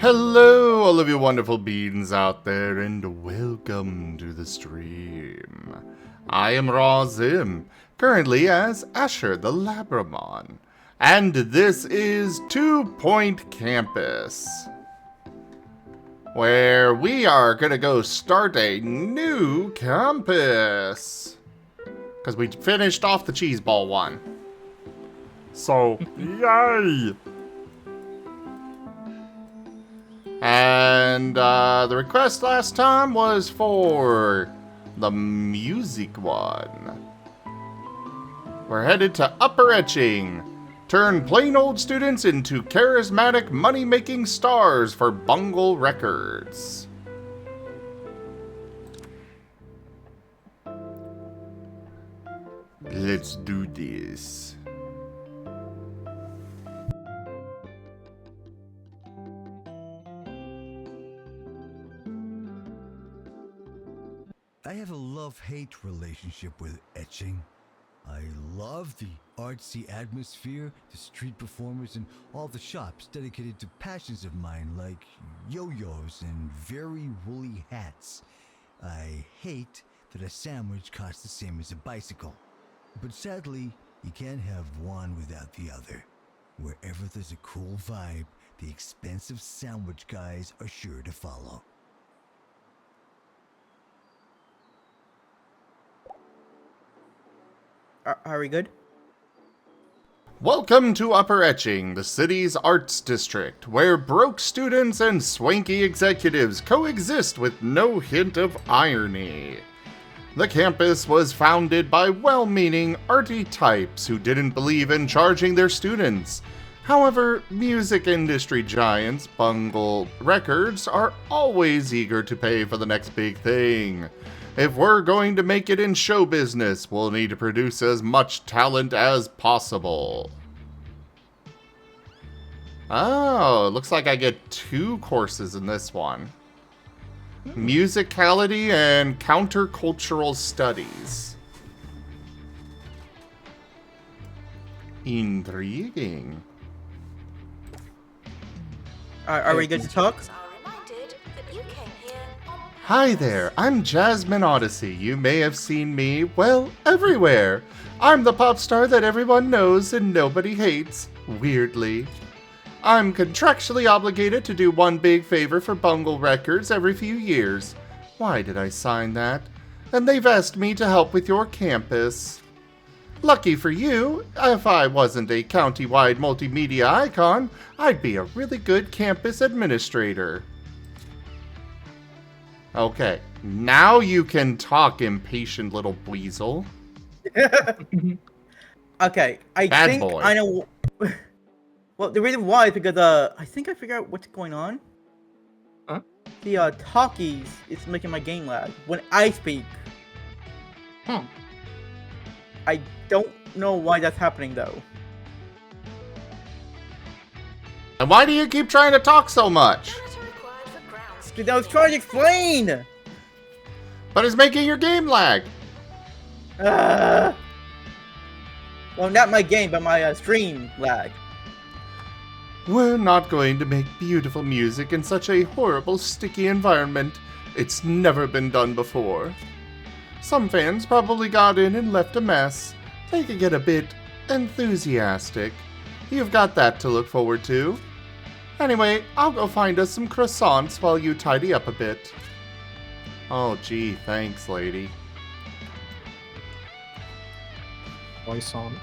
Hello, all of you wonderful beings out there, and welcome to the stream. I am Raw Zim, currently as Asher the Labramon, and this is 2 Point Campus, where we are gonna go start a new campus, because we finished off the cheese ball one. So, yay! And the request last time was for the music one. We're headed to Upper Etching. Turn plain old students into charismatic money-making stars for Bungle Records. Let's do this. I have a love-hate relationship with etching. I love the artsy atmosphere, the street performers, and all the shops dedicated to passions of mine like yo-yos and very woolly hats. I hate that a sandwich costs the same as a bicycle. But sadly, you can't have one without the other. Wherever there's a cool vibe, the expensive sandwich guys are sure to follow. Are we good? Welcome to Upper Etching, the city's arts district, where broke students and swanky executives coexist with no hint of irony. The campus was founded by well-meaning, arty types who didn't believe in charging their students. However, music industry giants Bungle Records are always eager to pay for the next big thing. If we're going to make it in show business, we'll need to produce as much talent as possible. Oh, looks like I get 2 courses in this one. Musicality and countercultural studies. Intriguing. Are we good to talk? Hi there, I'm Jasmine Odyssey. You may have seen me, well, everywhere. I'm the pop star that everyone knows and nobody hates, weirdly. I'm contractually obligated to do one big favor for Bungle Records every few years. Why did I sign that? And they've asked me to help with your campus. Lucky for you, if I wasn't a county-wide multimedia icon, I'd be a really good campus administrator. Okay, now you can talk, impatient little weasel. Okay, I Bad think boy. I know. Well, the reason why is because I think I figured out what's going on. Huh? The talkies is making my game lag when I speak. I don't know why that's happening though. And why do you keep trying to talk so much? Because I was trying to explain. But it's making your game lag. Well, not my game, but my stream lag. We're not going to make beautiful music in such a horrible, sticky environment. It's never been done before. Some fans probably got in and left a mess. They can get a bit enthusiastic. You've got that to look forward to. Anyway, I'll go find us some croissants while you tidy up a bit. Oh, gee, thanks, lady. Croissant.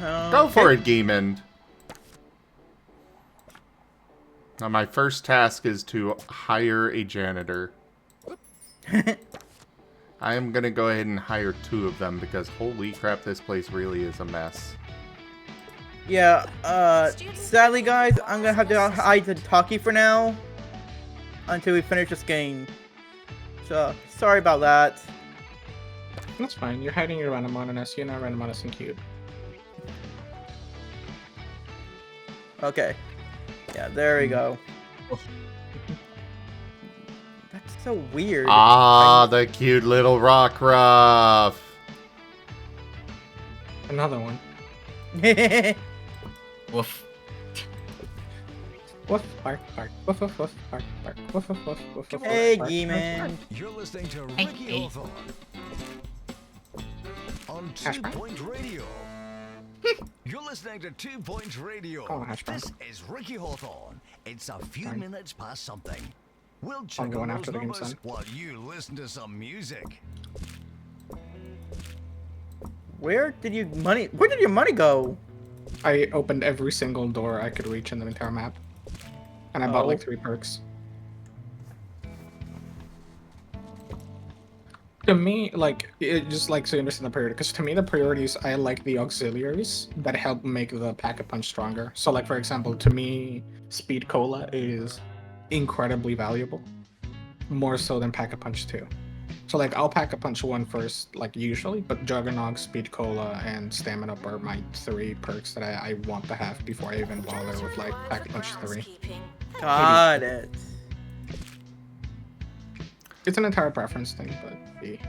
Go for it, Geemond. Now, my first task is to hire a janitor. I am gonna go ahead and hire 2 of them because holy crap, this place really is a mess. Yeah, sadly guys, I'm gonna have to hide the talkie for now. Until we finish this game. So, sorry about that. That's fine. You're hiding your Randomon and SU, not Randomonus and Cube. Okay. Yeah, there we go. That's so weird. Ah, the cute little rock ruff. Another one. Woof. Woof, bark, bark, woof, woof, woof, bark, bark, woof, woof, woof, woof, woof, Hey, bark, Geeman. You're listening to Hey, Ricky hey. Hawthorne on Hash 2 brown. Point Radio. You're listening to 2 Point Radio. Oh, hash brown. This is Ricky Hawthorne. It's a few Fine. minutes past something. We'll check going on after those the game, numbers son. while you listen to some music. Where did your money go? I opened every single door I could reach in the entire map. And I bought like Oh. 3 perks. To me, like, it just like so you understand the priority. Because to me, the priorities, I like the auxiliaries that help make the Pack-a-Punch stronger. So, like, for example, to me, Speed Cola is incredibly valuable. More so than Pack-a-Punch 2. So, like, I'll Pack-a-Punch 1 first, like, usually. But Juggernog, Speed Cola, and Stamina Up are my 3 perks that I want to have before I even bother with, like, Pack-a-Punch 3. Got it. It's an entire preference thing, but the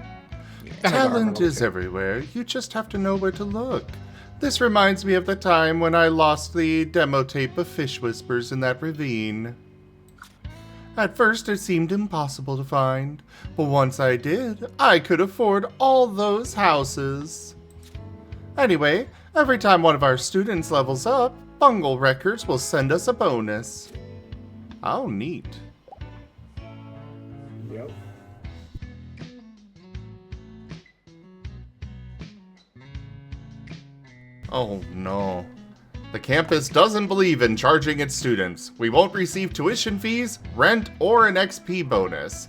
Talent is everywhere. You just have to know where to look. This reminds me of the time when I lost the demo tape of Fish Whispers in that ravine. At first, it seemed impossible to find, but once I did, I could afford all those houses. Anyway, every time one of our students levels up, Bungle Records will send us a bonus. Oh, neat. Yep. Oh no. The campus doesn't believe in charging its students. We won't receive tuition fees, rent, or an XP bonus.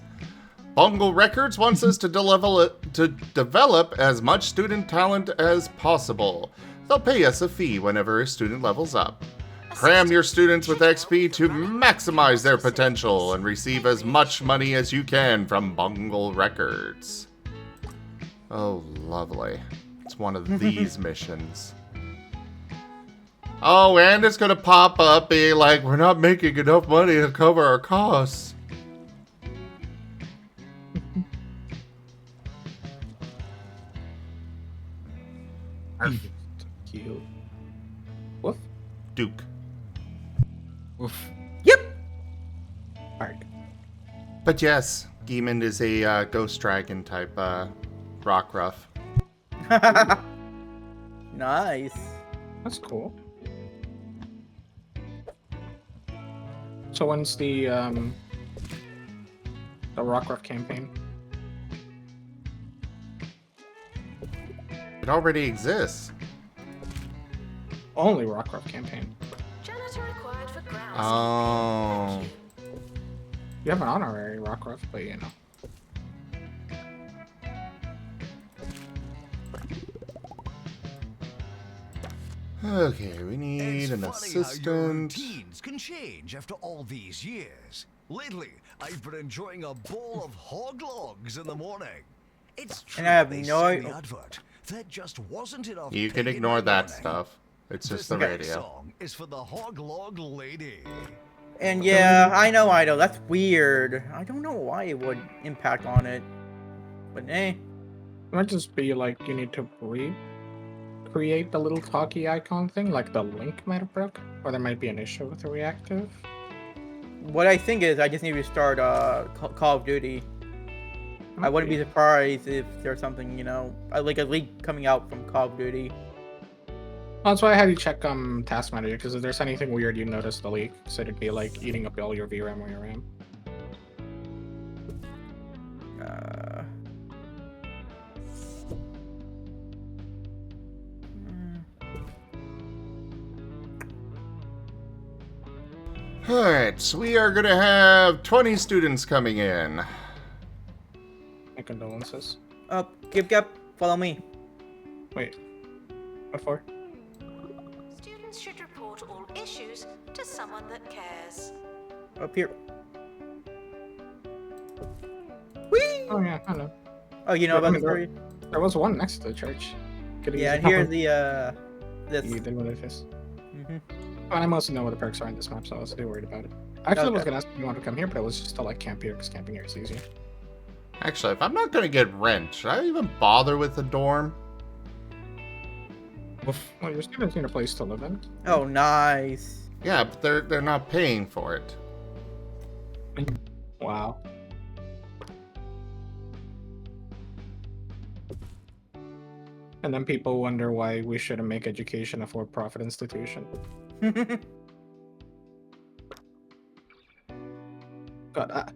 Bungle Records wants us to develop as much student talent as possible. They'll pay us a fee whenever a student levels up. Cram your students with XP to maximize their potential and receive as much money as you can from Bungle Records. Oh, lovely. It's one of these missions. Oh, and it's gonna pop up being like, we're not making enough money to cover our costs. Cute. Woof. Duke. Oof. Yep. Bark. But yes, Geemond is a ghost dragon type rock ruff. Nice. That's cool. So when's the Rockruff campaign? It already exists. Only Rockruff campaign. Janitor required for grounds. Oh. You have an honorary Rockruff, but you know. Okay, we need It's an funny how your assistant. routines can change after all these years. Lately, I've been enjoying a bowl of hog logs in the morning. It's true And I have they no said in i- the advert. There just wasn't enough You can pig in ignore the that morning. stuff. It's This just the next radio. song is for the hog log lady. And yeah, I know. That's weird. I don't know why it would impact on it. But eh. It might just be like you need to create the little talkie icon thing, like the link might have broke, or there might be an issue with the reactive. What I think is I just need to start Call of Duty. I wouldn't be surprised if there's something, like a leak coming out from Call of Duty. That's why I had you check Task Manager, because if there's anything weird, you notice the leak, so it'd be like eating up all your VRAM or your RAM. Alright, so we are gonna have 20 students coming in. My condolences. Oh, Gip, follow me. Wait. What for? Students should report all issues to someone that cares. Up here. Whee! Oh yeah, I know. Oh, you know I about mean, the story? There was one next to the church. Could've Yeah, used and a here's couple. this. You did what it is. Mhm. Well, I mostly know what the perks are in this map, so I was too worried about it. Actually, I was Okay. gonna ask if you want to come here, but it was just to like camp here, because camping here is easier. Actually, if I'm not gonna get rent, should I even bother with the dorm? Well, your students need a place to live in. Oh, nice. Yeah, but they're not paying for it. Wow. And then people wonder why we shouldn't make education a for-profit institution. God,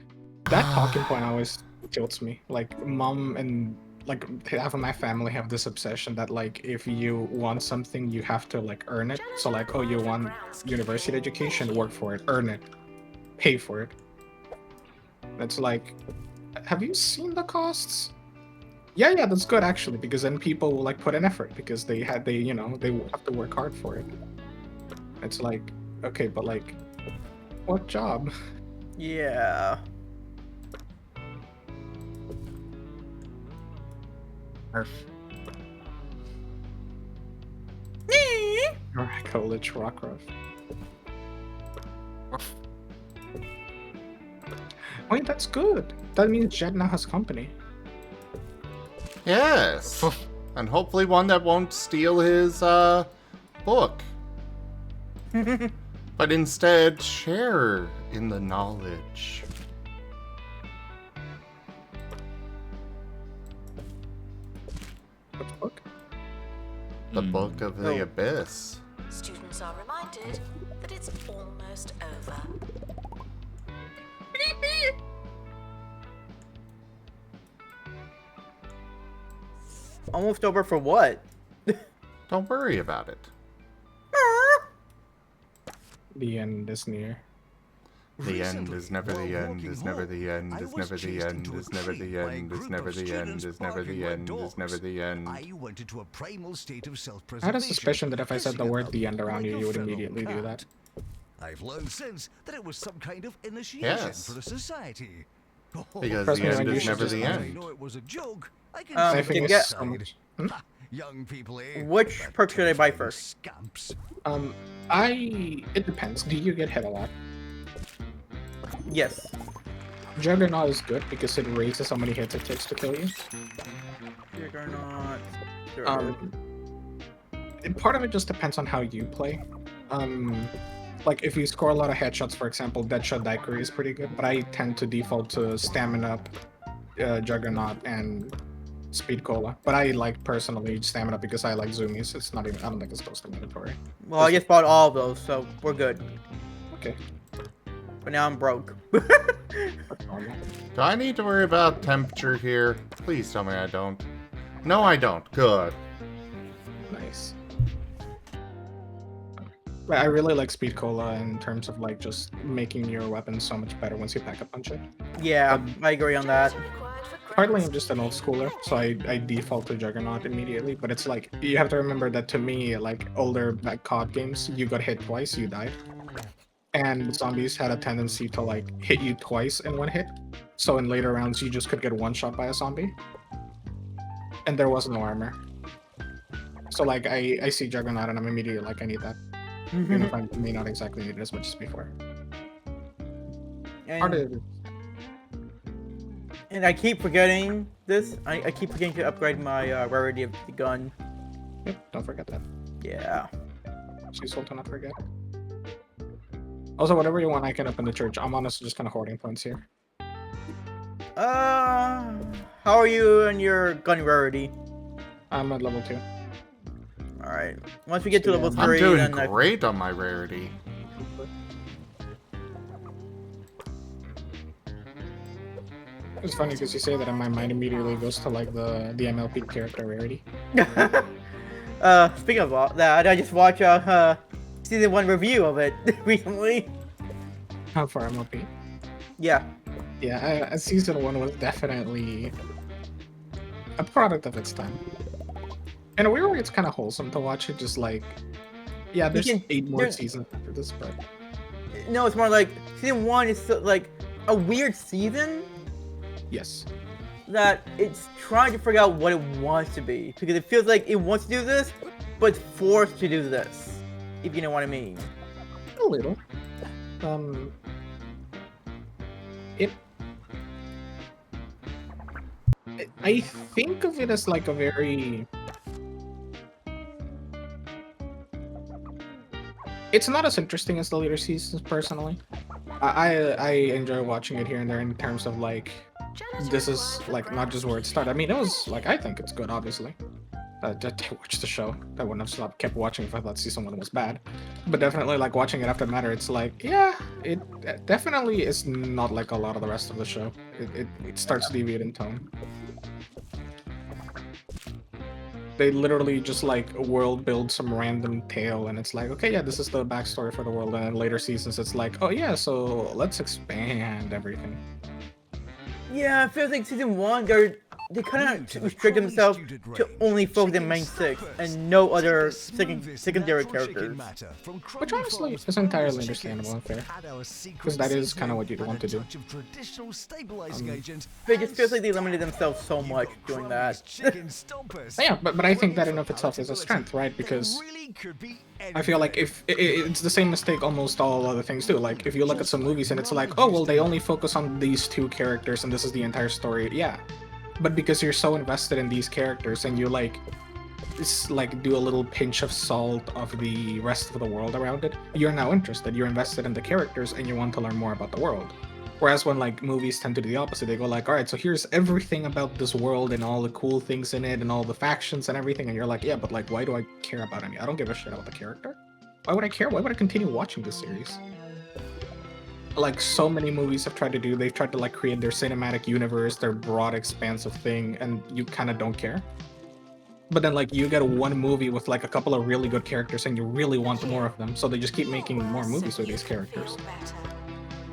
that talking point always tilts me. Like, mom and like half of my family have this obsession that like if you want something, you have to like earn it. So like, oh, you want university education, work for it, earn it, pay for it. It's like, have you seen the costs? Yeah, that's good actually, because then people will like put an effort because they have to work hard for it. It's like, okay, but like, what job? Yeah. Alright, college Rockruff. Wait, that's good. That means Jed now has company. Yes. And hopefully one that won't steal his, book. But instead, share in the knowledge. Which book? The Book of the Abyss. Students are reminded that it's almost over. Almost over for what? Don't worry about it. The end is near. The end is never the end, is never the end, is never the end, is never the end, is never the end, is never the end, is never the end. I went into a primal state of self-preservation. I had a suspicion that if I said the word "the end" around you, you would immediately do that. I've learned since that it was some kind of initiation Yes. for the society. Because Trust the me, end you is should never just the I end. know it was a joke. I can I see think the it's side. so much- Ha, young people, eh? Which That perk should I buy terrifying first? Scamps. It depends. Do you get hit a lot? Yes. Juggernaut is good because it raises how many hits it takes to kill you. Juggernaut. Sure. Part of it just depends on how you play. Like if you score a lot of headshots, for example, Deadshot Daiquiri is pretty good, but I tend to default to Stamina, Juggernaut, and Speed Cola. But I like personally Stamina because I like zoomies. It's not even. I don't think it's close to mandatory. Well, I just bought all of those, so we're good. Okay. But now I'm broke. That's normal. Do I need to worry about temperature here? Please tell me I don't. No, I don't. Good. Nice. But I really like Speed Cola in terms of like just making your weapon so much better once you pack a punch it. Yeah, I agree on that. Partly I'm just an old schooler, so I default to Juggernaut immediately, but it's like, you have to remember that to me, like older like COD games, you got hit twice, you died. And zombies had a tendency to like hit you twice in one hit. So in later rounds you just could get one shot by a zombie. And there was no armor. So like I see Juggernaut and I'm immediately like, I need that. Even if I may not exactly need it as much as before. Part of it. And I keep forgetting this. I keep forgetting to upgrade my rarity of the gun. Yep, don't forget that. Yeah. It's useful to not forget. Also, whatever you want, I can up in the church. I'm honestly just kind of hoarding points here. How are you in your gun rarity? I'm at level 2. Alright. Once we get to level 3, I'm doing then great on my rarity. It's funny because you say that and my mind immediately goes to like the MLP character rarity. Speaking of all that, I just watched season 1 review of it recently. How far MLP? Yeah. Yeah, season 1 was definitely a product of its time. In a weird way, it's kind of wholesome to watch it. Just like, yeah, there's 8 more seasons after this, but No, it's more like season 1 is so, like a weird season yes. that it's trying to figure out what it wants to be, because it feels like it wants to do this, but it's forced to do this, if you know what I mean. A little. I think of it as like a very It's not as interesting as the later seasons, personally. I enjoy watching it here and there in terms of like, this is like not just where it started. I mean, it was like, I think it's good, obviously. I watched the show. I wouldn't have kept watching if I thought season 1 was bad. But definitely, like, watching it after Matter, it's like, yeah, it definitely is not like a lot of the rest of the show. It starts to deviate in tone. They literally just like world build some random tale, and it's like, okay, yeah, this is the backstory for the world. And in later seasons, it's like, oh yeah, so let's expand everything. Yeah, it feels like season 1, they kind of restrict themselves to only focus on main 6 and no other secondary characters. Which honestly is entirely understandable and fair, because that is kind of what you'd want to do. But it just feels like they limited themselves so much doing that. Yeah, but I think that in of itself is a strength, right? Because I feel like if it's the same mistake almost all other things do. Like if you look at some movies and it's like, oh well, they only focus on these 2 characters and this is the entire story. Yeah, but because you're so invested in these characters and you like do a little pinch of salt of the rest of the world around it, you're now interested. You're invested in the characters and you want to learn more about the world. Whereas when like movies tend to do the opposite, they go like, all right, so here's everything about this world and all the cool things in it and all the factions and everything, and you're like, yeah, but like, why do I care about any? I don't give a shit about the character. Why would I care? Why would I continue watching this series? Like so many movies have tried to do, they've tried to like create their cinematic universe, their broad, expansive thing, and you kind of don't care. But then like you get one movie with like a couple of really good characters and you really want more of them, so they just keep making more movies with these characters.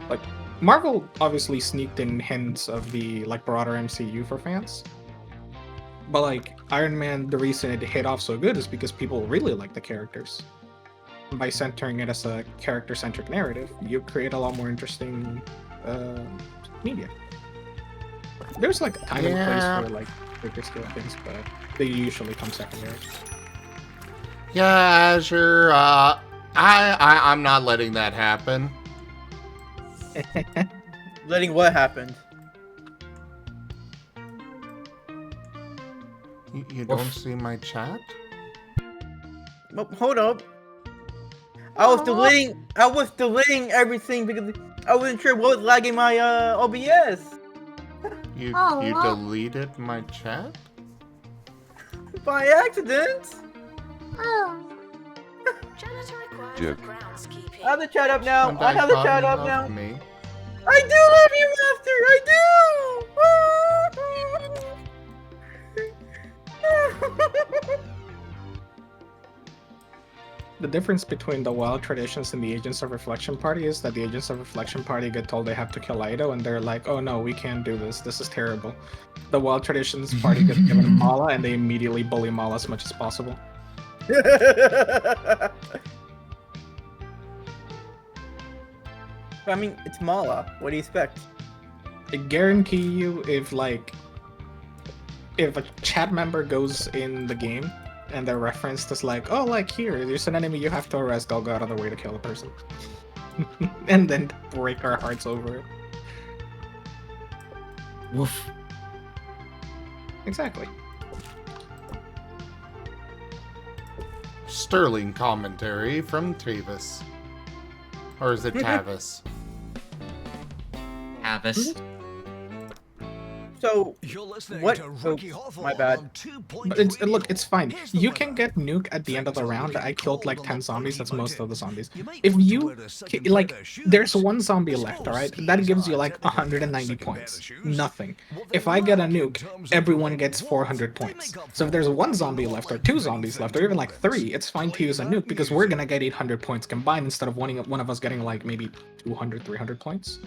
Like Marvel obviously sneaked in hints of the like broader MCU for fans. But like Iron Man, the reason it hit off so good is because people really like the characters. By centering it as a character-centric narrative, you create a lot more interesting media. There's like a time and place for like bigger scale things, but they usually come secondary. Yeah, Azure, I'm not letting that happen. Letting what happened? You don't see my chat? Well, hold up. I was deleting everything because I wasn't sure what was lagging my OBS. You deleted my chat? By accident. Janitor required Jerk. for groundskeeping. I have the chat up now. And I have the thought chat you up loved now. me. I do love you, Master. I do. The difference between the Wild Traditions and the Agents of Reflection Party is that the Agents of Reflection Party get told they have to kill Ido, and they're like, oh no, we can't do this. This is terrible. The Wild Traditions Party gets given Mala, and they immediately bully Mala as much as possible. I mean, it's Mala. What do you expect? I guarantee you, if a chat member goes in the game and they're referenced as like, oh, like here, there's an enemy you have to arrest, they'll go out of their way to kill the person. And then break our hearts over it. Woof. Exactly. Sterling commentary from Tavis. Or is it Tavis? Avis. So, You're listening what? to Oh, Ricky Hawthorne my bad. on 2.0. But look, it's fine. You can get nuke at the end of the round. I killed like 10 zombies. That's most of the zombies. If you, like, there's one zombie left, alright? That gives you like 190 points. Nothing. If I get a nuke, everyone gets 400 points. So if there's one zombie left, or 2 zombies left, or even like 3, it's fine to use a nuke because we're gonna get 800 points combined instead of one of us getting like maybe 200, 300 points.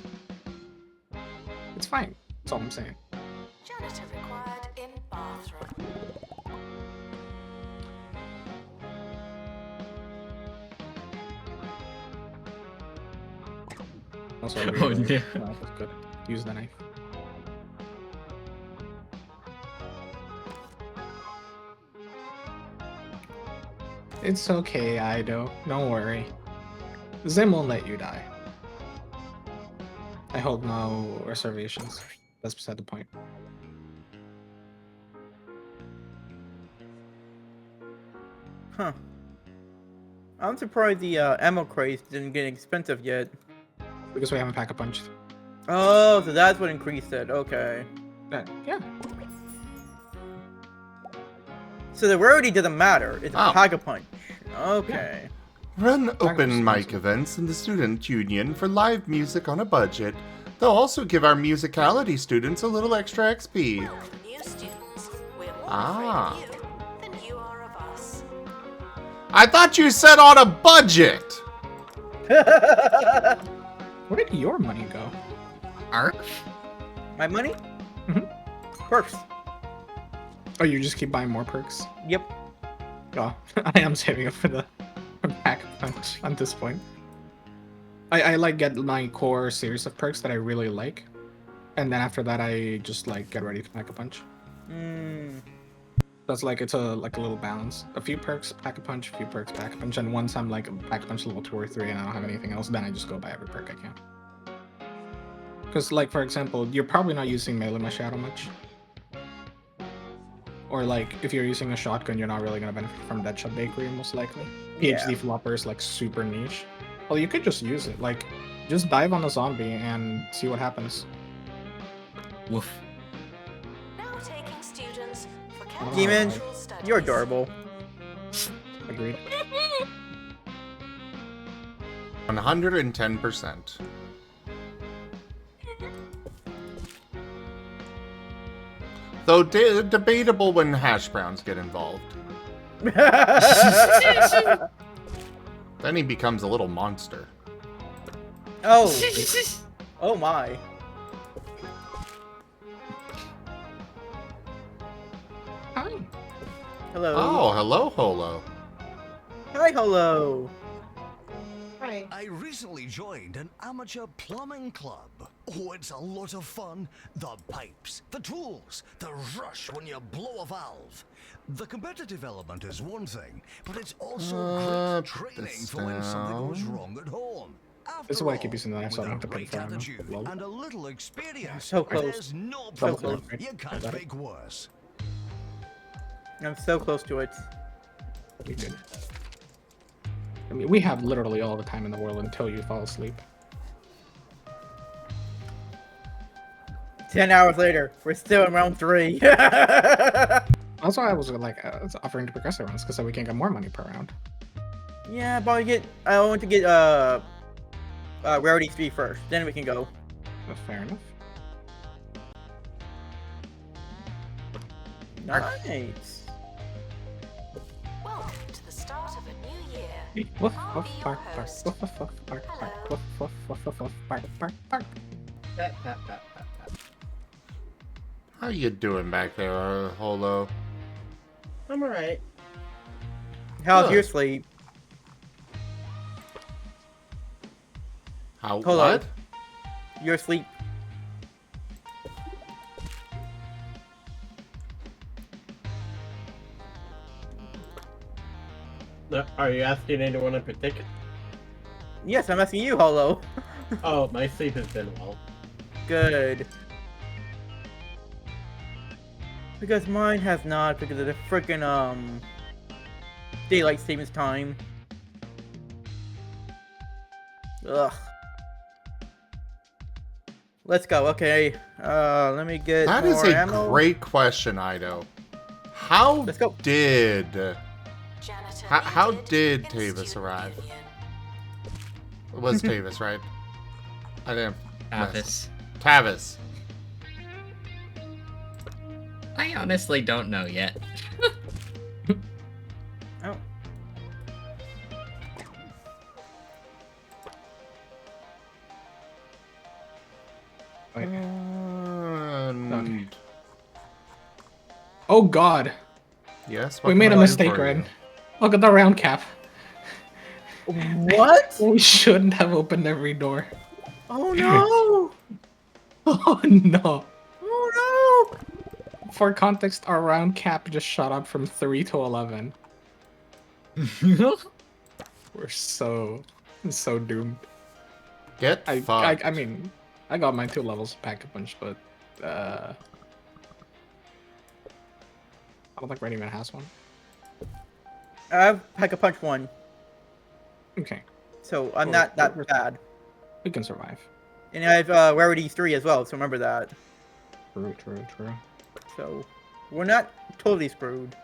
It's fine. That's all I'm saying. Janitor required in bathroom. Also, Oh, really, no. knife is good. Use the knife. It's okay, Ido. Don't worry. Zim won't let you die. I hold no reservations. That's beside the point. Huh. I'm surprised the ammo crates didn't get expensive yet. Because we haven't pack-a-punched. Oh, so that's what increased it. Okay. Yeah. So the rarity doesn't matter. It's a Oh. pack-a-punch. Okay. Run open Packers mic sponsor. events in the student union for live music on a budget. They'll also give our musicality students a little extra XP. Welcome, new students. We're more Ah. afraid of you than you are of us. I thought you said on a budget! Where did your money go? Art? My money? Mhm. Perks. Oh, you just keep buying more perks? Yep. Oh, I am saving up for the pack-a-punch at this point. I like get my core series of perks that I really like. And then after that, I just like get ready to pack-a-punch. That's like, it's a little balance. A few perks, pack-a-punch, a few perks, pack-a-punch, and once I'm like pack-a-punch level 2 or 3 and I don't have anything else, then I just go buy every perk I can. Because like, for example, you're probably not using melee my shadow much. Or like, if you're using a shotgun, you're not really gonna benefit from Deadshot Bakery, most likely. PhD Yeah. flopper is like super niche. Well, you could just use it. Like, just dive on a zombie and see what happens. Woof. Now taking students for Demon, countercultural studies. you're adorable. Agreed. 110%. Though debatable when hash browns get involved. Then he becomes a little monster. Oh. Oh my. Hi. Hello. Oh, hello, Holo. Hi, hello. I recently joined an amateur plumbing club. Oh, it's a lot of fun. The pipes, the tools, the rush when you blow a valve. The competitive element is one thing, but it's also great put training this for when something goes down. wrong at home. This is After why I keep all, using the knife, so I with don't a have to pay right for ammo. attitude Lol. and a little experience, So close. there's no So problem close. you can't Got it. make worse. I'm so close to it. We did. I mean, we have literally all the time in the world until you fall asleep. 10 hours later, we're still in round 3. That's why I was like offering to progress rounds, because then we can get more money per round. Yeah, but I want to get rarity 3 first, then we can go. Fair enough. Nice. Welcome to the start of a new year. Woof, I'll woof, be your bark, bark, host. woof, woof, woof, bark, bark, Hello. woof, woof, woof, woof, woof, bark, bark, bark. How you doing back there, Holo? I'm alright. How's Good. your sleep? How, Holo. what? Your sleep. Are you asking anyone in particular? Yes, I'm asking you, Holo. Oh, my sleep has been well. Good. Because mine has not, because of the freaking daylight savings time. Ugh. Let's go. Okay. Let me get That is more a ammo. great question, Ido. How Let's go. did... Janitor How needed did in Tavis student arrive? union. It was Tavis, right? I didn't... Tavis. Tavis. I honestly don't know yet. Oh. Wait. And... Oh god, Yes, we what made can a I do mistake, for you? Red. Look at the round cap. What? We shouldn't have opened every door. Oh no! Oh no. Oh no! For context, our round cap just shot up from 3 to 11. We're so doomed. Get fucked. I mean, I got my 2 levels of Pack-a-Punch, but I don't think Red even has one. I have Pack-a-Punch 1. Okay, So I'm Well, not that bad. we can survive. And I have rarity 3 as well, so remember that. True, true, true. So we're not totally screwed.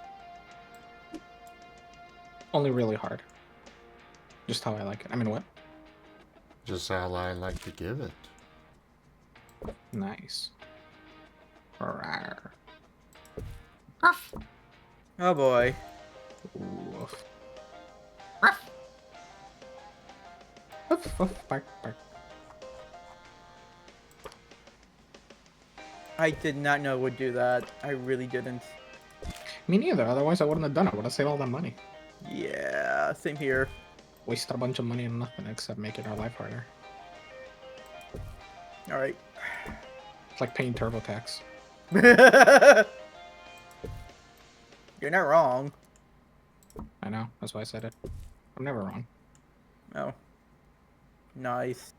Only really hard. Just how I like it. I mean, what? Just how I like to give it. Nice. Rawr. Ruff. Oh boy. Woof. Ruff. Woof, woof, bark, bark. I did not know it would do that. I really didn't. Me neither, otherwise I wouldn't have done it. Would have saved all that money. Yeah, same here. Wasted a bunch of money on nothing except making our life harder. Alright. It's like paying TurboTax. You're not wrong. I know, that's why I said it. I'm never wrong. Oh. Nice.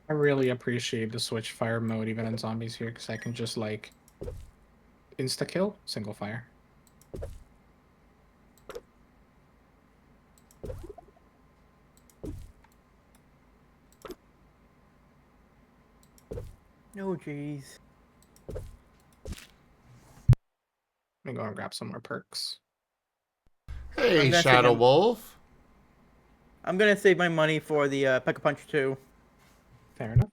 I really appreciate the switch fire mode even in zombies here, because I can just like insta-kill, single fire. No, jeez. Let me go and grab some more perks. Hey, I'm gonna Shadow say Wolf. I'm gonna save my money for the Pack-a-Punch 2. Fair enough.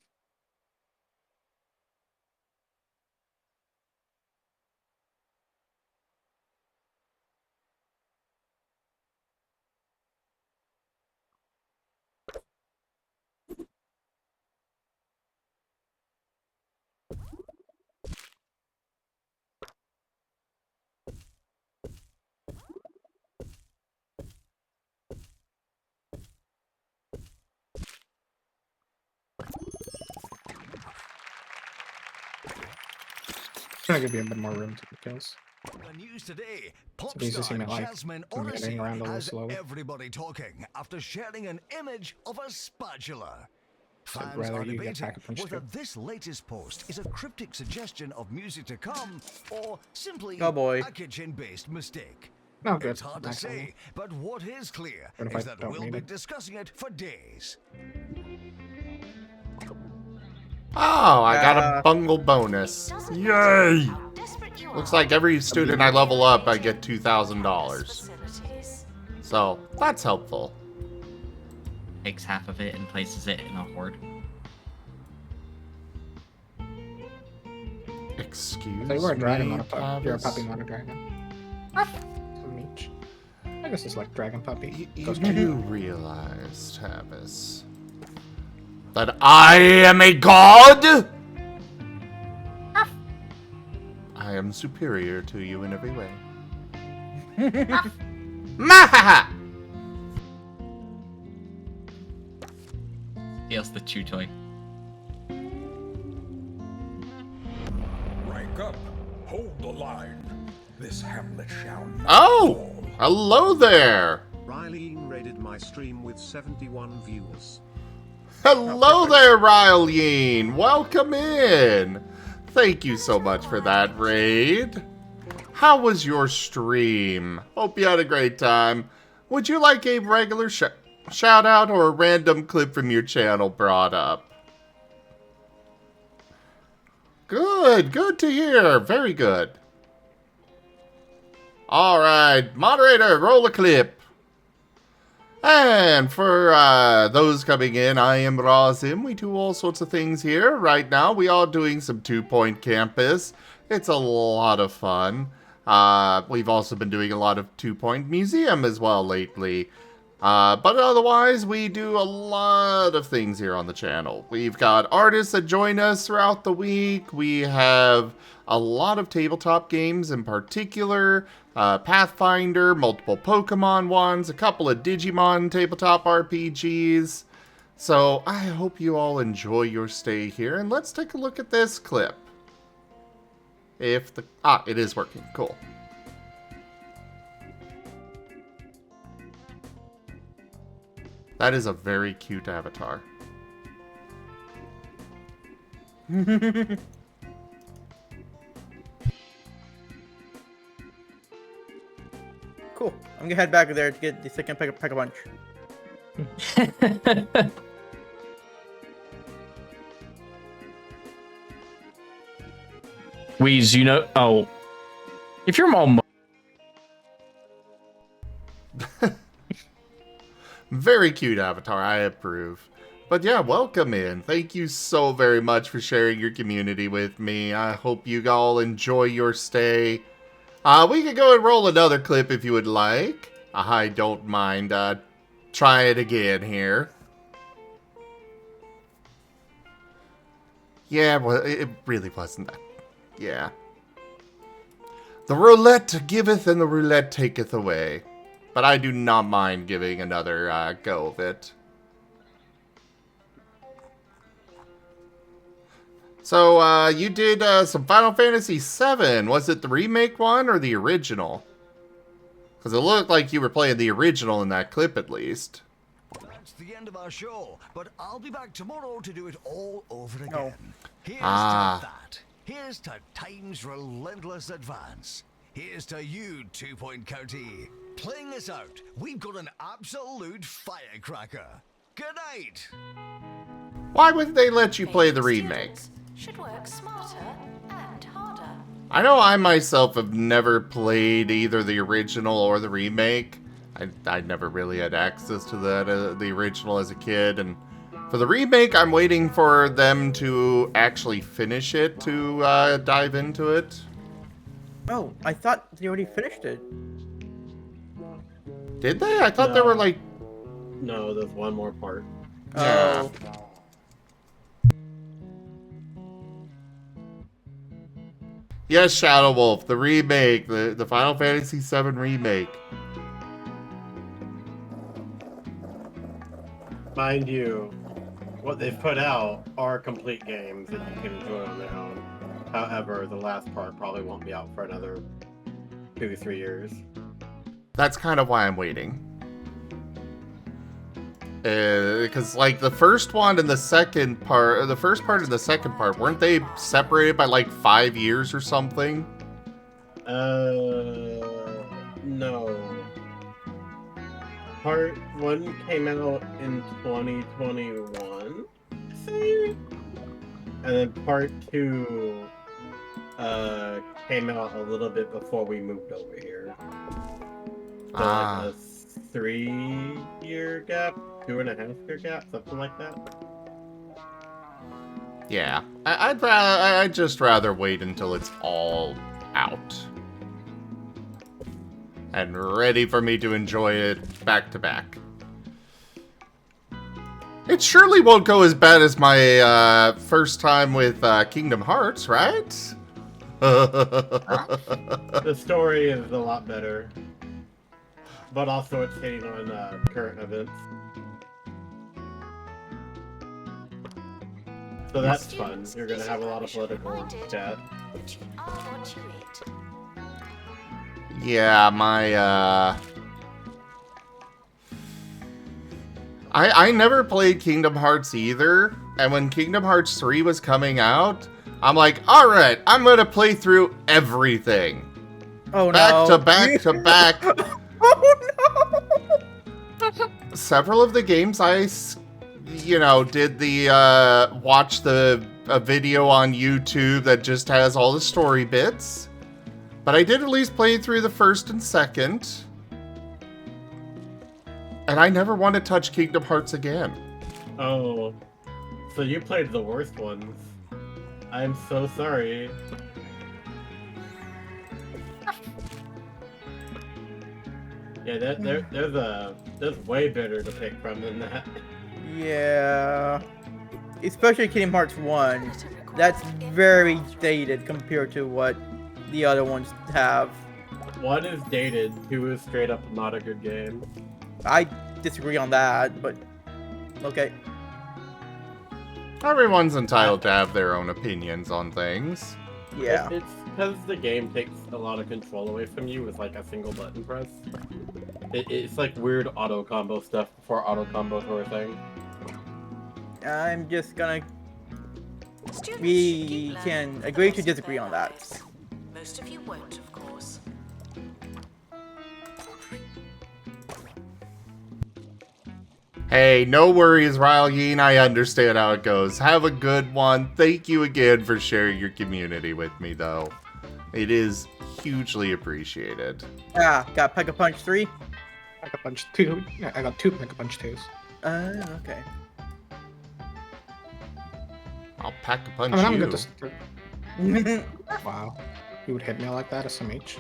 Trying to give you a bit more room to the kills. The news today, pop So easy to see star my life. Jasmine I'm getting Odyssey around a little has slowly. everybody talking after sharing an image of a spatula. So I'd Fans rather are you get debating Pack-a-Punch whether 2. this latest post is a cryptic suggestion of music to come or simply Oh boy. a kitchen-based mistake. No, good. It's hard to Excellent. say, but what is clear What if I is that don't we'll need be it? discussing it for days. Oh, I got a bungle bonus. Doesn't Yay! matter how desperate you Looks are, like every student I level up, I get $2,000. facilities. So, that's helpful. Takes half of it and places it in a hoard. Excuse So you were a dragon, me, not a puppy. You're a puppy, Travis? not a dragon. Meech. I guess it's like dragon puppy. You Ghost do realize, Travis, that I am a god? I am superior to you in every way. Mahaha! Steals the chew toy. Rank up. Hold the line. This hamlet shall not Oh! fall. Hello there! Riley raided my stream with 71 viewers. Hello there, Ryleen! Welcome in! Thank you so much for that raid. How was your stream? Hope you had a great time. Would you like a regular shout out or a random clip from your channel brought up? Good, good to hear. Very good. Alright, moderator, roll a clip. And for those coming in, I am Razim. We do all sorts of things here. Right now, we are doing some 2 Point Campus. It's a lot of fun. We've also been doing a lot of 2 Point Museum as well lately. But otherwise, we do a lot of things here on the channel. We've got artists that join us throughout the week. We have a lot of tabletop games in particular. Pathfinder, multiple Pokemon ones, a couple of Digimon tabletop RPGs. So I hope you all enjoy your stay here, and let's take a look at this clip. If the... it is working. Cool. That is a very cute avatar. Cool. I'm gonna head back there to get the second pack-a-punch. Wheeze, you know. Oh. If your mom. Very cute avatar, I approve. But yeah, welcome in. Thank you so very much for sharing your community with me. I hope you all enjoy your stay. We could go and roll another clip if you would like. I don't mind. Try it again here. Yeah, well, it really wasn't that. Yeah. The roulette giveth and the roulette taketh away. But I do not mind giving another go of it. So, you did some Final Fantasy VII. Was it the remake one or the original? Because it looked like you were playing the original in that clip, at least. That's the end of our show, but I'll be back tomorrow to do it all over again. Oh. Here's Ah. to that. Here's to time's relentless advance. Here's to you, 2 Point County. Playing us out, we've got an absolute firecracker. Good night. Why would they let you play the remake? Students should work smarter and harder. I know I myself have never played either the original or the remake. I never really had access to that, the original as a kid, and for the remake, I'm waiting for them to actually finish it to dive into it. Oh, I thought they already finished it. Did they? I thought there were like... No, there's one more part. Oh. Yes, Shadow Wolf, the remake, the Final Fantasy VII remake. Mind you, what they've put out are complete games that you can enjoy on their own. However, the last part probably won't be out for another 2 to 3 years. That's kind of why I'm waiting. Because, like, the first one and the second part, or the first part and the second part, weren't they separated by, like, 5 years or something? No. Part 1 came out in 2021, I think? And then part 2 came out a little bit before we moved over here. So like a 3-year gap, 2.5-year gap, something like that. Yeah, I'd just rather wait until it's all out and ready for me to enjoy it back to back. It surely won't go as bad as my first time with Kingdom Hearts, right? The story is a lot better, but also it's hitting on current events. So that's fun. You're gonna have a lot of political chat. You are what you eat. Yeah, my I never played Kingdom Hearts either, and when Kingdom Hearts 3 was coming out, I'm like, alright, I'm gonna play through everything. Oh Back no. to back to back. Oh no! Several of the games did the, watch a video on YouTube that just has all the story bits. But I did at least play through the first and second. And I never want to touch Kingdom Hearts again. Oh, so you played the worst ones. I'm so sorry. Yeah, there's way better to pick from than that. Yeah. Especially Kingdom Hearts 1. That's very dated compared to what the other ones have. 1 is dated, 2 is straight up not a good game. I disagree on that, but okay. Everyone's entitled to have their own opinions on things. Yeah. It's because the game takes a lot of control away from you with like a single button press. It's like weird auto combo stuff before auto combos were a thing. I'm just gonna Students We should keep can learning for agree the to rest of disagree their on that. lives. Most of you won't, of course. Hey, no worries, Ryalgeen. I understand how it goes. Have a good one. Thank you again for sharing your community with me, though. It is hugely appreciated. Yeah, got Pekka Punch 3. Pack a punch 2. Yeah, I got 2 Pack a punch 2s. Okay. I'll pack a punch I mean, I'm you. good to start. Wow. You would hit me like that, SMH?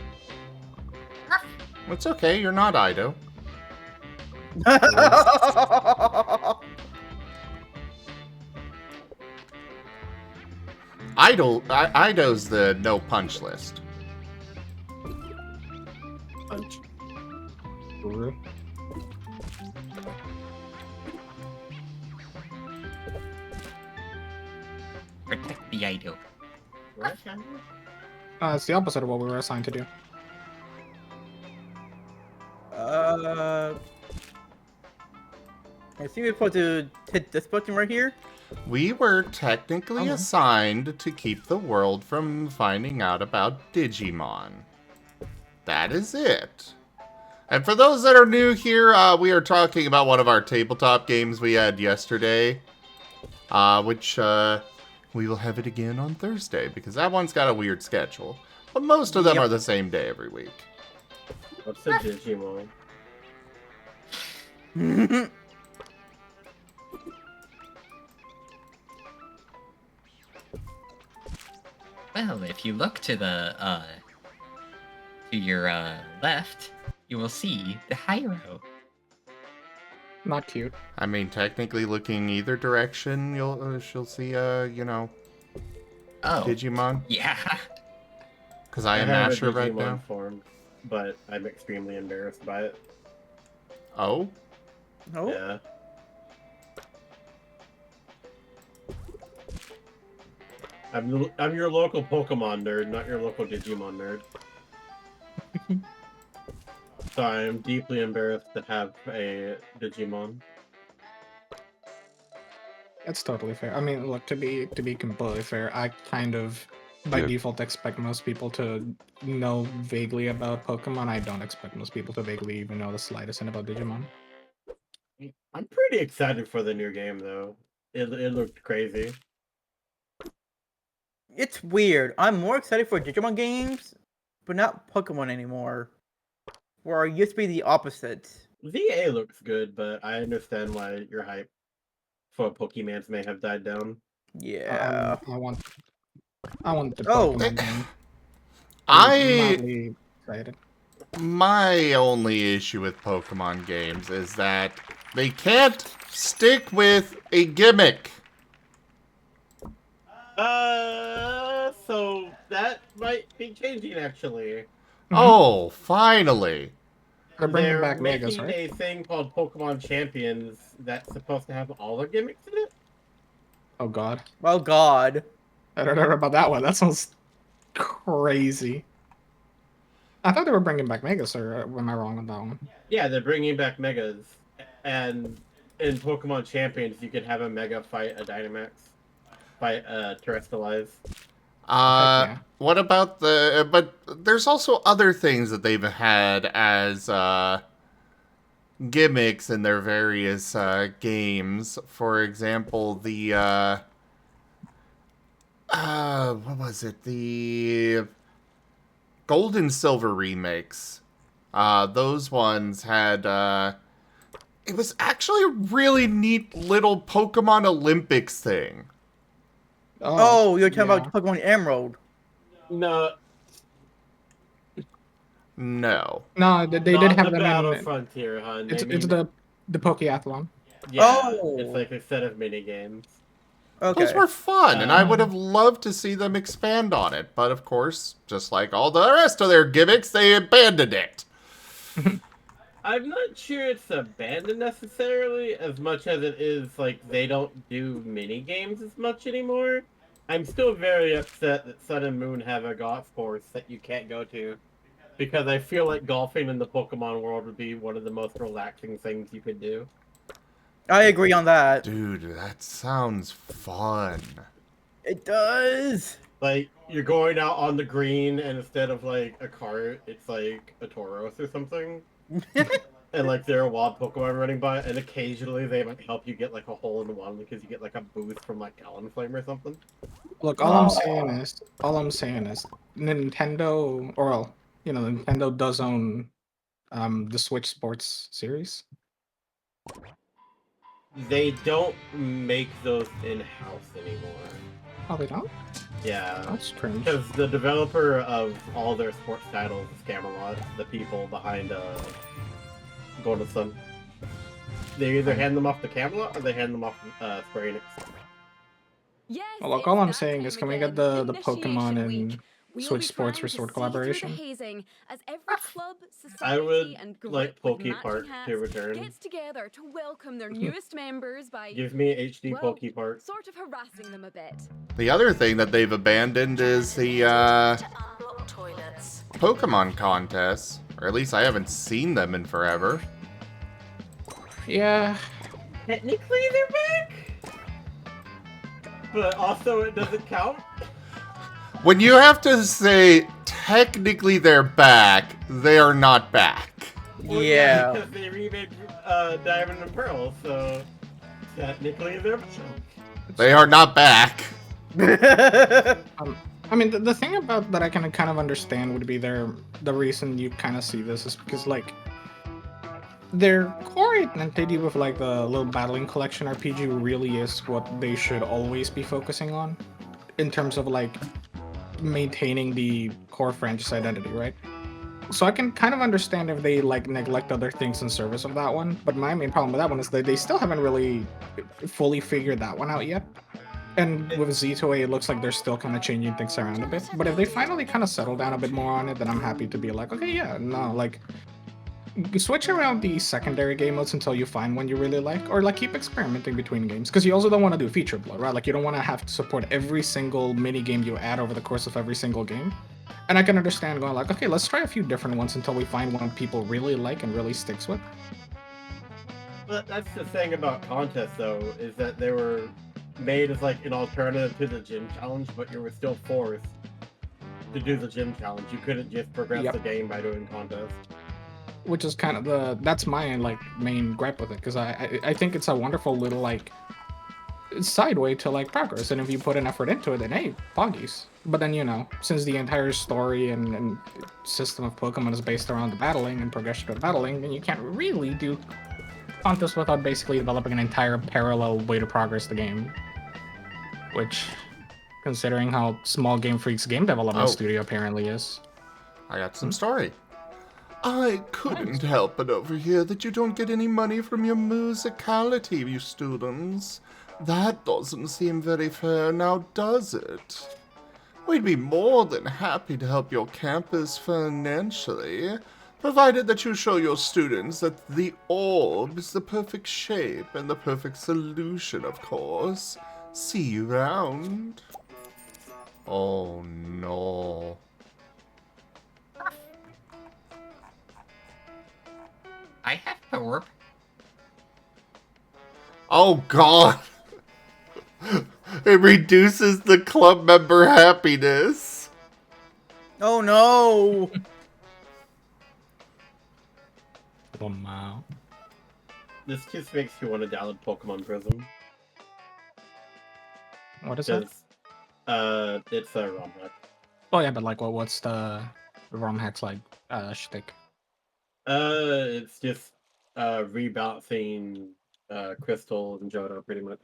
It's okay, you're not Ido. Ido's the no punch list. Punch. Protect the idol. It's the opposite of what we were assigned to do. I think we're supposed to hit this button right here. We were technically assigned to keep the world from finding out about Digimon. That is it. And for those that are new here, we are talking about one of our tabletop games we had yesterday. Which we will have it again on Thursday, because that one's got a weird schedule. But most of them are the same day every week. What's the Digimon? Well, if you look to the to your left, you will see the Hyro. Not cute. I mean, technically looking either direction, she'll see, you know, Digimon. Yeah. Because I am Asher right Digimon now. form, but I'm extremely embarrassed by it. Oh? Oh? Yeah. I'm your local Pokemon nerd, not your local Digimon nerd. So I am deeply embarrassed to have a Digimon. It's totally fair. I mean, look, to be completely fair, I kind of by default expect most people to know vaguely about Pokemon. I don't expect most people to vaguely even know the slightest thing about Digimon. I'm pretty excited for the new game, though. It looked crazy. It's weird. I'm more excited for Digimon games, but not Pokemon anymore. Where it used to be the opposite. VA looks good, but I understand why your hype for Pokemans may have died down. Yeah. I want the Pokemon game. I... Excited. My only issue with Pokemon games is that they can't stick with a gimmick. So that might be changing, actually. Oh, finally. They're back making Megas, right? a thing called Pokemon Champions that's supposed to have all the gimmicks in it. Oh god. Oh god. I don't know about that one. That sounds crazy. I thought they were bringing back Megas, or am I wrong on that one? Yeah, they're bringing back Megas, and in Pokemon Champions, you could have a Mega fight a Dynamax, fight Terrestrialize. Yeah. What about the... But there's also other things that they've had as gimmicks in their various games. For example, the... what was it? The Gold and Silver remakes. Those ones had... it was actually a really neat little Pokemon Olympics thing. Oh, you're talking about Pokemon Emerald. No. No. No, they did have them Battle in Frontier, hon. It's the Pokeathlon. Yeah, it's like a set of mini games. Okay. Those were fun, and I would have loved to see them expand on it. But of course, just like all the rest of their gimmicks, they abandoned it. I'm not sure it's abandoned necessarily, as much as it is like they don't do mini games as much anymore. I'm still very upset that Sun and Moon have a golf course that you can't go to, because I feel like golfing in the Pokemon world would be one of the most relaxing things you could do. I agree on that. Dude, that sounds fun. It does. Like, you're going out on the green, and instead of, like, a cart, it's, like, a Tauros or something. And, like, there are wild Pokemon running by, and occasionally they might help you get, like, a hole-in-one because you get, like, a boost from, like, Talonflame or something. Look, all I'm saying is, Nintendo, or well, Nintendo does own the Switch Sports series. They don't make those in-house anymore. Oh, they don't? Yeah. That's strange. Because the developer of all their sports titles is Camelot, the people behind Golden Sun. They either hand them off to Camelot or they hand them off to Square Enix. Yes, Well, look, all I'm saying is, can we get the Pokemon and Switch Sports Resort collaboration? As every club, I would society, and like group with Poke matching Park hats to return. gets together to welcome their newest members by Give me HD well, Poke Park. sort of harassing them a bit. The other thing that they've abandoned is the Pokemon contests. Or at least I haven't seen them in forever. Yeah. Technically they're back! But also it doesn't count. When you have to say, technically they're back, they are not back. Well, Yeah. Because they remade Diamond and Pearl, so technically they're back. They are not back. I mean, the thing about that I can kind of understand would be the reason you kind of see this is because, like, their core identity with, like, the little battling collection RPG really is what they should always be focusing on in terms of, like, maintaining the core franchise identity, right? So I can kind of understand if they, like, neglect other things in service of that one, but my main problem with that one is that they still haven't really fully figured that one out yet. And with Z2A, it looks like they're still kind of changing things around a bit. But if they finally kind of settle down a bit more on it, then I'm happy to be like, okay, yeah, no, like, switch around the secondary game modes until you find one you really like, or, like, keep experimenting between games. Because you also don't want to do feature bloat, right? Like, you don't want to have to support every single mini game you add over the course of every single game. And I can understand going like, okay, let's try a few different ones until we find one people really like and really sticks with. But that's the thing about contests, though, is that they were made as, like, an alternative to the gym challenge, but you were still forced to do the gym challenge. You couldn't just progress the game by doing contests. Which is kind of that's my, like, main gripe with it, because I think it's a wonderful little, like, side way to, like, progress, and if you put an effort into it, then hey, poggies. But then, since the entire story and system of Pokemon is based around the battling and progression of battling, then you can't really do contests without basically developing an entire parallel way to progress the game. Which, considering how small Game Freak's game development studio apparently is. I got some story. I couldn't help but overhear that you don't get any money from your musicality, you students. That doesn't seem very fair now, does it? We'd be more than happy to help your campus financially, provided that you show your students that the orb is the perfect shape and the perfect solution, of course. See you round. Oh no. I have the orb. Oh god. It reduces the club member happiness. Oh no. Oh wow. This just makes you want to download Pokemon Prism. What is it? It's a ROM hack. Oh yeah, but like, what's the ROM hack's like shtick? It's just rebalancing Crystal and Johto pretty much.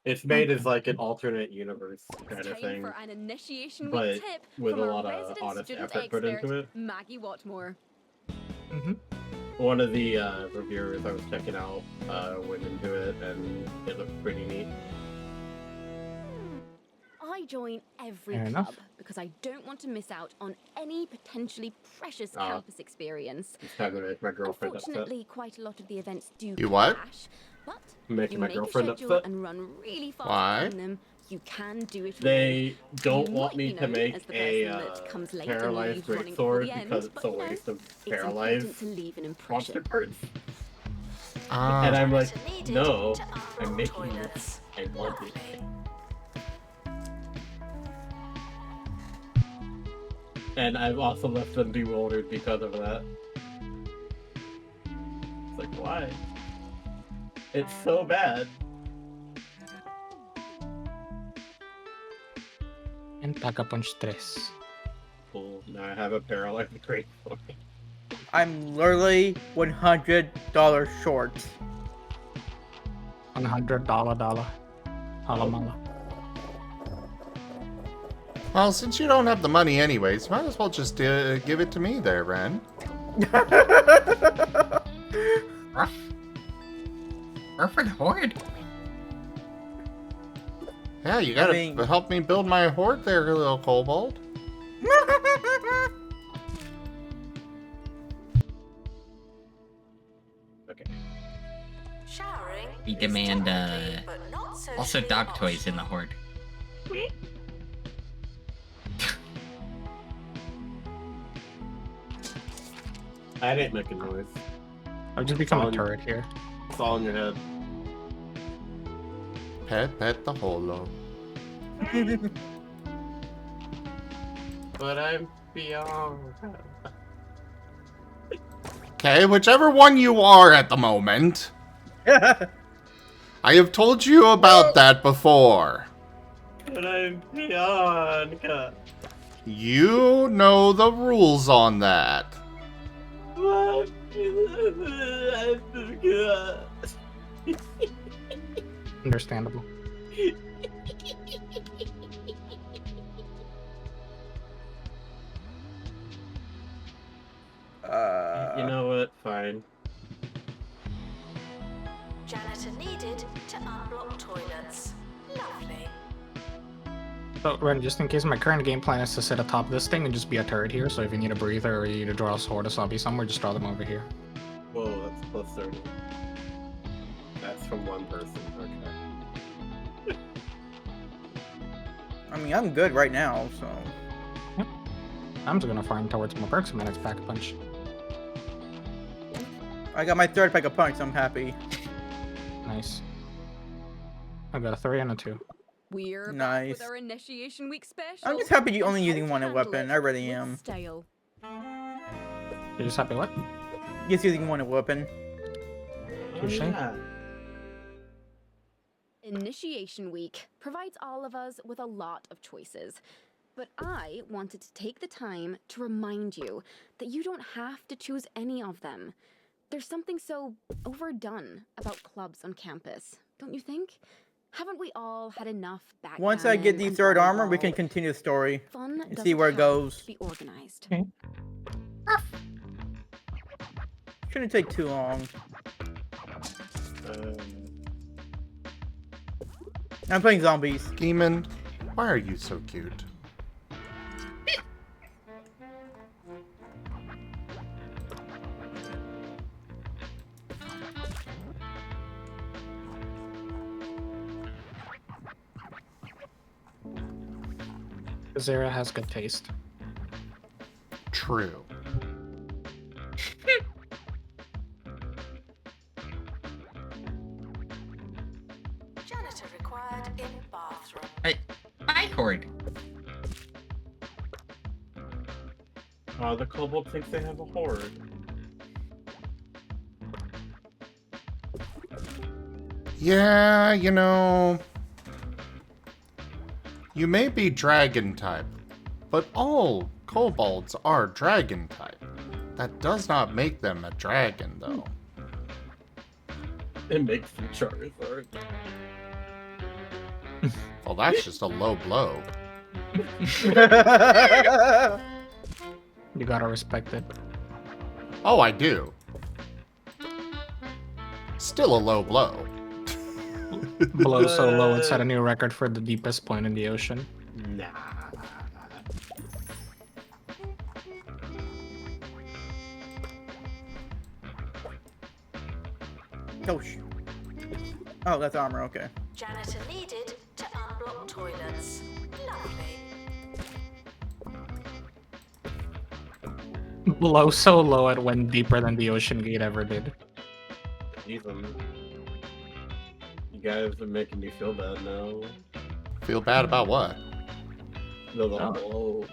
It's made as like an alternate universe kind of thing, For an initiation but tip with a from our lot of resident honest student effort put into expert, it. Maggie Watmore. One of the reviewers I was checking out went into it, and it looked pretty neat. I join every Fair club enough. because I don't want to miss out on any potentially precious campus experience. It's time to make my girlfriend upset. Unfortunately, quite a lot of the events do You what? clash, but Making you my make girlfriend a schedule upset? and run really fast Why? on them. You can do it. They don't You want might me be to known make as the a person that comes late and paralyzed leaves running greatsword before the end, because it's but, a you know, waste of it's paralyzed important to leave an monster impression. parts. Ah. And I'm like, Needed no, to I'm unlock making toilets. this. I want it. And I've also left them bewildered because of that. It's like, why? It's so bad. And Pack-a-Punch 3. Cool. Now I have a paralyzed great for me. I'm literally $100 short. $100. Halamala. Well, since you don't have the money anyways, might as well just give it to me there, Ren. Rough. Perfect horde. Yeah, you gotta help me build my horde there, little kobold. Okay. Showering. We demand also dog toys in the horde. I didn't make a noise. I've just become a turret here. It's all in your head. Pet the holo. But I'm beyond. Okay, whichever one you are at the moment. I have told you about that before. But I'm beyond. You know the rules on that. Understandable. You know what? Fine. Janitor needed to unblock toilets. Lovely. So, Ren, just in case, my current game plan is to sit atop this thing and just be a turret here, so if you need a breather or you need to draw a sword or zombie somewhere, just draw them over here. Whoa, that's plus 30. That's from one person. Okay. I mean, I'm good right now, so. Yep. I'm just gonna farm towards my perks in my next Pack-a-Punch. I got my third Pack-a-Punch, so I'm happy. Nice. I got a 3 and a 2. We're nice. back with our initiation week special. I'm just happy you're only using one weapon. I really with am. Style. You're just happy what? Just using one weapon. Touche. Initiation week provides all of us with a lot of choices. But I wanted to take the time to remind you that you don't have to choose any of them. There's something so overdone about clubs on campus, don't you think? Haven't we all had enough backgammon? Once I get the and third armor, we volleyball? can continue the story. Fun And see doesn't where it have goes. to be organized. Okay. Shouldn't take too long. I'm playing zombies. Demon, why are you so cute? Zera has good taste. True. Janitor required in bathroom. My horde. The kobold thinks they have a horde. Yeah, you know... You may be dragon type, but all kobolds are dragon type. That does not make them a dragon, though. It makes them Charizard. Well, that's just a low blow. You gotta respect it. Oh, I do. Still a low blow. Below so low, it set a new record for the deepest point in the ocean. Nah. Oh, shoot. Oh, that's armor, okay. Janitor needed to unblock toilets. Lovely. Below so low, it went deeper than the ocean gate ever did. Even. You guys are making me feel bad now. Feel bad about what? The low.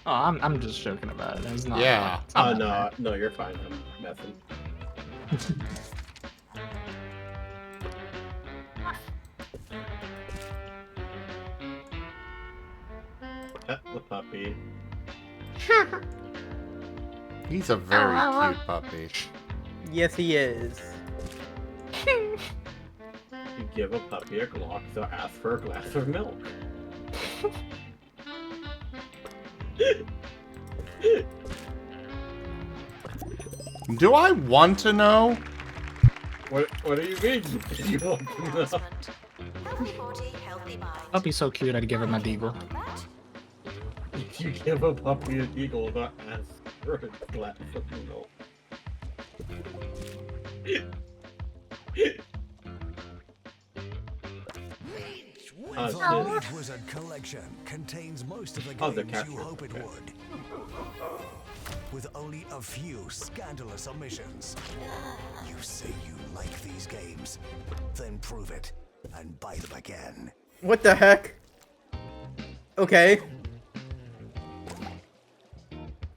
Oh, I'm just joking about it. It's not. Yeah. It's not No, bad. no, you're fine. I'm messing. Pet the puppy. He's a very cute puppy. Yes, he is. You give a puppy a Glock, so ask for a glass of milk. Do I want to know? What do you mean? You want to know? Healthy body, healthy mind. Puppy's so cute. I'd give him a deagle. You give a puppy a eagle, not ask for a glass of milk. The Wizard collection contains most of the Oh, the games you capture. hope it would. With only a few scandalous omissions. You say you like these games, then prove it and buy them again. What the heck? Okay.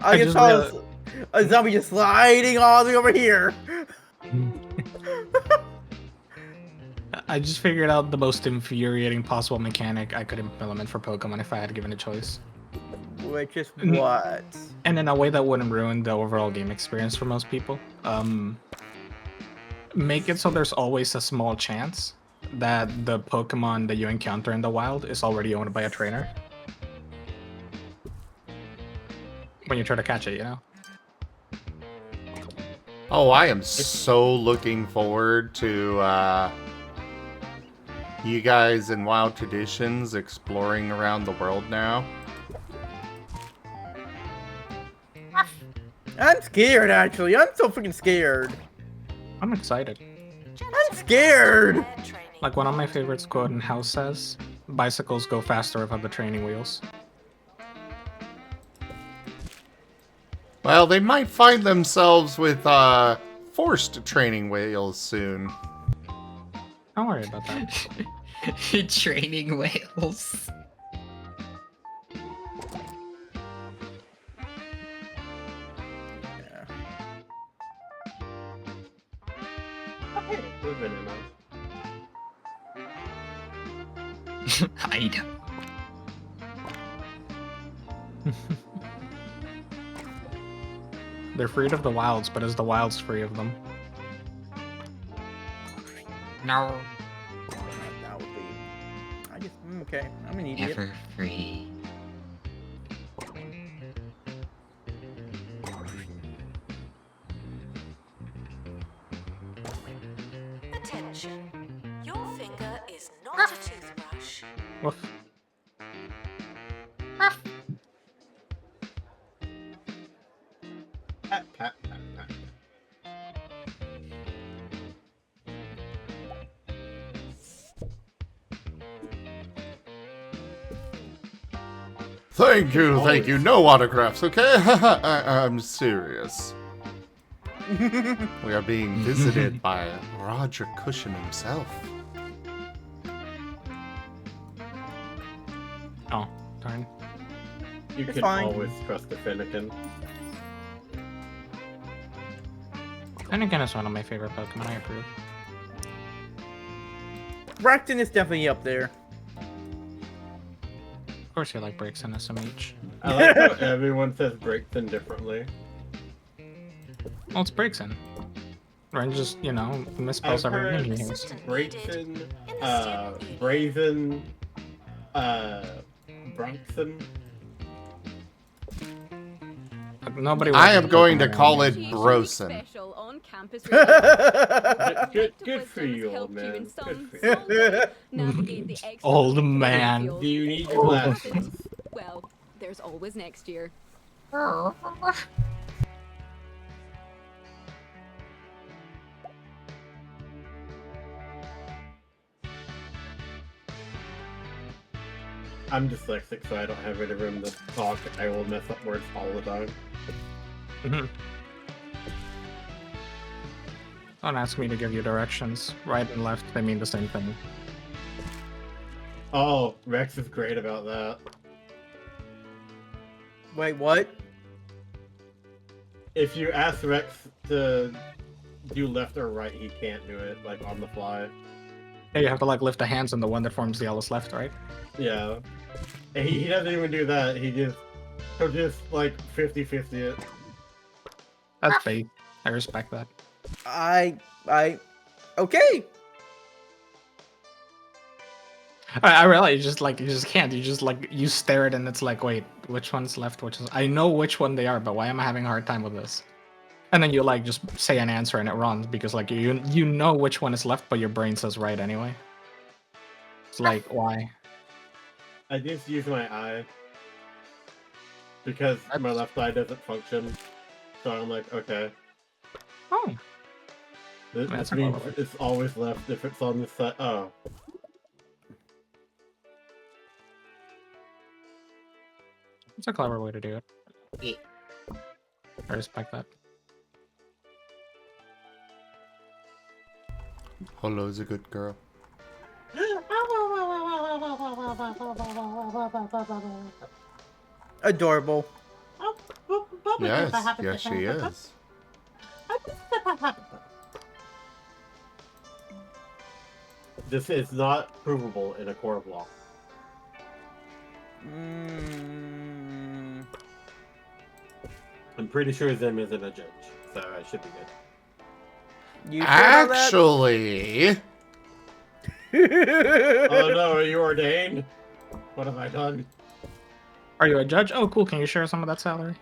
I just just saw a zombie just sliding all the way over here. I just figured out the most infuriating possible mechanic I could implement for Pokemon if I had given a choice. Which is what? And in a way that wouldn't ruin the overall game experience for most people. Make it so there's always a small chance that the Pokemon that you encounter in the wild is already owned by a trainer. When you try to catch it, you know? Oh, I am so looking forward to you guys in WoW Traditions exploring around the world now. I'm scared, actually. I'm so freaking scared. I'm excited. I'm scared. Like one of my favorites quote in House says, bicycles go faster without the training wheels. Well, they might find themselves with forced training wheels soon. Don't worry about that. Training whales. I know. They're freed of the wilds, but is the wilds free of them? No. That would be. I just. Okay. I'm an idiot. Never free. Attention. Your finger is not a toothbrush. Woof. Pat, pat, pat, pat. Thank you, thank you. No autographs, okay? I'm serious. We are being visited by Roger Cushion himself. Oh, darn. You It's can fine. always trust the Finnegan. And again, it's one of my favorite Pokemon, I approve. Braxton is definitely up there. Of course you like breaks in SMH. I like how everyone says Braixen differently. Well, it's breaks in. Ren just, you know, misspells I've every heard name he hears. Braixen, Brazen, Bronxen. Nobody. I am watches going to Pokemon call anime. it Brosen. Special on campus Good for you, old man. Good for you. Old man. Do you need your glasses? Well, there's always next year. I'm dyslexic, so I don't have any room to talk. I will mess up words all the time. Don't ask me to give you directions. Right and left, they mean the same thing. Oh, Rex is great about that. Wait, what? If you ask Rex to do left or right, he can't do it, like, on the fly. Yeah, you have to like lift the hands and the one that forms the L's left, right? Yeah. And he doesn't even do that, he'll just, like, 50-50 it. That's bait. I respect that. Okay. I realize you just can't. You just like you stare at it and it's like, wait, which one's left? Which is? I know which one they are, but why am I having a hard time with this? And then you like just say an answer and it runs because like you know which one is left, but your brain says right anyway. It's like why? I just use my eye. Because my left eye doesn't function. So I'm like, okay. Oh. This means it's always left if it's on this side. Oh. It's a clever way to do it. Yeah. I respect that. Holo's a good girl. Adorable. Yes, she is. This is not provable in a court of law. I'm pretty sure Zim isn't a judge, so I should be good. You Actually... Oh no, are you ordained? What have I done? Are you a judge? Oh, cool. Can you share some of that salary?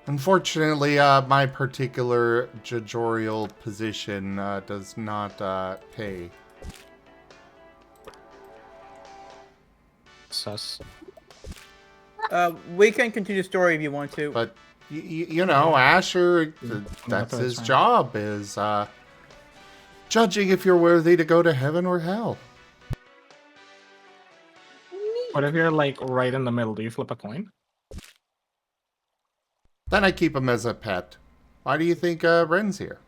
Unfortunately, my particular judgorial position does not pay. Sus. We can continue the story if you want to. But, you know, Asher, that's his job, is judging if you're worthy to go to heaven or hell. What if you're like right in the middle? Do you flip a coin? Then I keep him as a pet. Why do you think Ren's here?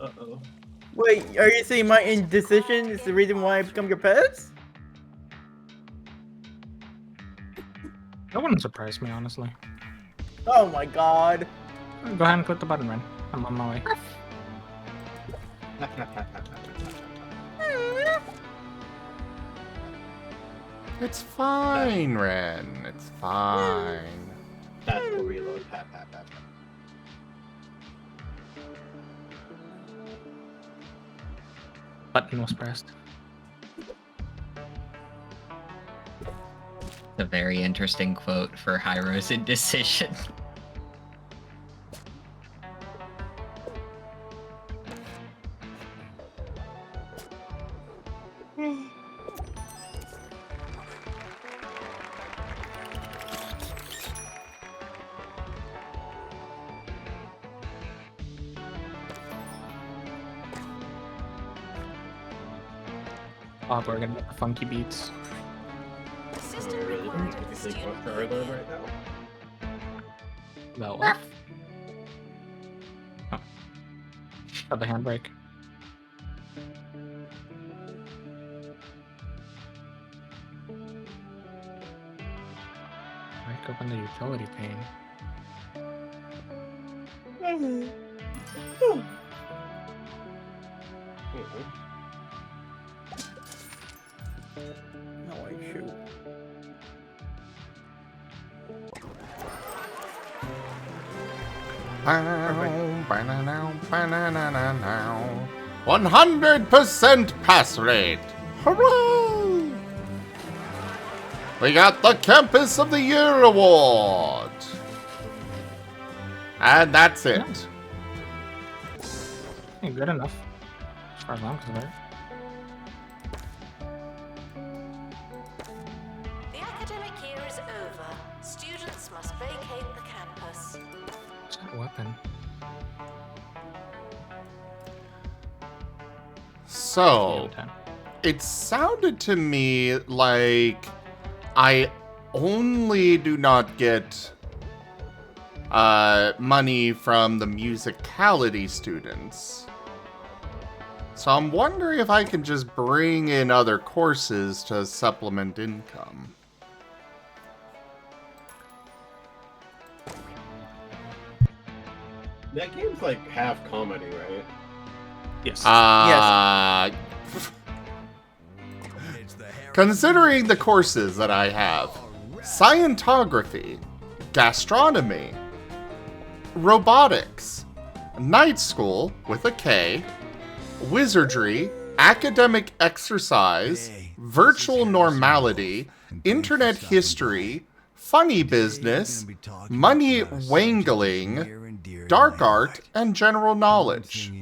Uh-oh. Wait, are you saying my indecision is the reason why I become your pets? That wouldn't surprise me, honestly. Oh my god. Go ahead and click the button, Ren. I'm on my way. It's fine, Ren. It's fine. That's the reload. Button was pressed. A very interesting quote for Hyro's indecision. Oh, we're gonna get the funky beats. That one. Oh. Got the handbrake. Break open the utility pane. No, I shoot. Now, 100% pass rate! Hooray! We got the Campus of the Year award! And that's it. Hey, good enough. As far as I'm concerned. The academic year is over. Students must vacate the campus. What's that weapon? So, it sounded to me like I only do not get money from the musicality students. So I'm wondering if I can just bring in other courses to supplement income. That game's like half comedy, right? Yes. Considering the courses that I have, Scientography, Gastronomy, Robotics, Night School with a K, Wizardry, Academic Exercise, Virtual Normality, Internet History, Funny Business, Money Wangling, Dark Art, and General Knowledge.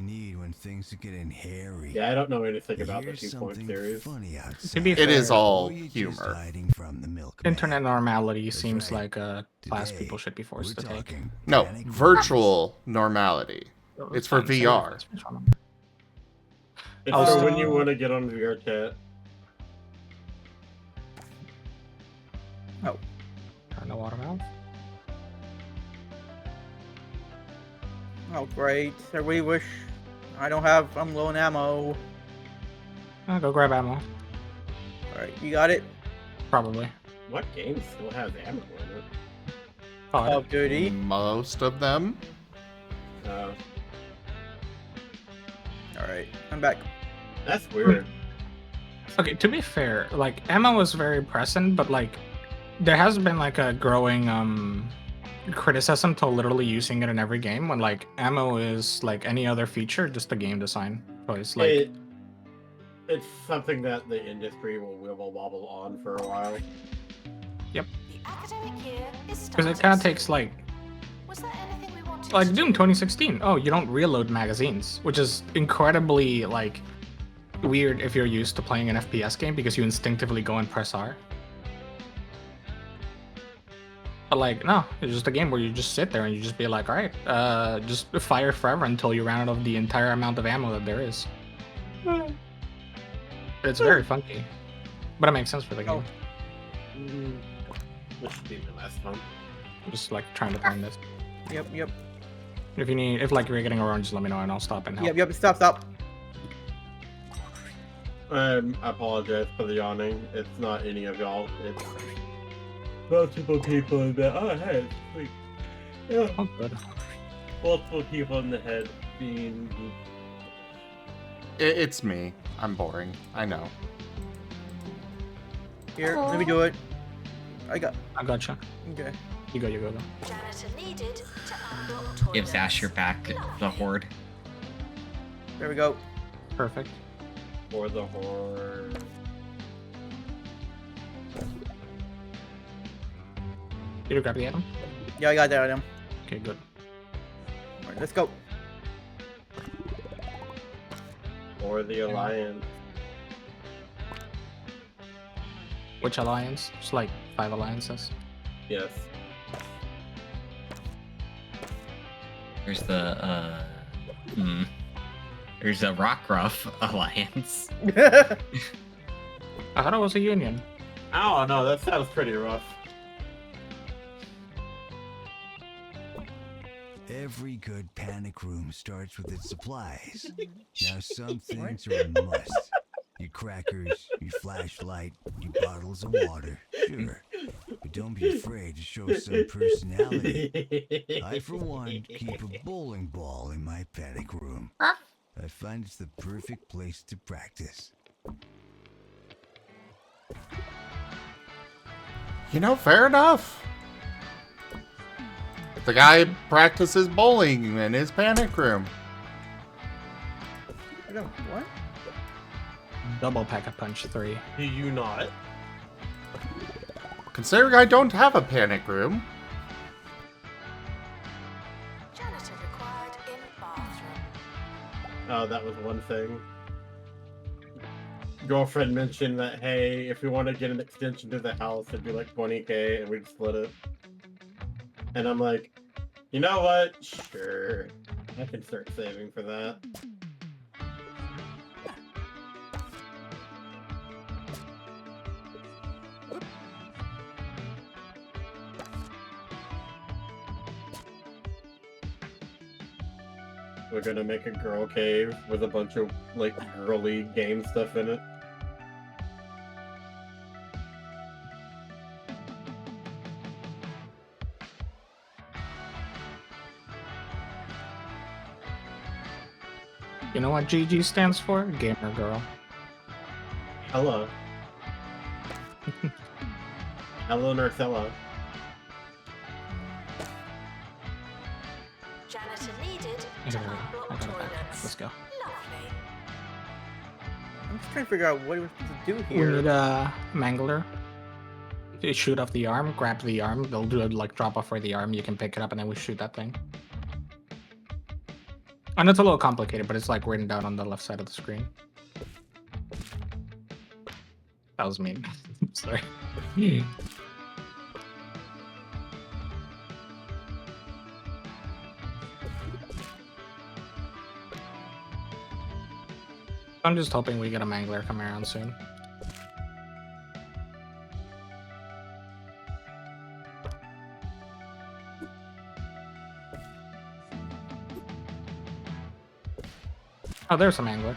Yeah, I don't know anything about the 2-point series. To be It fair, is all humor. internet normality seems like a class people should be forced to take. No, virtual normality. It's for VR. It's for when you want to get on VR chat. Oh. Turn the water mouth. Oh, great. I really wish I'm low on ammo. I'll go grab ammo. Alright, you got it? Probably. What game still has ammo in it? Call of Duty. Most of them. Alright, I'm back. That's weird. Okay, to be fair, like, ammo is very present, but, like, there has been, like, a growing, criticism to literally using it in every game when, like, ammo is, like, any other feature, just a game design choice. Like, it's something that the industry will wibble wobble on for a while. Yep. The academic year is because it kind of takes, like Doom 2016. Oh, you don't reload magazines, which is incredibly, like, weird if you're used to playing an FPS game because you instinctively go and press R. But, like, no, it's just a game where you just sit there and you just be like, alright, just fire forever until you run out of the entire amount of ammo that there is. It's very funky. But it makes sense for the game. This should be the last one. I'm just, like, trying to find this. Yep. If you need, if, like, you're getting around, just let me know and I'll stop and help. Yep, stop. I apologize for the yawning. It's not any of y'all. It's multiple people in the head. Yeah. Oh, good. Multiple people in the head being. It's me. I'm boring. I know. Here, let me do it. I gotcha. Okay. You go. Janitor needed to unlock Gives toilets. Asher back the horde. There we go. Perfect. For the horde. Did you grab the item? Yeah, I got that item. Okay, good. Alright, let's go. Or the Alliance. Which alliance? Just like 5 alliances. Yes. There's the, there's a Rockruff alliance. I thought it was a union. I don't know, that sounds pretty rough. Every good panic room starts with its supplies. Now some things are a must. Your crackers, your flashlight, your bottles of water. Sure. But don't be afraid to show some personality. I, for one, keep a bowling ball in my panic room. I find it's the perfect place to practice. You know, fair enough. The guy practices bowling in his panic room. What? Double Pack-a-Punch 3. Do you not? Considering I don't have a panic room. Janitor required in bathroom. Oh, that was one thing. Girlfriend mentioned that, hey, if we want to get an extension to the house, it'd be like 20K and we'd split it. And I'm like, you know what? Sure. I can start saving for that. We're gonna make a girl cave with a bunch of like girly game stuff in it. You know what GG stands for? Gamer girl. Hello. Hello, Narcella. Janitor needed to Here, I unblock got it back. toilets. Let's go. Lovely. I'm just trying to figure out what we're supposed to do We here. need a mangler. You shoot off the arm, grab the arm. They'll do a like drop off for the arm. You can pick it up and then we shoot that thing. I know it's a little complicated, but it's like written down on the left side of the screen. That was mean. Sorry. I'm just hoping we get a mangler come around soon. Oh, there's a mangler.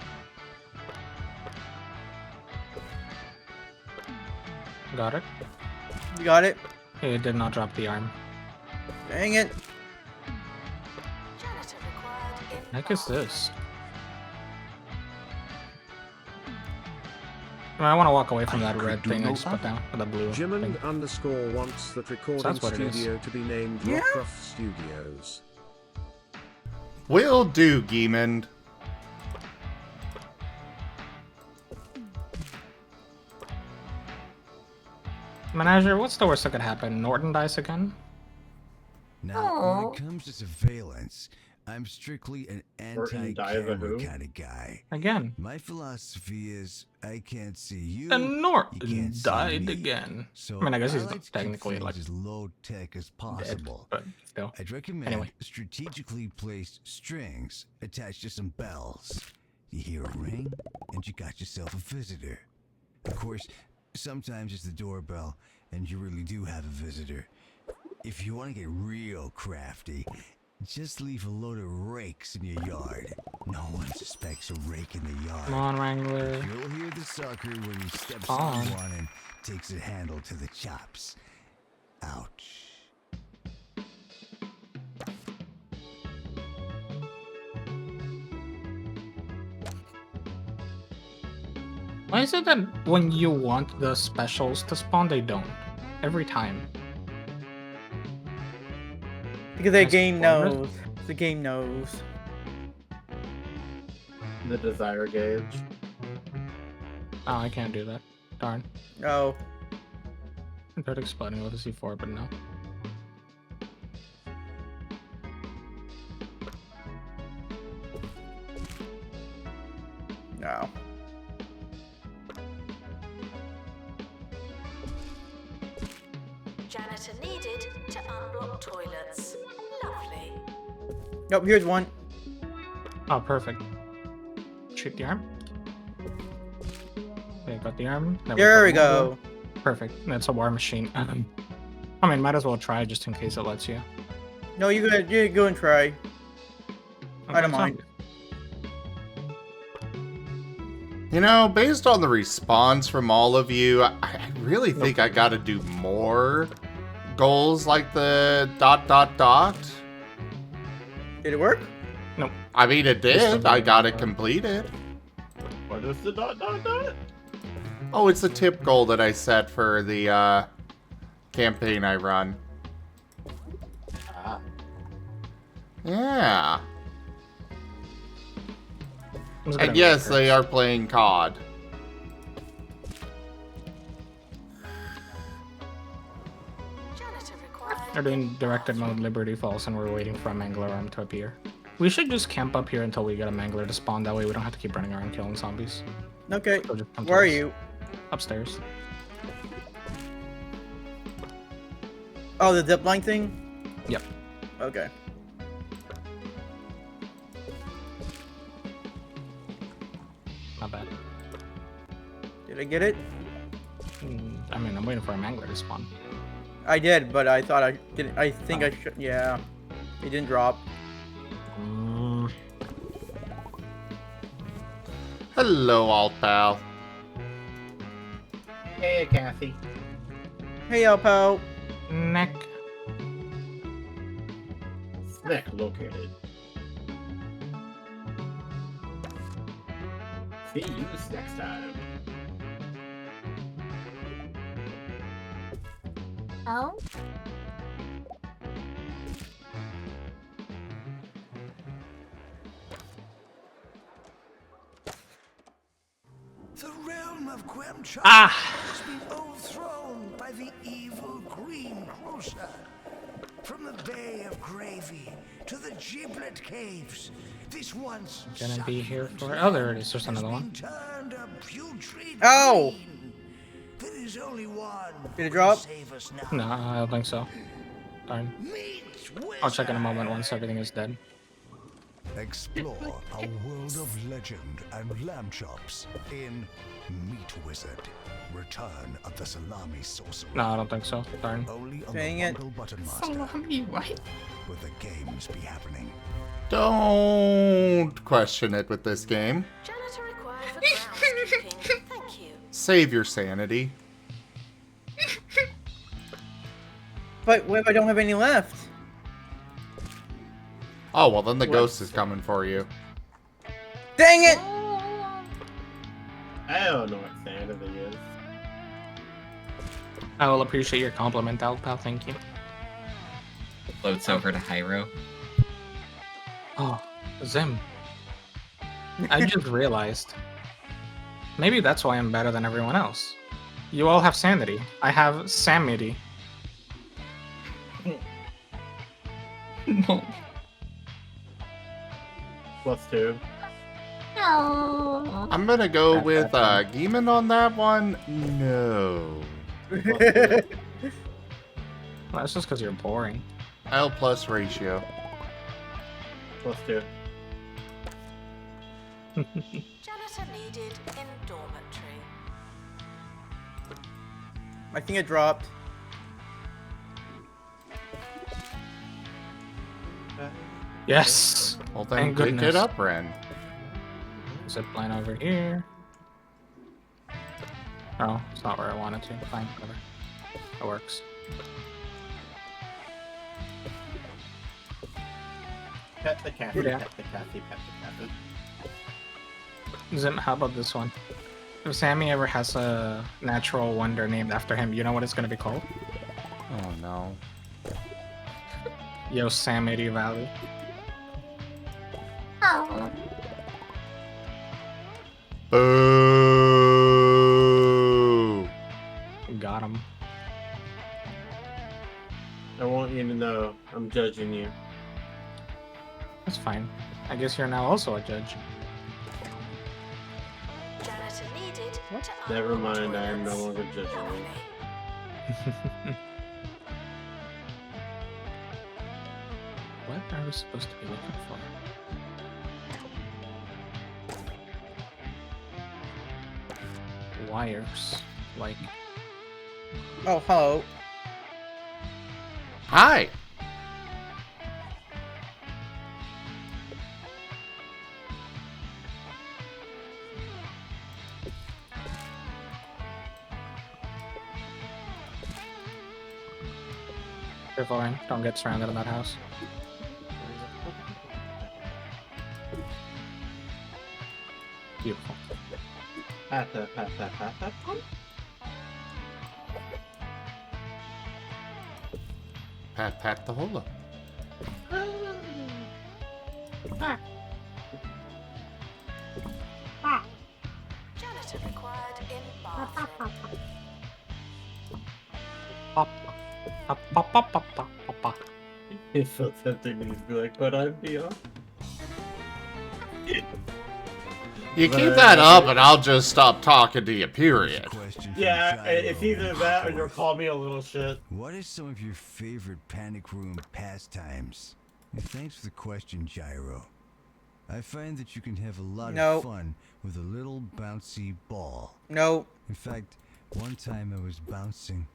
Got it. You got it? It did not drop the arm. Dang it. Janitor required in Heck is this? I want to walk away from that red thing I just put down, or the blue thing. Jimin_ wants that recording that's what it is. studio to be named Yeah. Rockcroft Studios. Will do, Geemond. Manager, what's the worst that could happen? Norton dies again? Now, when it comes to surveillance, I'm strictly an Norton dies a anti-camera who? kind of guy. Again. My philosophy is I can't see you. And you Norton can't see died me. again. So I mean, I guess he's like to keep technically things like as low tech as dead, possible. but still. I'd recommend Anyway. strategically placed strings attached to some bells. You hear a ring, and you got yourself a visitor. Of course, sometimes it's the doorbell, and you really do have a visitor. If you want to get real crafty, just leave a load of rakes in your yard. No one suspects a rake in the yard. Come on, Wrangler. You'll hear the sucker when he steps On. on one and takes a handle to the chops. Ouch. Why is it that when you want the specials to spawn, they don't? Every time. Because the That's game forward. knows. The game knows. The desire gauge. Oh, I can't do that. Darn. Oh. I tried exploding with a C4, but no. No. Janitor needed to unblock toilets. Lovely. Nope, here's one. Oh, perfect. Shoot the arm. Okay, got the arm. Then There put we one more. go. Perfect. That's a war machine. I mean, might as well try just in case it lets you. No, you go and try. I don't Okay, mind. You know, based on the response from all of you, I really think I gotta do more goals like the ... Did it work? Nope. I mean, it did. I got it completed. What is the ... Oh, it's a tip goal that I set for the campaign I run. Ah. Yeah. I'm just gonna And yes, make her- they are playing COD. Janitor required. They're doing directed mode Liberty Falls and we're waiting for a mangler arm to appear. We should just camp up here until we get a mangler to spawn. That way we don't have to keep running around killing zombies. Okay. So just come to Where are us. you? Upstairs. Oh, the zipline thing? Yep. Okay. Not bad. Did I get it? I mean, I'm waiting for a mangler to spawn. I did, but I thought I didn't. I think I should. Yeah. It didn't drop. Hello, alt pal. Hey, Kathy. Hey, Alpo. Neck. Snack located. See you next time. Oh? The realm of Quemchop has been overthrown by the evil Green Cruiser. From the Bay of Gravy to the Giblet Caves, this once Gonna be here for. Oh, there it is. There's another one. turned a putrid Ow! green. There is only one Did it who drop? can save us now. No, I don't think so. Darn. Meet I'll check in a moment once everything is dead. Explore a world of legend and lamb chops in Meat Wizard. Return of the Salami Sorcerer. No, I don't think so. Darn. Only on Dang the it. Bundle Button Master. Salami, what? Where the games be happening. Don't question it with this game. Janitor required for groundskeeping. Thank you. Save your sanity. But what if I don't have any left? Oh, well, then the ghost is coming for you. Dang it! I don't know what sanity is. I will appreciate your compliment, Alpal. Thank you. Floats over to Hyro. Oh, Zim. I just realized. Maybe that's why I'm better than everyone else. You all have sanity. I have samity. No. +2. No. I'm gonna go with Geeman on that one. No. Well, that's just because you're boring. L plus ratio. +2. Janitor needed in dormitory. I think it dropped. Yes. Well, then Thank pick goodness. it up, Ren. Zip line over here. Oh, it's not where I wanted to. Fine, whatever. That works. Pet the Kathy, Yeah. pet the Kathy, pet the Kathy. Zim, how about this one? If Sammy ever has a natural wonder named after him, you know what it's gonna be called? Oh, no. Yosemite Valley. Oh. Boo! Got him. I want you to know I'm judging you. That's fine. I guess you're now also a judge. Janitor needed to Never unlock mind, I am no toilets. longer judging you. Lovely. What are we supposed to be looking for? Wires. Like, Oh, hello. Hi! careful, Ryan. Don't get surrounded in that house. Beautiful. Pat, pat, pat, pat, pat, pat. Pat, pat the holo. Janitor required in bathroom. Pop, pop, pop, pop, pop, pop, pop, pop. It's so tempting to just be like, but I'm beyond. You keep that up and I'll just stop talking to you, period. Yeah, it's either that or you'll call me a little shit. What are some of your favorite panic room pastimes? And thanks for the question, Gyro. I find that you can have a lot Nope. of fun with a little bouncy ball. Nope. In fact, one time I was bouncing,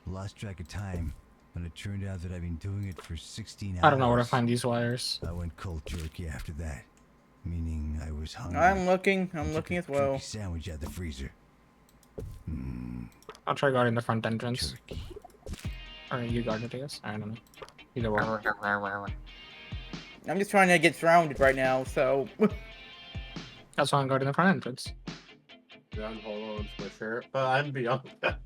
lost track of time, and it turned out that I've been doing it for 16 hours. I don't know where to find these wires. I went cold turkey after that. meaning I was hungry. I'm looking I took looking a as well. turkey sandwich out the freezer. I'll try guarding the front entrance. Turkey. Or you guard it, I guess. I don't know. Either way. I'm just trying to get surrounded right now, so. That's why I'm guarding the front entrance. Beyond Holo and Swisher, but I'm beyond that.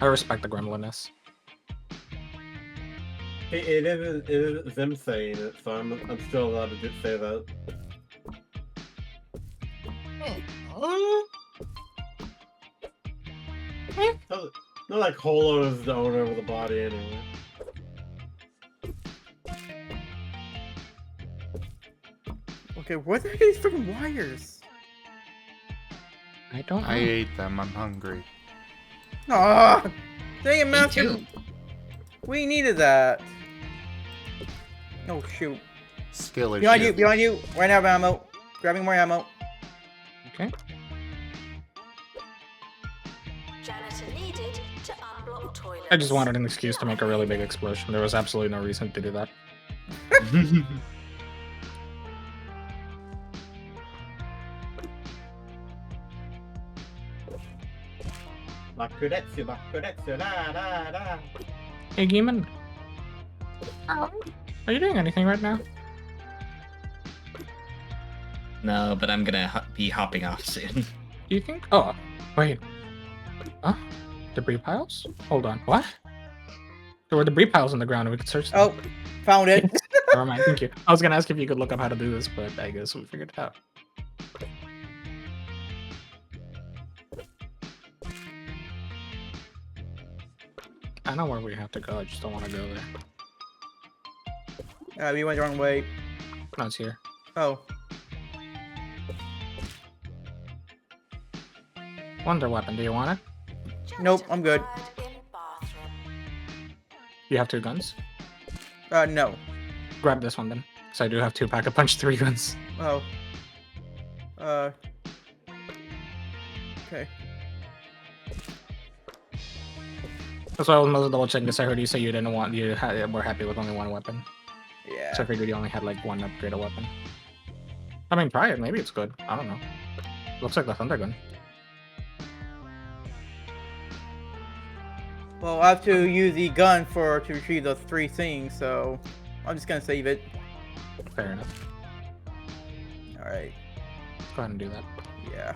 I respect the gremlinness. It isn't them saying it, so I'm still allowed to just say that. Not like Holo is the owner of the body anyway. Okay, what are these freaking wires? I don't know. I ate them. I'm hungry. Ah, dang it, Me Master. too. We needed that. Oh shoot! Skill issue. Behind you! Behind you! Right out of ammo. Grabbing more ammo. Okay. Janitor needed to unblock toilets. I just wanted an excuse to make a really big explosion. There was absolutely no reason to do that. Bakuretsu, da da da. Hey, Geeman. Are you doing anything right now? No, but I'm gonna be hopping off soon. Do you think? Oh, wait. Huh? Debris piles? Hold on. What? There were debris piles on the ground and we could search them. Oh, found it. Never mind, thank you. I was gonna ask if you could look up how to do this, but I guess we figured it out. I know where we have to go, I just don't want to go there. We went the wrong way. No, it's here. Oh. Wonder weapon, do you want it? Nope, I'm good. You have 2 guns? No. Grab this one then. So I do have 2 pack-a-punch 3 guns. Oh. Okay. That's why I was mostly double checking because I heard you say you didn't want, were happy with only 1 weapon. Yeah. So I figured you only had like 1 upgraded weapon. I mean, try it. Maybe it's good. I don't know. Looks like the thunder gun. Well, I have to use the gun to retrieve those 3 things, so I'm just gonna save it. Fair enough. Alright. Let's go ahead and do that. Yeah.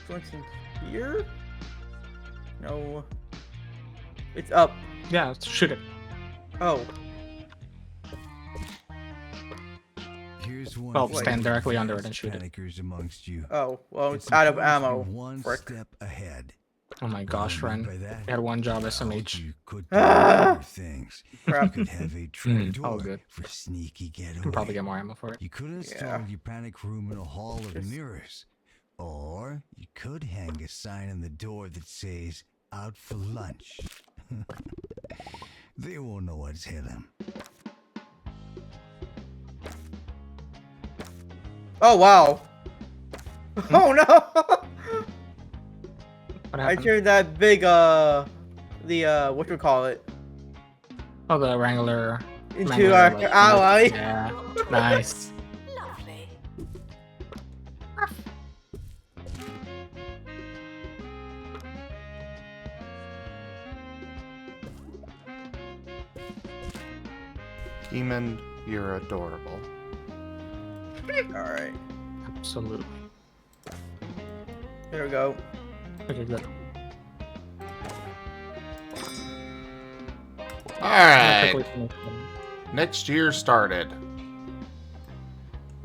What's in here? No. It's up. Yeah, let's shoot it. Oh. Here's one. Well, for stand you directly under it and shoot it. panickers amongst you. Oh, well, it's out of important to be ammo. One Frick. step ahead. Oh my gosh, What I mean Ren. by that? You had 1 job I told SMH. You could do Ah! other things. Crap. You could have a trapdoor all good. for sneaky getaway. You can probably get more ammo for it. You could install Yeah. your panic room in a hall of Just- mirrors. Or you could hang a sign on the door that says, out for lunch. They won't know what's hit them. Oh, wow. Oh, no! What I happened? turned that big, whatchamacallit, Oh, the Wrangler. into Wrangler, our like, ally. Yeah, nice. Lovely. Demon, you're adorable. Alright, Absolutely. there we go. Okay, good. Alright, Quickly finish them. next year started. I'm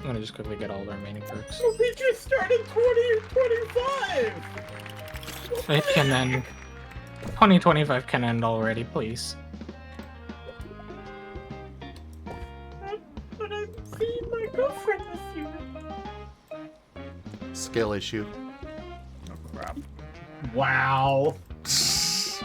gonna just quickly get all the remaining perks. We just started 2025! It can end. 2025 can end already, please. But I'm seeing my girlfriend this year. Skill issue. Oh, crap. Wow. It's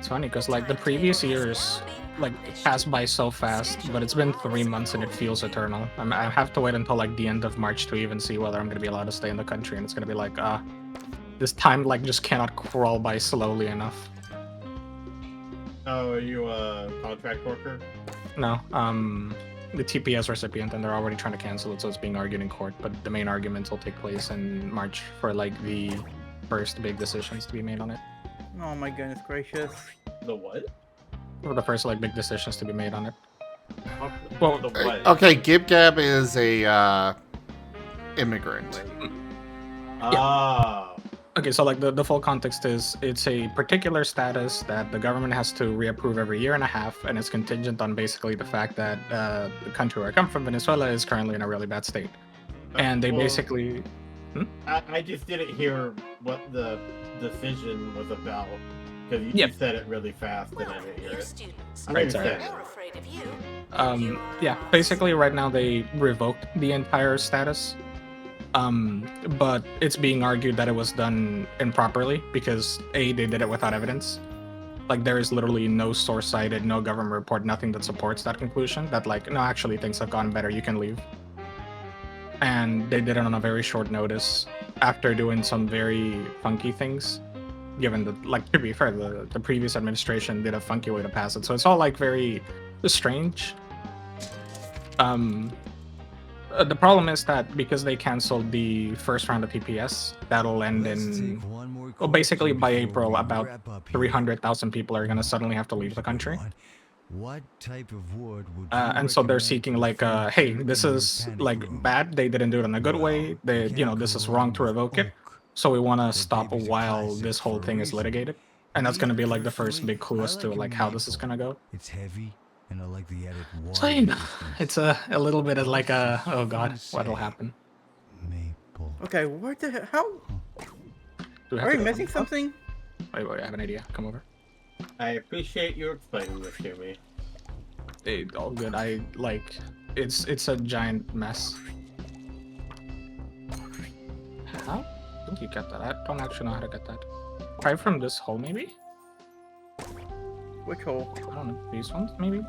funny because like the previous years like passed by so fast, but it's been 3 months and it feels eternal. I have to wait until like the end of March to even see whether I'm gonna be allowed to stay in the country, and it's gonna be like This time like just cannot crawl by slowly enough. Oh, are you a contract worker? No, the TPS recipient, and they're already trying to cancel it, so it's being argued in court. But the main arguments will take place in March for like the first big decisions to be made on it. Oh my goodness gracious. The what? For the first like big decisions to be made on it. Well, the what? Okay, Gib Gab is a immigrant. Ah. Okay, so like the full context is it's a particular status that the government has to reapprove every year and a half, and it's contingent on basically the fact that the country where I come from, Venezuela, is currently in a really bad state. And they basically... I just didn't hear what the decision was about, because you said it really fast and I didn't hear it. Right, sorry. Yeah, basically right now they revoked the entire status. But it's being argued that it was done improperly because A, they did it without evidence. Like there is literally no source cited, no government report, nothing that supports that conclusion that like, no, actually things have gone better, you can leave. And they did it on a very short notice after doing some very funky things, given that, like, to be fair, the previous administration did a funky way to pass it. So it's all like very strange. The problem is that because they canceled the first round of TPS, that'll end in... Well, basically by April, about 300,000 people are going to suddenly have to leave the country. What type of ward would and so they're seeking like, hey, this is like bad. They didn't do it in a good way. They, this is wrong to revoke it. So we want to stop while this whole thing is litigated. And that's going to be like the first big clue as to like how this is going to go. It's heavy. And I like the added water. So, it's a little bit of like a, oh god, what'll happen? Maple. Okay, what the hell? How? Are you missing something? Wait, I have an idea. Come over. I appreciate you explaining this to me. Hey, all good. I like, it's a giant mess. How? I think you get that. I don't actually know how to get that. Try from this hole, maybe? Which hole? I don't know. These ones, maybe?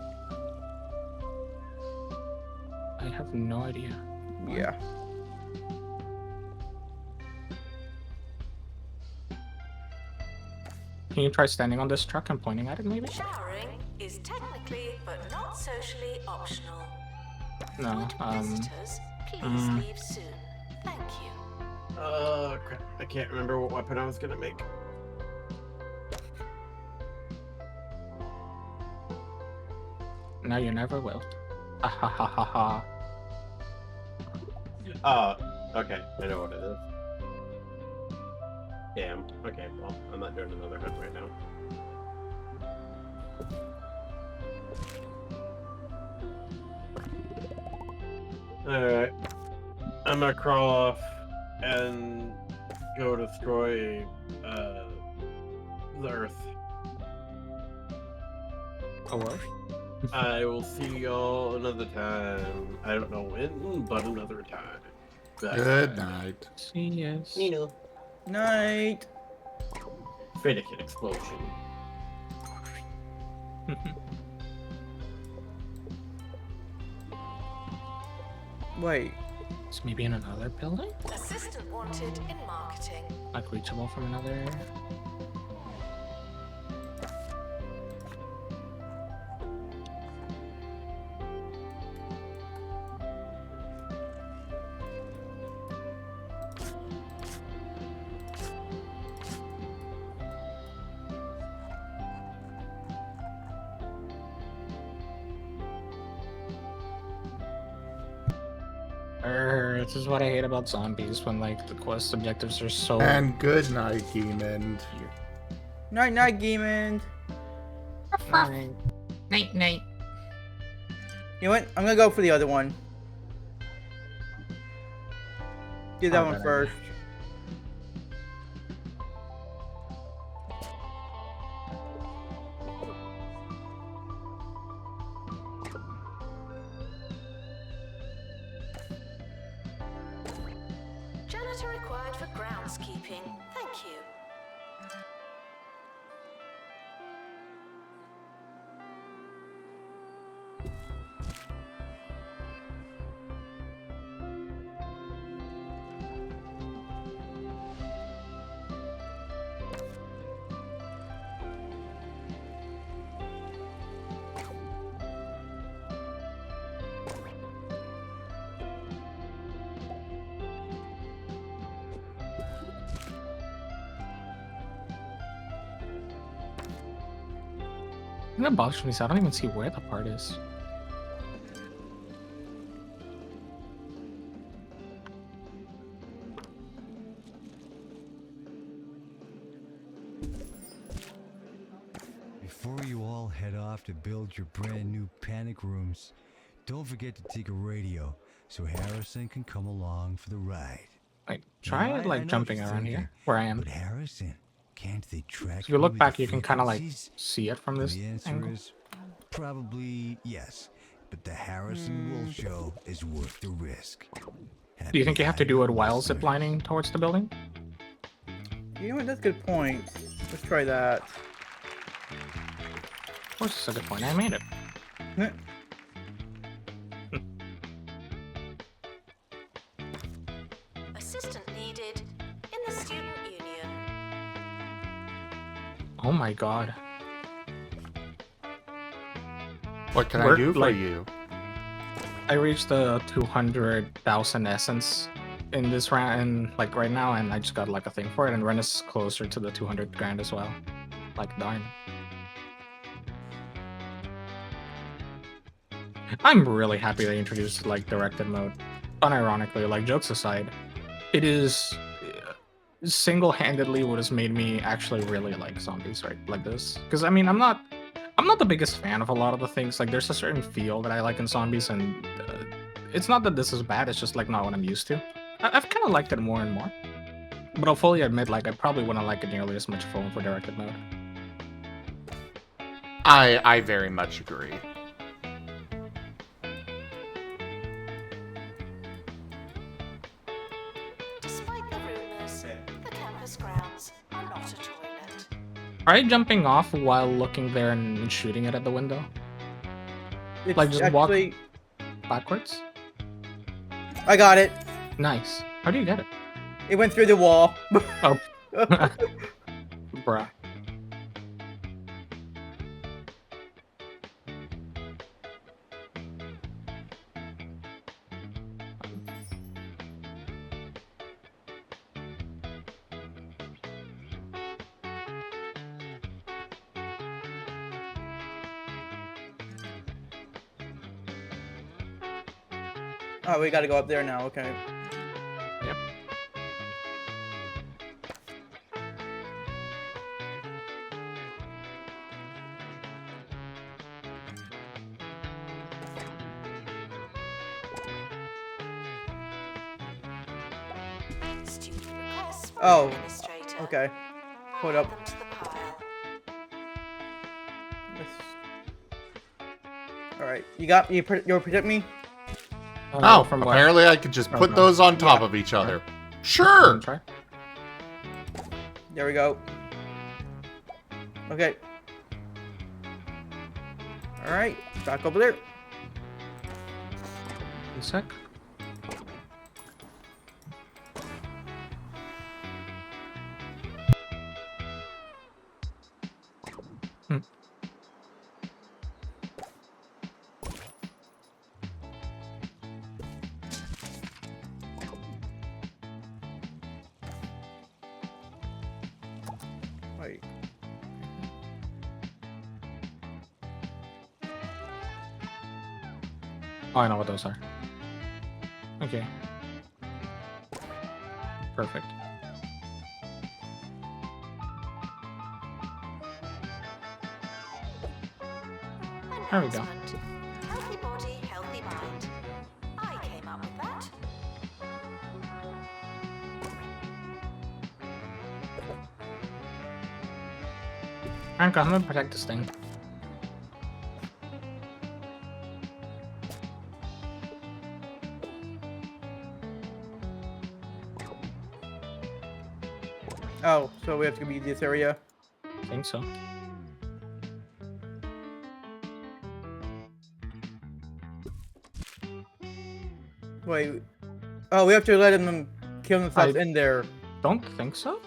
I have no idea. Yeah. Can you try standing on this truck and pointing at it, maybe? Showering is technically but not socially optional. No, Visitors, please leave soon. Thank you. Crap. I can't remember what weapon I was gonna make. No, you never will. Ha ha ha ha ha. Okay. I know what it is. Damn. Okay, well, I'm not doing another hunt right now. Alright. I'm gonna crawl off and go destroy, the Earth. Oh, what? I will see y'all another time. I don't know when, but another time. Good night. See yes. You know. Night. Finnegan explosion. Wait. It's maybe in another building? Assistant wanted in marketing. Like reachable from another area? This is what I hate about zombies, when like the quest objectives are so... And good night, Demon. Night, night, Demon. Night, night. You know what? I'm gonna go for the other one. Do that one first. Janitor required for groundskeeping. Thank you. That bothers me, so I don't even see where the part is. Before you all head off to build your brand new panic rooms, don't forget to take a radio so Harrison can come along for the ride. Like, Now, try I like know jumping what you're around thinking, here, where I am. But Harrison, can't they track If you look with back, the you can kind of like frequencies? see it from And this the answer angle. is probably yes, but the Harrison Wolf show is worth the risk. Do you think you have to do it while listeners. ziplining towards the building? You know what? That's a good point. Let's try that. Of course, it's a good point. I made it. Heh. Assistant needed in the student union. Oh my god. What can I Work, do for like- you? I reached the 200,000 essence in this round, and like right now, and I just got like a thing for it, and Ren is closer to the 200 grand as well. Like, darn. I'm really happy they introduced like directed mode. Unironically, like jokes aside, it is single-handedly what has made me actually really like zombies right like this. Because I mean, I'm not the biggest fan of a lot of the things. Like, there's a certain feel that I like in zombies, and it's not that this is bad. It's just like not what I'm used to. I've kind of liked it more and more. But I'll fully admit, like, I probably wouldn't like it nearly as much if it were for directed mode. I very much agree. Despite the rumors, the campus grounds are not a toilet. Try jumping off while looking there and shooting it at the window. It's Like, just actually... walk backwards. I got it. Nice. How do you get it? It went through the wall. Oh. Bruh. Oh, we gotta go up there now, okay. Yep. Student requests from Oh, the administrator. okay. Hold up. Add them to the pile. Alright, you'll protect me? Oh, from what? apparently I could just Oh, put no. those on top of each other. Sure! Try. There we go. Okay. Alright, back over there. One sec. Wait. Oh, I know what those are. Okay. Perfect. There we go. Announcement. Healthy body, healthy mind. I came up with that. Franco, I'm gonna protect this thing. Oh, so we have to be this area? I think so. Wait. Oh, we have to let them kill themselves I- in there. Don't think so.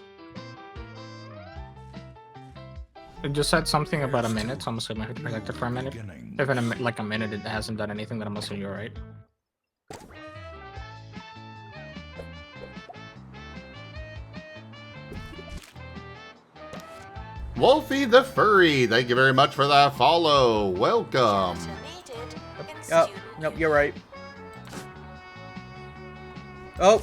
It just said something about a minute, so I'm assuming I have to protect it for a minute. If in like a minute it hasn't done anything, then I'm assuming you're right. Wolfie the Furry, thank you very much for that follow. Welcome. Oh, nope, you're right. Oh.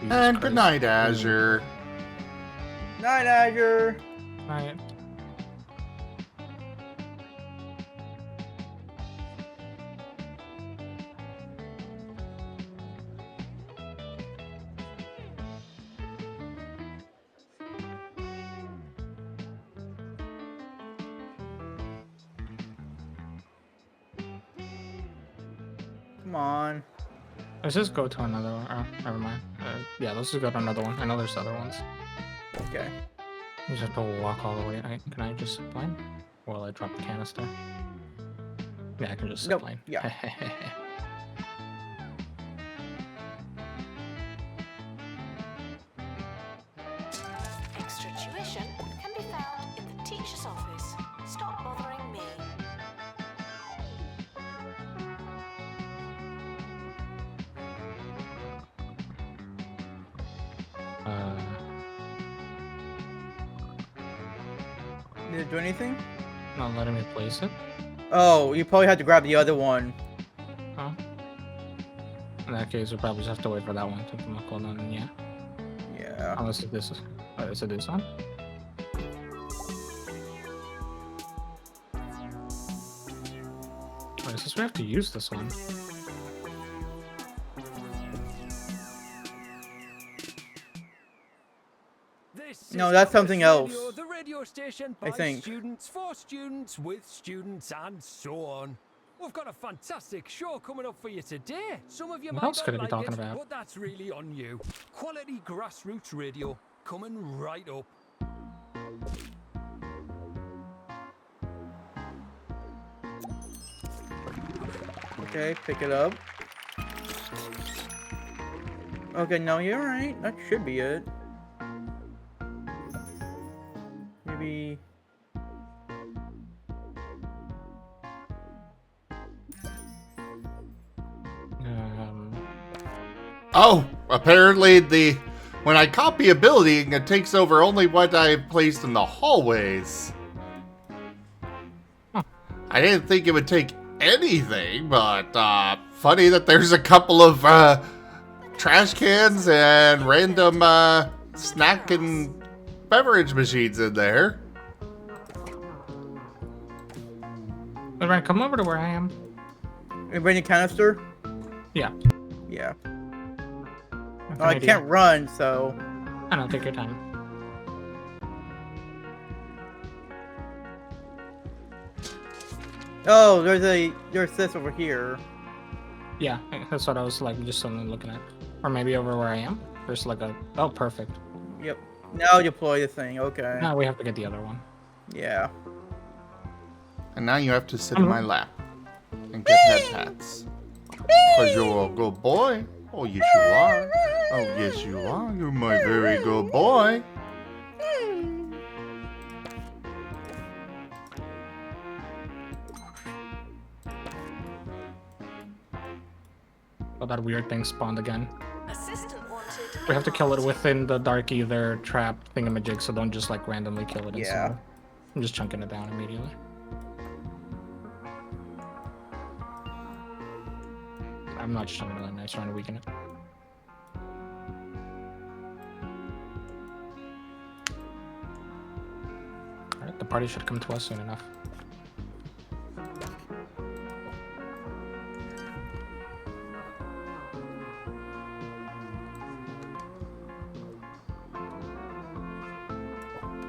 And good night, Azure. Night, Azure. Night. Come on. Let's just go to another one. Oh, never mind. Yeah, let's just go to another one. I know there's other ones. Okay. You just have to walk all the way. Can I just zip line? While I drop the canister? Yeah, I can just zip Nope. line. Yeah. Extra tuition can be found in the teacher's office. Stop bothering me. Did it do anything? Not letting me place it? Oh, you probably had to grab the other one. Oh. In that case, we'll probably just have to wait for that one to come up cooldown, and yeah. Yeah. Unless this is... is it this one? Wait, is this we have to use this one? No, that's something else. The radio station I by think. students for students with students and so on. We've got a fantastic show coming up for you today. Some of you What might else not could it be like talking it, about? but that's really on you. Quality grassroots radio coming right up. Okay, pick it up. Okay, no, you're right. That should be it. Maybe... Oh, apparently when I copy a building, it takes over only what I've placed in the hallways. Huh. I didn't think it would take anything, but funny that there's a couple of trash cans and random snack and beverage machines in there. All right, come over to where I am. You bring a canister? Yeah. Yeah. That's Oh, I an idea. can't run, so... I don't take your time. Oh, there's this over here. Yeah, that's what I was like just suddenly looking at. Or maybe over where I am. There's like a... Oh, perfect. Yep. Now deploy the thing, okay. Now we have to get the other one. Yeah. And now you have to sit in my lap and get head pats. Because you're a good boy. Oh, yes you are. Oh, yes you are. You're my very good boy. Oh, that weird thing spawned again. Assistant wanted. We have to kill it within the dark ether trap thingamajig, so don't just like randomly kill it. Yeah. I'm just chunking it down immediately. I'm not just chunking it down, I'm trying to weaken it. Alright, the party should come to us soon enough.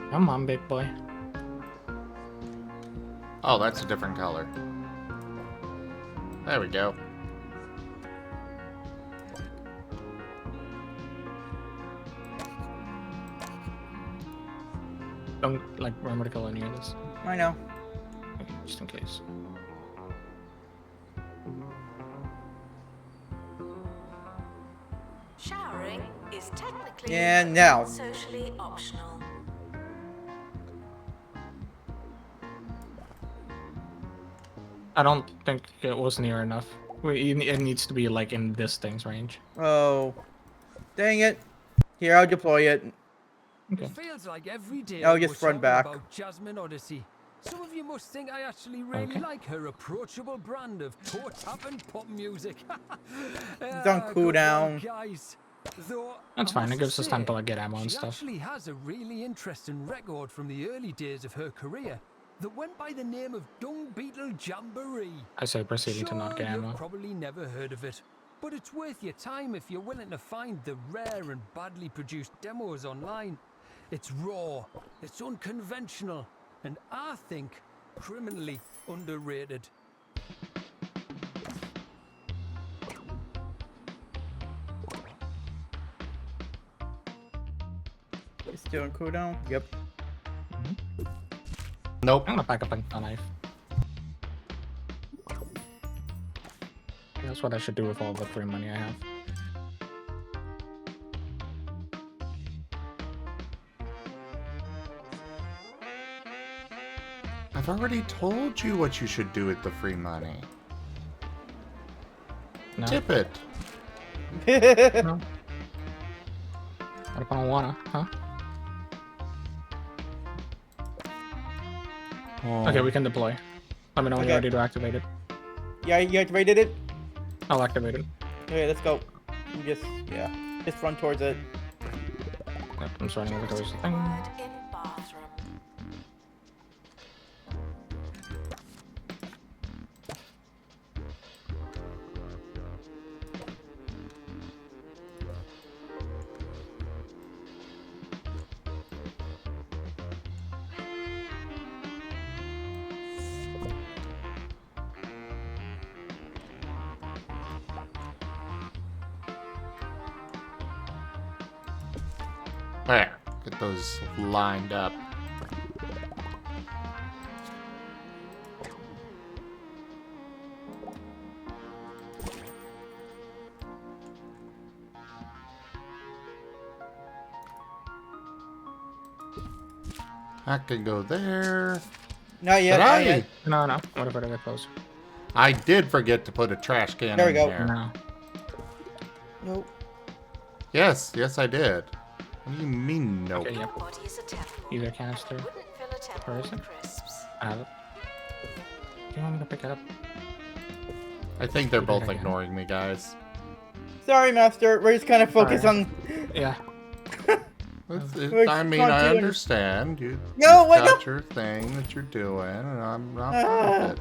Come on, big boy. Oh, that's a different color. There we go. Don't like remember to kill any of this. I know. Okay, just in case. Showering is technically And now. socially optional. I don't think it was near enough. It needs to be like in this thing's range. Oh, dang it! Here, I'll deploy it. Okay. It feels like every day I'll just we're run talking back. about Jasmine Odyssey. Some of you must think I actually really like her approachable brand of toe tap and pop music. It's on Good cooldown. work, guys. Though, That's I fine. It must gives us time say, to like get ammo and she stuff. actually has a really interesting record from the early days of her career that went by the name of Dung Beetle Jamboree. I say proceeding to not get ammo. You've probably never heard of it, but it's worth your time if you're willing to find the rare and badly produced demos online. It's raw, it's unconventional, and I think criminally underrated. It's still on cooldown. Yep. Nope. I'm gonna pack up a knife. That's what I should do with all the free money I have. I've already told you what you should do with the free money. No. Tip it. No. What if I don't wanna, huh? Oh. Okay, we can deploy. Let me know when you're ready to activate it. Yeah, you activated it? I'll activate it. Okay, let's go. Just run towards it. Yep, I'm just running over towards the thing. In bathroom. There. Get those lined up. I could go there. Not yet. Did Not I? yet. No, no. What if I get close? I did forget to put a trash can There we in go. there. No. Nope. Yes, I did. What do you mean, nope? Okay, yep. Body's a temple. Either canister. Wouldn't fill a temple Where is with it? crisps. I have it. Do you want me to pick it up? I think they're both again. ignoring me, guys. Sorry, Master. We're just kind of focused Sorry. on. Yeah. We're I mean, not I doing- understand. You No, wait, got no. your thing that you're doing, and I'm not part of it.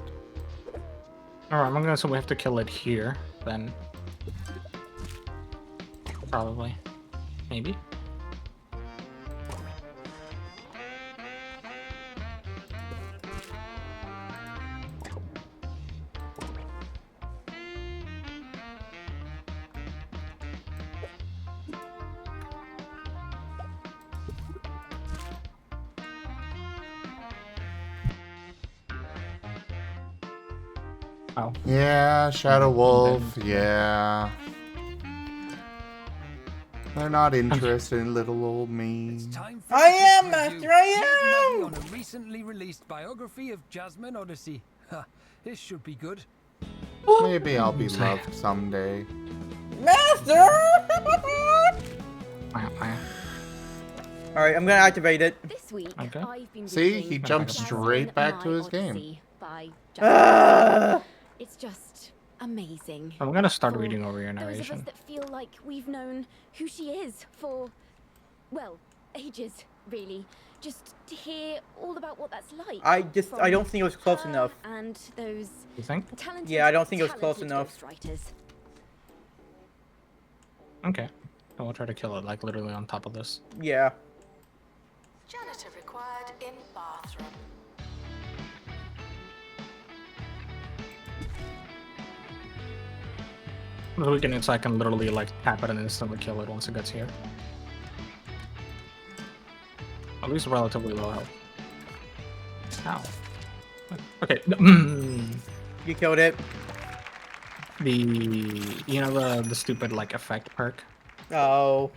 Alright, I'm gonna assume we have to kill it here, then. Probably. Maybe. Oh. Yeah, Shadow Wolf, yeah. They're not interested in little old me. I am, Master. I am. On a recently released biography of Jasmine Odyssey. Ha, this should be good. Maybe I'll be loved someday. Master. All right, I'm gonna activate it. This week, Okay. I've been See, reading he jumped Jasmine, straight back to My his game. Odyssey by Ah! Jasmine. It's just amazing. I'm gonna start For reading over your those of us narration. that feel like we've known who she is for, well, ages, really. Just to hear all about what that's like. I don't think it was close her enough. And those You think? talented, Yeah, I don't think it was close talented enough. ghostwriters. Okay. I will try to kill it, like, literally on top of this. Yeah. Janitor required in bathroom. The weekend is I can literally, like, tap it and instantly kill it once it gets here. At least relatively low health. Ow. Okay. You killed it. You know the stupid, like, effect perk? Oh.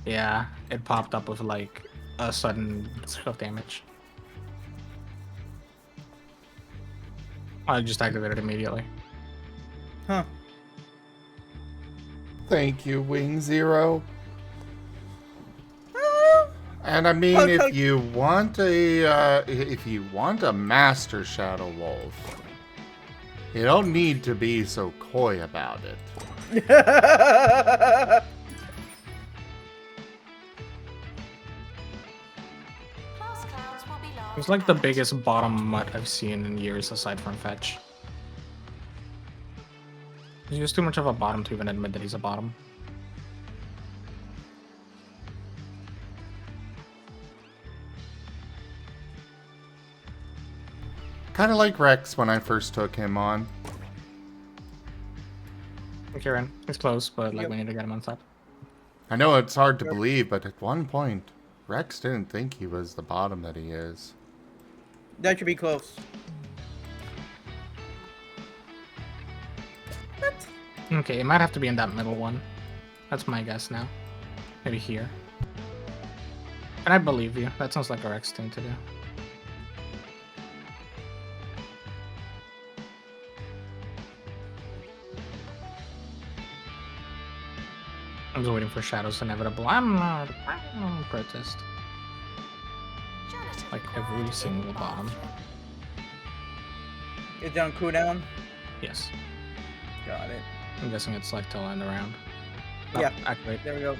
Yeah, it popped up with, like, a sudden skill damage. I just activated it immediately. Huh. Thank you, Wing Zero. And I mean, Okay. if you want a Master Shadow Wolf, you don't need to be so coy about it. He's like the biggest bottom mutt I've seen in years aside from Fetch. He's just too much of a bottom to even admit that he's a bottom. Kind of like Rex when I first took him on. Kieran, he's close, but like we need to get him on top. I know it's hard to believe, but at one point, Rex didn't think he was the bottom that he is. That should be close. Okay, it might have to be in that middle one. That's my guess now. Maybe here. And I believe you. That sounds like a Rex thing to do. I'm just waiting for Shadow's inevitable. I'm not a protest. Like every single bottom. It's on cooldown? Yes. Got it. I'm guessing it's like till end of round. Yeah. Activate. There we go.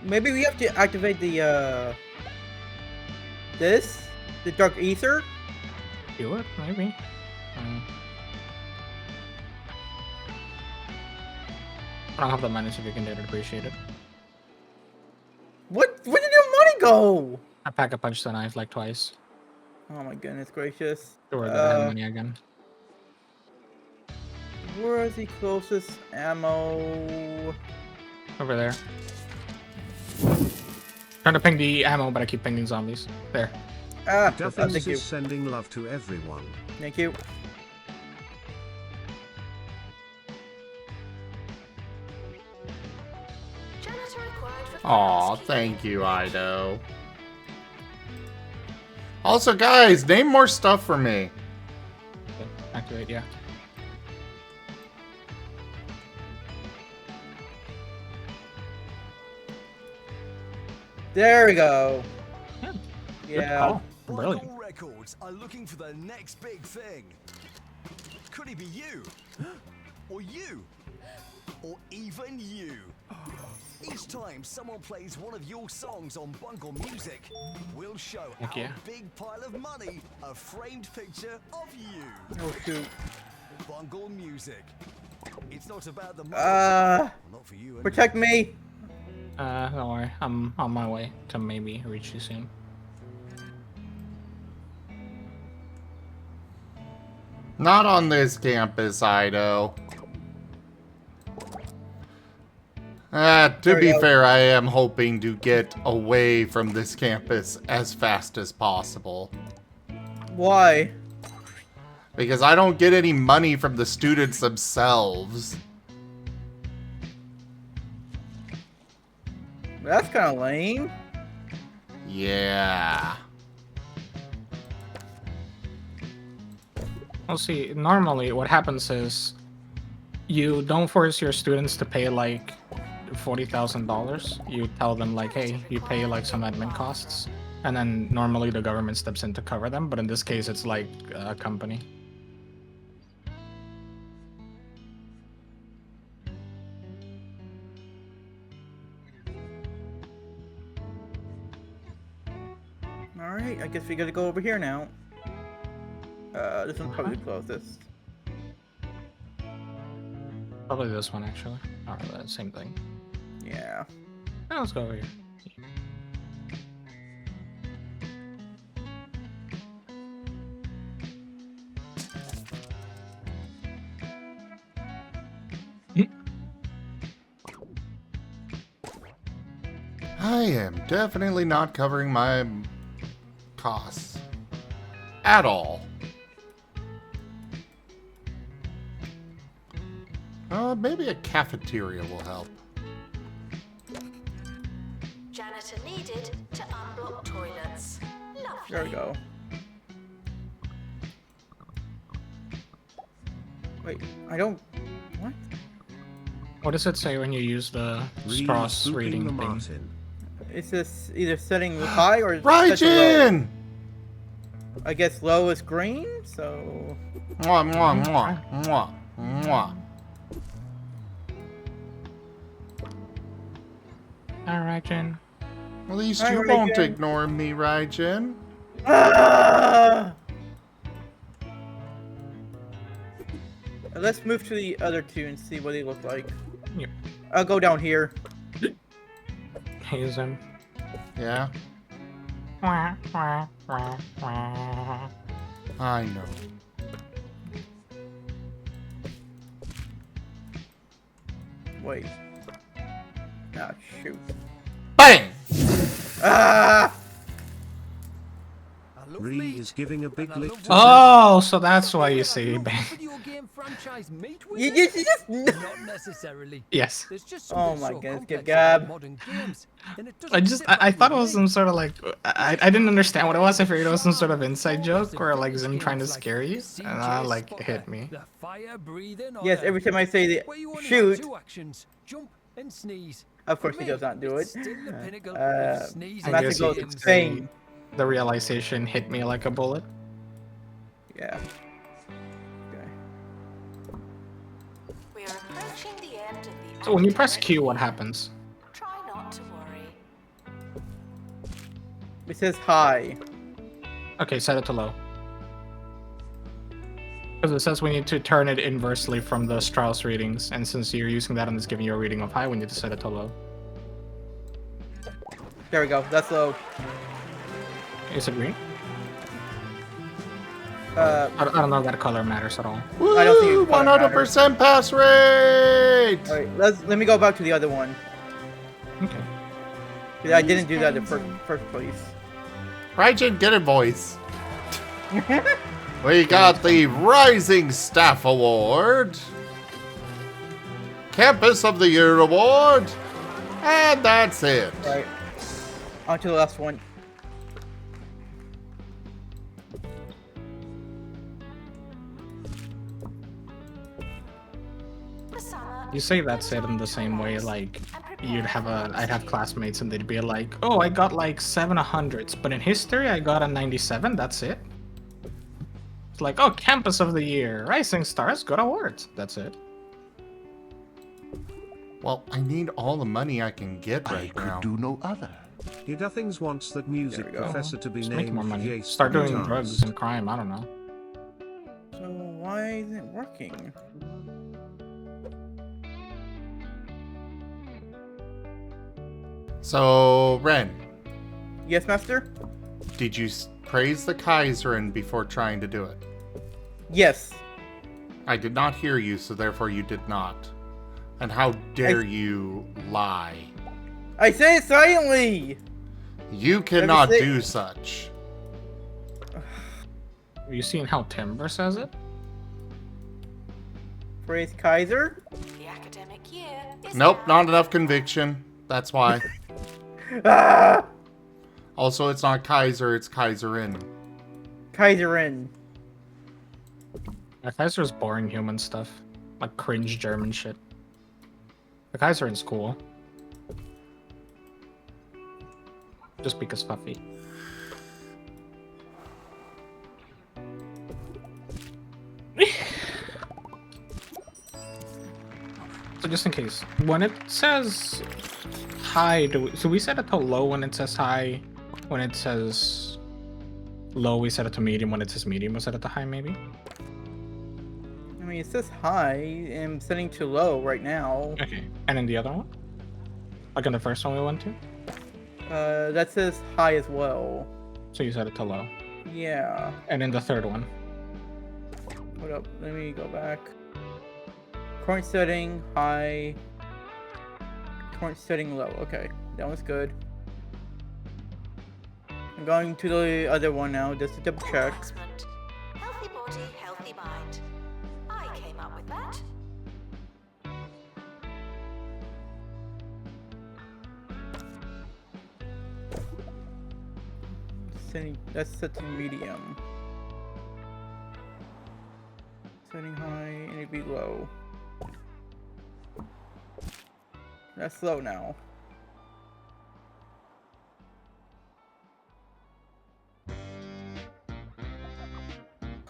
Maybe we have to activate the, the Dark Ether? Do it, maybe. I don't have the money, so if you can do it, I'd appreciate it. Where did your money go? I pack a punch the knife like twice. Oh my goodness gracious. Sure, that I have money again. Where is the closest ammo? Over there. Trying to ping the ammo, but I keep pinging zombies. There. Ah, Duffins thank you. is sending love to everyone. Thank you. Aw, thank you, Ido. Also, guys, name more stuff for me. Activate, yeah. There we go. Yeah. Brilliant. Vinyl Records are looking for the next big thing. Could it be you? Or you? Or even you? Each time someone plays one of your songs on Bungle Music, we'll show Heck our yeah. big pile of money a framed picture of you. Oh shoot. Bungle Music. It's not about the money. Not for you, anyway. Protect me. Don't worry. I'm on my way to maybe reach you soon. Not on this campus, Ido. To be fair, I am hoping to get away from this campus as fast as possible. Why? Because I don't get any money from the students themselves. That's kind of lame. Yeah. Well, see, normally what happens is you don't force your students to pay like $40,000. You tell them like, hey, you pay like some admin costs, and then normally the government steps in to cover them. But in this case, it's like a company. All right, I guess we gotta go over here now. This one's probably the closest. Probably this one actually. Or the same thing. Yeah. Oh, let's go over here. I am definitely not covering my costs at all. Maybe a cafeteria will help. Janitor needed to unblock toilets. Lovely. There we go. Wait, I don't. What? What does it say when you use the Strauss reading thing? Marten. It's just either setting high or setting low. Raijin! I guess low is green, so. Mwah, mwah, mwah, mwah, mwah. Alright, Jen. At least Hi, you won't Raijin. ignore me, Raijin. Ah! Let's move to the other two and see what they look like. Yep. I'll go down here. Here's him. Yeah, Wah, wah, wah, wah. I know. Wait. Ah, shoot. Bang! Ah! Ree is giving a big lick to Oh, so that's why you say bang. You just. Not necessarily. Yes. There's just Oh something my so goodness, complex good about gab. modern games, and it doesn't I sit thought right it with was me. some sort of like I didn't understand what it was. I figured it was some sort of inside joke or like Zim trying to scare you, and that like hit me. The fire-breathing Yes, otter. every time I say the Where you only have shoot, two actions, jump and sneeze. of course For he me, does not do it. it's still the pinnacle of sneezing I Master guess goes you could insane. say the realization hit me like a bullet. Yeah. Okay. We're approaching the end of the So when you press academic Q, what year. happens? Try not to worry. It says hi. Okay, set it to low. Because it says we need to turn it inversely from the Strauss readings, and since you're using that and it's giving you a reading of high, we need to set it to low. There we go. That's low. Is it green? I don't know if that color matters at all. I don't think Woo! it kinda 100% pass rate! Alright, let me go back to the other one. Okay. Yeah, I didn't do that in first place. Raijin, get a voice. We got the Rising Staff Award, Campus of the Year Award, and that's it. Right. On to the last one. You say that said in the same way, like I'd have classmates and they'd be like, oh, I got like 700s, but in history I got a 97. That's it. It's like, oh, Campus of the Year, Rising Stars, got awards. That's it. Well, I need all the money I can get right now. do no other. He Duffings wants that music There we go. professor to be Just make named more money. Jace Start doing Guitars. drugs and crime. I don't know. So why isn't it working? So, Ren, Yes, Master? did you praise the Kaiserin before trying to do it? Yes. I did not hear you, so therefore you did not. And how dare you lie? I say it silently! You cannot say- do such. Have you seen how Timber says it? Praise Kaiser? The academic year is Nope, now not enough conviction. That's why. Ah! Also, it's not Kaiser, it's Kaiserin. Kaiserin. The Kaiser's boring human stuff. Like cringe German shit. The Kaiserin's cool. Just because Fuffy. So just in case, when it says high, so we set it to low when it says high. When it says low, we set it to medium. When it says medium, we set it to high, maybe? I mean, it says high. I'm setting to low right now. Okay. And in the other one? Like in the first one we went to? That says high as well. So you set it to low. Yeah. And in the third one? Hold up. Let me go back. Current setting, high. Current setting, low. Okay. That one's good. I'm going to the other one now, just to double check. Excellent. Healthy body, healthy mind. I came up with that. Setting, that's set to medium. Setting high and it'd be low. That's low now.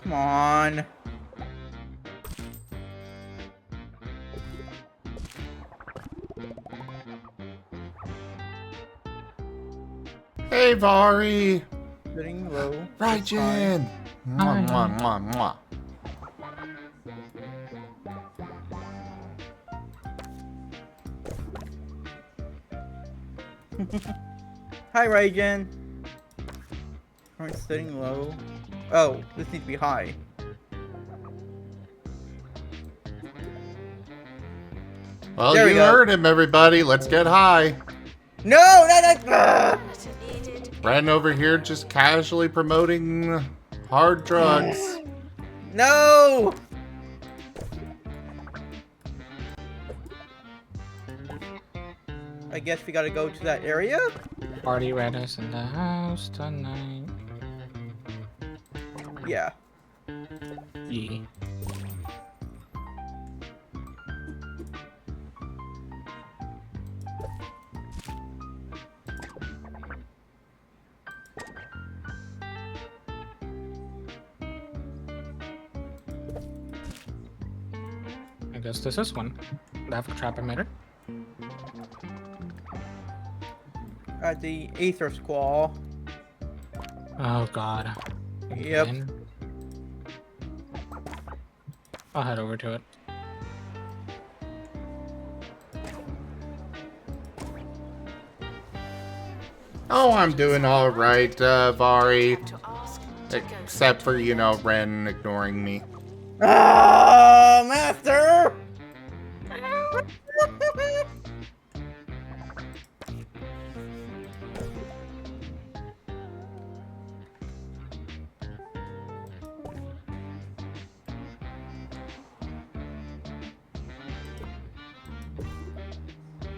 Come on. Hey, Vari! Setting low. Raijin! Mwah, mwah, mwah, mwah. Hi, Raijin. Current setting low. Oh, this needs to be high. Well, There we you go. heard him, everybody. Let's get high. No, that. Ren over here just casually promoting hard drugs. No! I guess we gotta go to that area? Party Redis in the house tonight. Yeah. Yeah. I guess this is one. Do I have a trap emitter? At the Aether Squall. Oh god. Yep. Again? I'll head over to it. Oh, I'm doing alright, Vari. Except for, you know, Ren ignoring me. Ah, Master!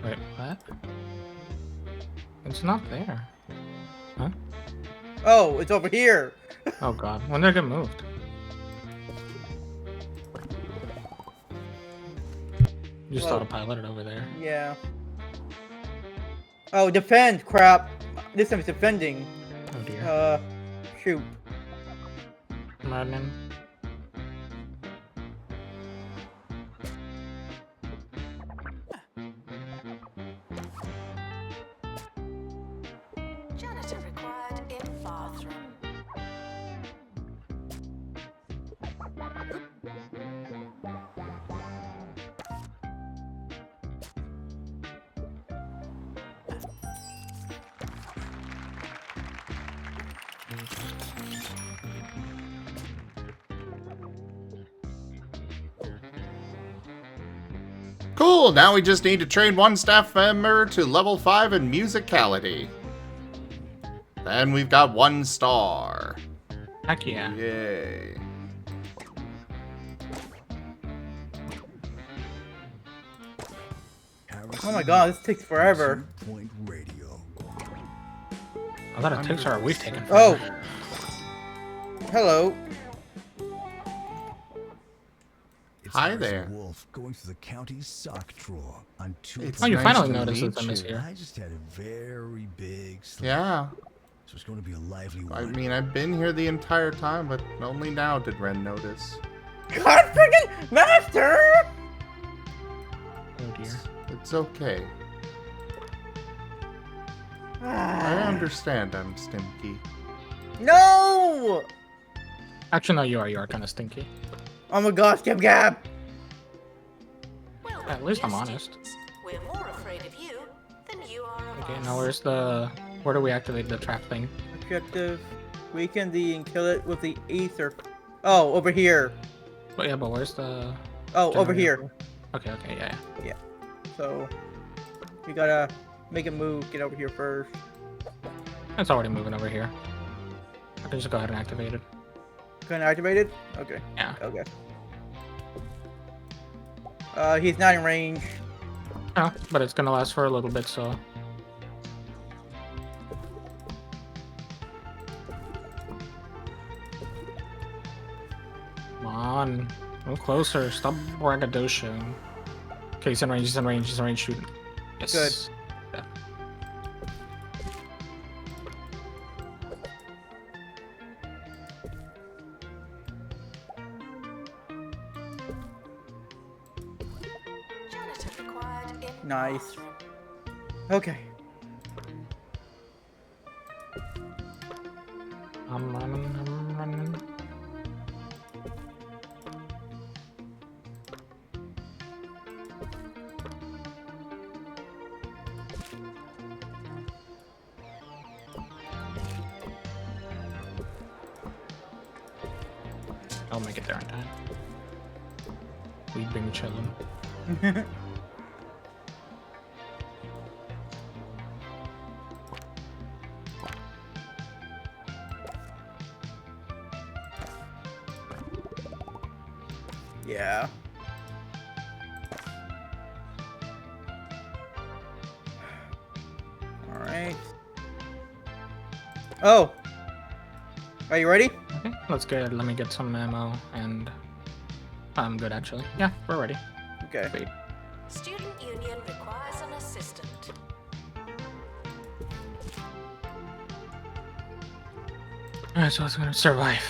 Wait, what? It's not there. Huh? Oh, it's over here. Oh god. When did it get moved? You just Well, autopiloted over there. Yeah. Oh, defend! Crap. This time it's defending. Oh dear. Shoot. Marten. Janitor required in bathroom. Cool, now we just need to train one staff member to level 5 in musicality. Then we've got 1 star. Heck yeah. Yay. Oh my god, this takes forever. Point radio. I thought it takes her a week taking. Oh! Hello. It's Hi Harrison there. Wolf going through the county's sock drawer on 2. It's Oh, you nice finally to noticed meet that I miss you. here. I just had a very big sleep. Yeah. So it's going to be a lively I one. mean, I've been here the entire time, but only now did Ren notice. God freaking Master! Oh dear. It's okay. I understand I'm stinky. No! Actually, no, you are kind of stinky. Oh my gosh, Gab! Well, At least I'm dear honest. students, we're more afraid of you than you are of Okay, us. now where do we activate the trap thing? Objective. Weaken the and kill it with the Aether. Oh, over here. But yeah, but where's the... Oh, over generator? here. Okay, yeah. So, we gotta make it move. Get over here first. It's already moving over here. I can just go ahead and activate it. Gun activated? Okay. Yeah. Okay. He's not in range. No, but it's gonna last for a little bit, so... Come on. Move closer. Stop braggadocious. Okay, he's in range. He's in range. He's in range. Shoot. Yes. Good. Yeah. Janitor required in Nice. bathroom. Okay. I'm running. I'll make it there in time. We've been chilling. Yeah. All right. Oh. Are you ready? Okay, that's good. Let me get some ammo and I'm good actually. Yeah, we're ready. Okay. Sweet. Student union requires an assistant. Alright, so it's gonna survive.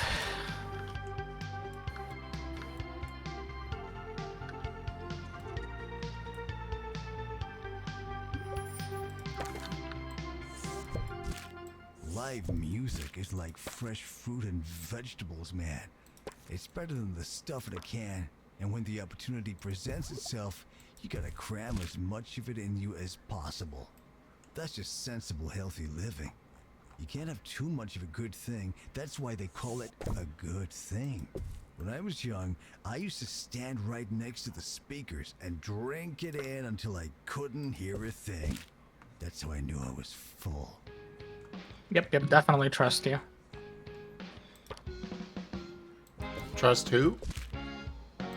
Live music is like fresh fruit and vegetables, man. It's better than the stuff in a can, and when the opportunity presents itself, you gotta cram as much of it in you as possible. That's just sensible, healthy living. You can't have too much of a good thing. That's why they call it a good thing. When I was young, I used to stand right next to the speakers and drink it in until I couldn't hear a thing. That's how I knew I was full. Yep, definitely trust you. Trust who?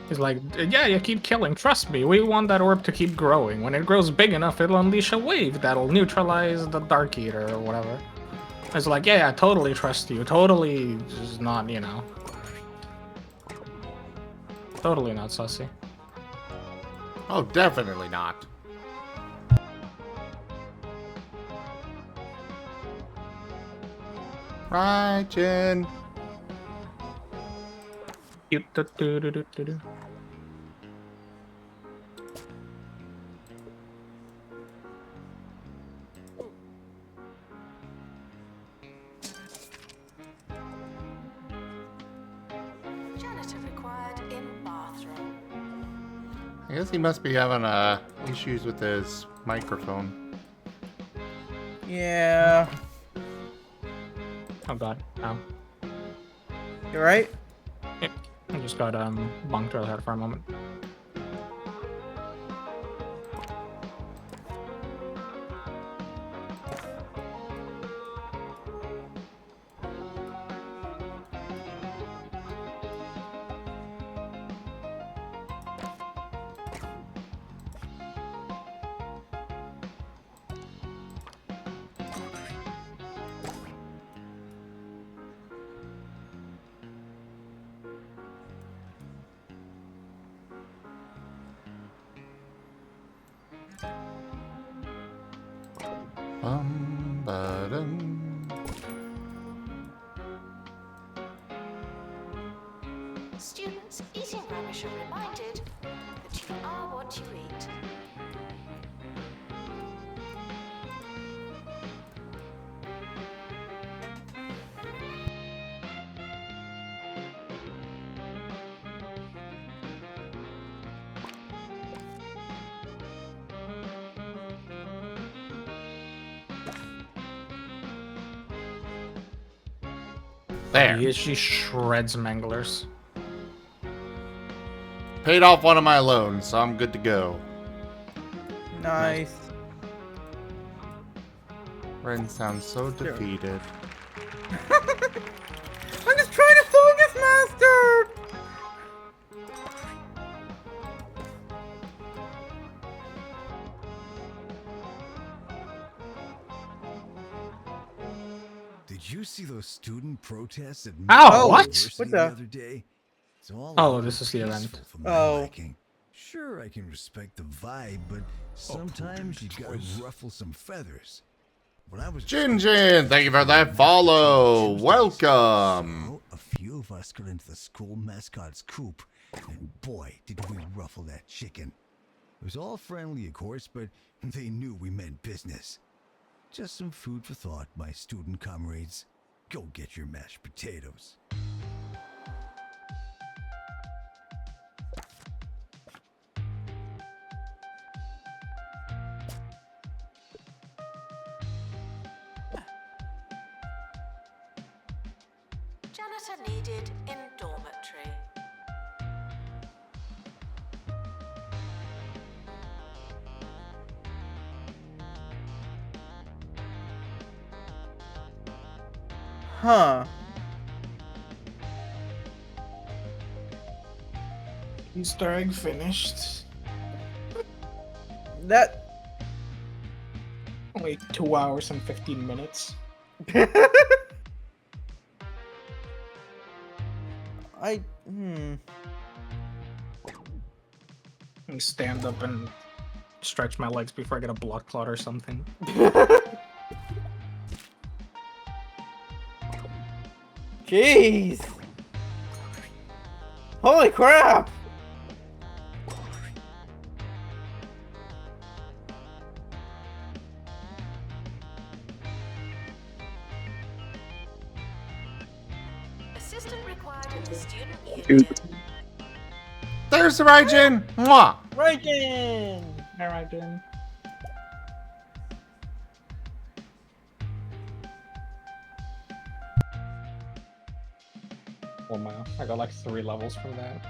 He's like, yeah, you keep killing, trust me, we want that orb to keep growing. When it grows big enough, it'll unleash a wave that'll neutralize the Dark Eater or whatever. It's like, yeah, totally trust you, totally just not, you know. Totally not sussy. Oh, definitely not. Right, Jen. Janitor required in bathroom. I guess he must be having issues with his microphone. Yeah. Oh god, no. You right? Yep. I just got bonked over the head for a moment. Ba-dum. Students eating rubbish are reminded that you are what you eat. There. She shreds manglers. Paid off one of my loans, so I'm good to go. Nice. Ren sounds so defeated. I'm just trying to focus, Master! Did you see those student protests at Ow, what? University What the the? other day? It's all Oh, this is the event. peaceful for my Oh. liking. Sure, I can respect the vibe, but sometimes you gotta ruffle some feathers. When I was Jin Jin, thank you for that follow. Welcome. So, a few of us got into the school mascot's coop, and boy, did we ruffle that chicken. It was all friendly, of course, but they knew we meant business. Just some food for thought, my student comrades. Go get your mashed potatoes. Janitor needed in dormitory. Huh. Easter egg finished. That. Only 2 hours and 15 minutes. And stand up and stretch my legs before I get a blood clot or something. Jeez. Holy crap. Assistant required in the student union. There's the Raijin. Mwah. Raijin. Alright, then. Oh man, I got like 3 levels from that.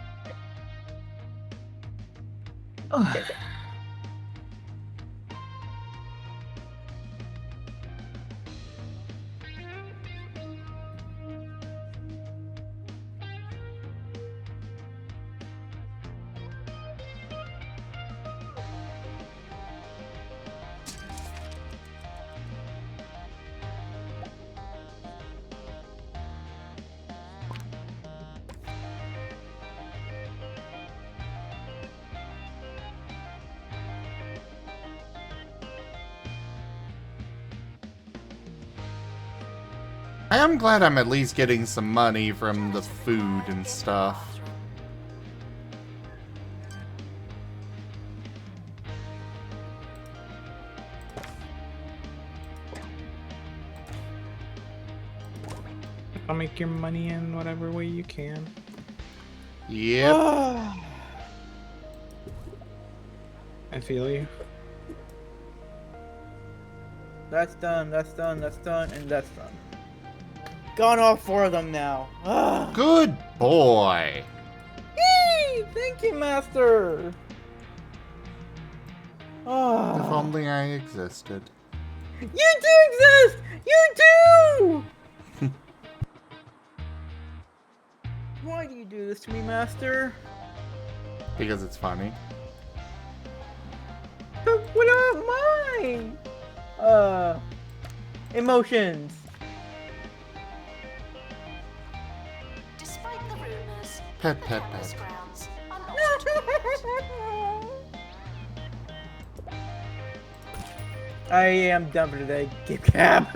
I am glad I'm at least getting some money from the food and stuff. I'll make your money in whatever way you can. Yep. I feel you. That's done, that's done, that's done, and that's done. Gone all 4 of them now. Good boy. Yay! Thank you, Master. If only I existed. You do exist! You do! Why do you do this to me, Master? Because it's funny. But what about mine? Emotions. Despite the rumors, Pet, the pet, campus pet. grounds are not at all. I am done for today. Give cab.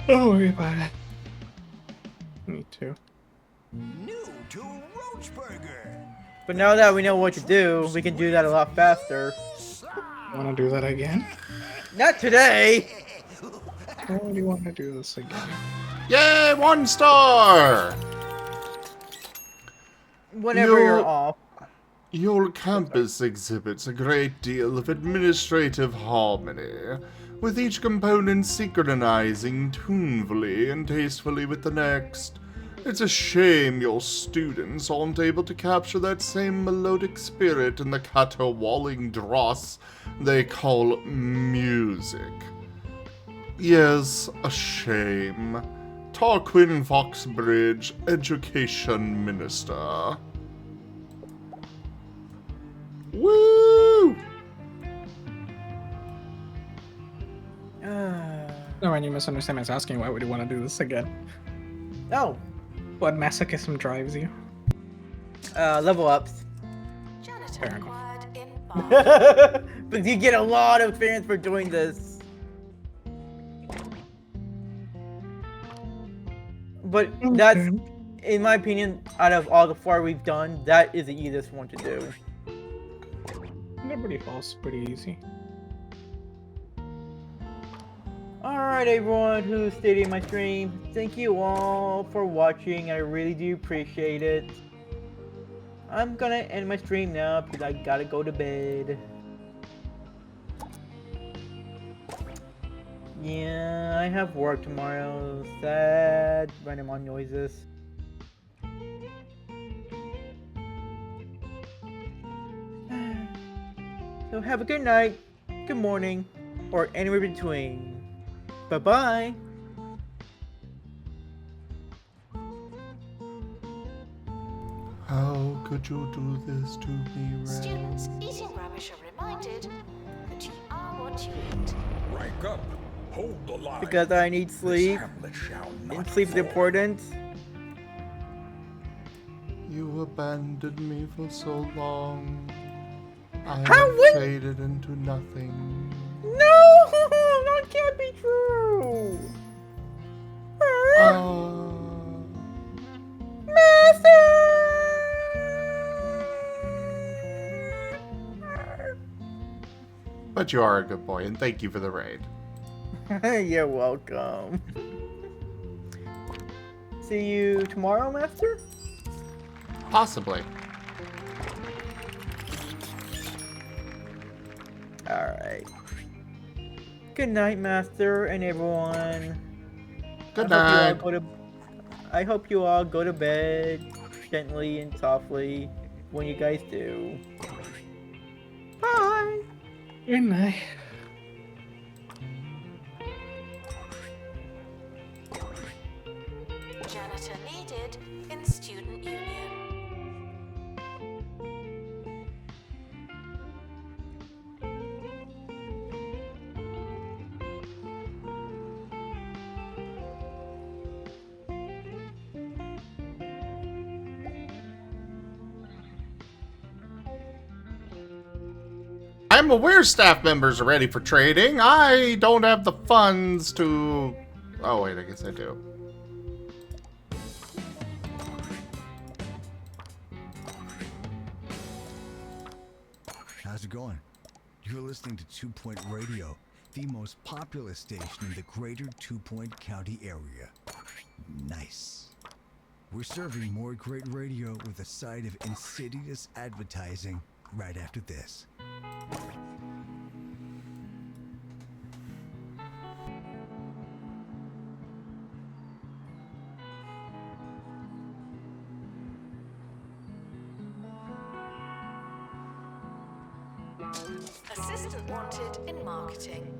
Don't worry about it. Me too. New to Roachburger. But now that we know what to do, we can do that a lot faster. Wanna do that again? Not today! Why do you want to do this again? Yay, 1 star! Whenever you're off. Your campus exhibits a great deal of administrative harmony, with each component synchronizing tunefully and tastefully with the next. It's a shame your students aren't able to capture that same melodic spirit in the caterwauling dross they call music. Yes, a shame. Tarquin Foxbridge, Education Minister. Woo! No, when you misunderstand me, I was asking why would you want to do this again? Oh, What masochism drives you? level ups. Janitor Fair enough. required in bar. But you get a lot of experience for doing this. But that's, in my opinion, out of all the 4 we've done, that is the easiest one to do. Liberty Falls pretty easy. Alright, everyone who stayed in my stream, thank you all for watching. I really do appreciate it. I'm gonna end my stream now because I gotta go to bed. Yeah, I have work tomorrow. Sad. Random on noises. So have a good night, good morning, or anywhere between. Bye-bye. How could you do this to me, Red? Students eating rubbish are reminded that you are what you eat. Rank up. Hold the line. Because I need sleep. Hamlet shall And not sleep is fall. important. You abandoned me for so long. I How have would- faded into nothing. No! That can't be true! But you are a good boy, and thank you for the raid. You're welcome. See you tomorrow, Master? Possibly. Alright. Good night, Master, and everyone. Good I night. I hope you all go to bed gently and softly when you guys do. Bye! Good night. Janitor needed in student union. I'm aware staff members are ready for trading. I don't have the funds to... Oh, wait, I guess I do. How's it going? You're listening to 2 Point Radio, the most popular station in the greater 2 Point County area. Nice. We're serving more great radio with a side of insidious advertising right after this. Assistant wanted in marketing.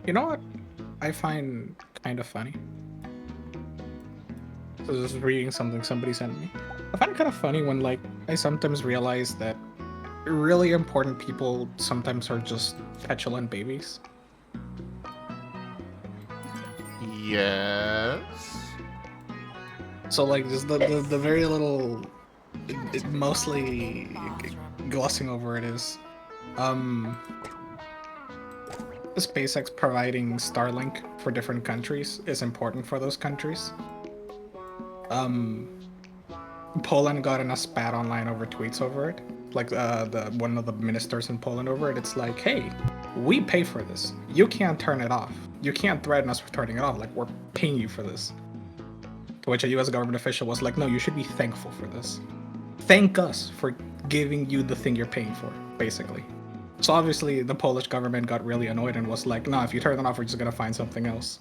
You know what I find kind of funny? So just reading something somebody sent me. I find it kind of funny when, like, I sometimes realize that really important people sometimes are just petulant babies. Yes. So, like, just the very little, it mostly glossing over it is, SpaceX providing Starlink for different countries is important for those countries. Poland got in a spat online over tweets over it. Like one of the ministers in Poland over it. It's like, hey, we pay for this. You can't turn it off. You can't threaten us for turning it off. Like, we're paying you for this. To which a US government official was like, no, you should be thankful for this. Thank us for giving you the thing you're paying for, basically. So obviously the Polish government got really annoyed and was like, no, if you turn it off, we're just gonna find something else.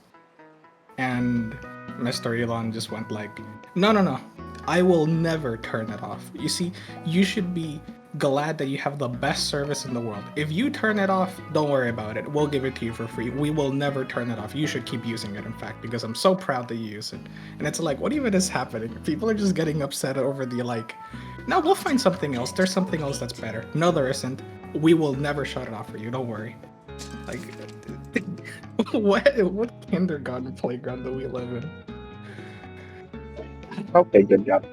And Mr. Elon just went like, no, I will never turn it off. You see, you should be glad that you have the best service in the world. If you turn it off, don't worry about it. We'll give it to you for free. We will never turn it off. You should keep using it, in fact, because I'm so proud that you use it. And it's like, what even is happening? People are just getting upset over the like, no, we'll find something else. There's something else that's better. No, there isn't. We will never shut it off for you. Don't worry. Like, what kindergarten playground do we live in? Okay, good job.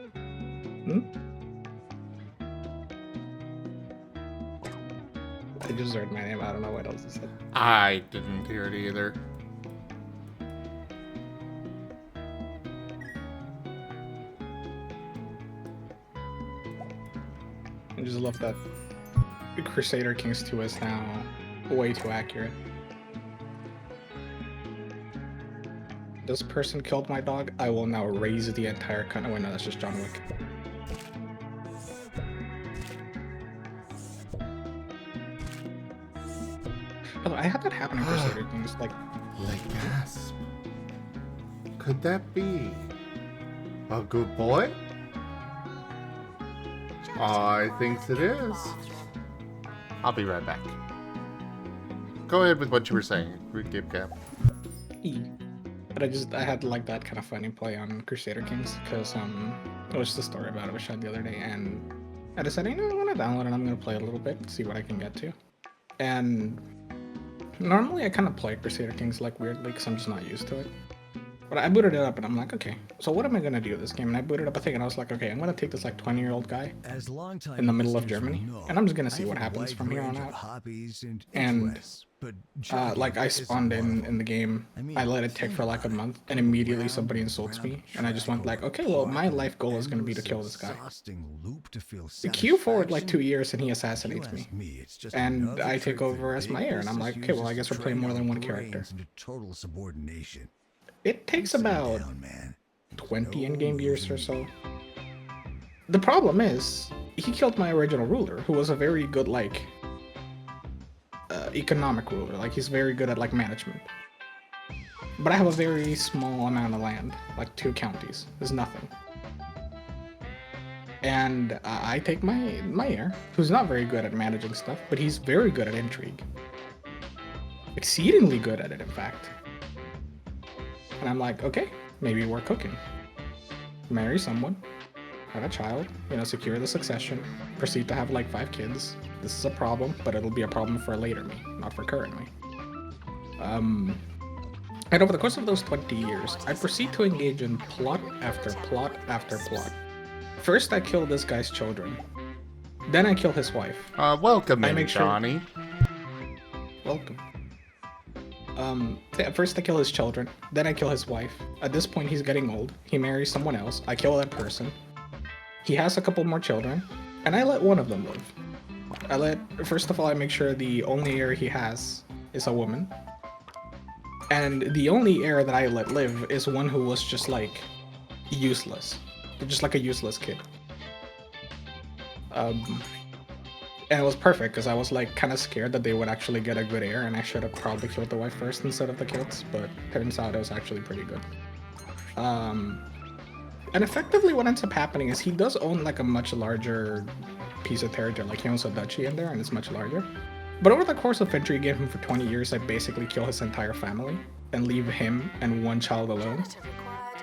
I just heard my name. I don't know what else to say. I didn't hear it either. I just love that Crusader Kings 2 is now way too accurate. This person killed my dog. I will now raise the entire country. Oh, wait, no, that's just John Wick. Although I had that happen in Crusader Kings, like gasp. Could that be a good boy? I think it is. I'll be right back. Go ahead with what you were saying, Gib Gab. But I had like that kind of funny play on Crusader Kings because it was just a story about it was shot the other day, and I decided, you know, I want to download it. I'm gonna play a little bit, see what I can get to. And normally I kind of play Crusader Kings like weirdly because I'm just not used to it. But I booted it up and I'm like, okay, so what am I gonna do this game? And I booted up a thing and I was like, okay, I'm gonna take this like 20-year-old guy in the middle of Germany, and I'm just gonna see what happens from here on out. And like I spawned in the game, I let it tick for like a month, and immediately somebody insults me, and I just went like, okay, well my life goal is gonna be to kill this guy. The queue forward like 2 years and he assassinates me, and I take over as mayor, and I'm like, okay, well I guess we're playing more than one character. It takes about 20 in-game years or so. The problem is, he killed my original ruler, who was a very good, like, economic ruler. Like, he's very good at, like, management. But I have a very small amount of land, like 2 counties. There's nothing. And I take my mayor, who's not very good at managing stuff, but he's very good at intrigue. Exceedingly good at it, in fact. And I'm like, okay, maybe we're cooking. Marry someone, have a child, you know, secure the succession, proceed to have like 5 kids. This is a problem, but it'll be a problem for later me, not for current me. And over the course of those 20 years, I proceed to engage in plot after plot after plot. First, I kill this guy's children. Then I kill his wife. Welcome in, Johnny. Welcome. First I kill his children, then I kill his wife. At this point he's getting old, he marries someone else, I kill that person. He has a couple more children, and I let one of them live. First of all, I make sure the only heir he has is a woman. And the only heir that I let live is one who was just like, useless. Just like a useless kid. And it was perfect, because I was like kind of scared that they would actually get a good heir, and I should have probably killed the wife first instead of the kids, but turns out it was actually pretty good. And effectively what ends up happening is he does own like a much larger piece of territory, like he owns a duchy in there, and it's much larger. But over the course of intriguing him for 20 years, I basically kill his entire family, and leave him and one child alone.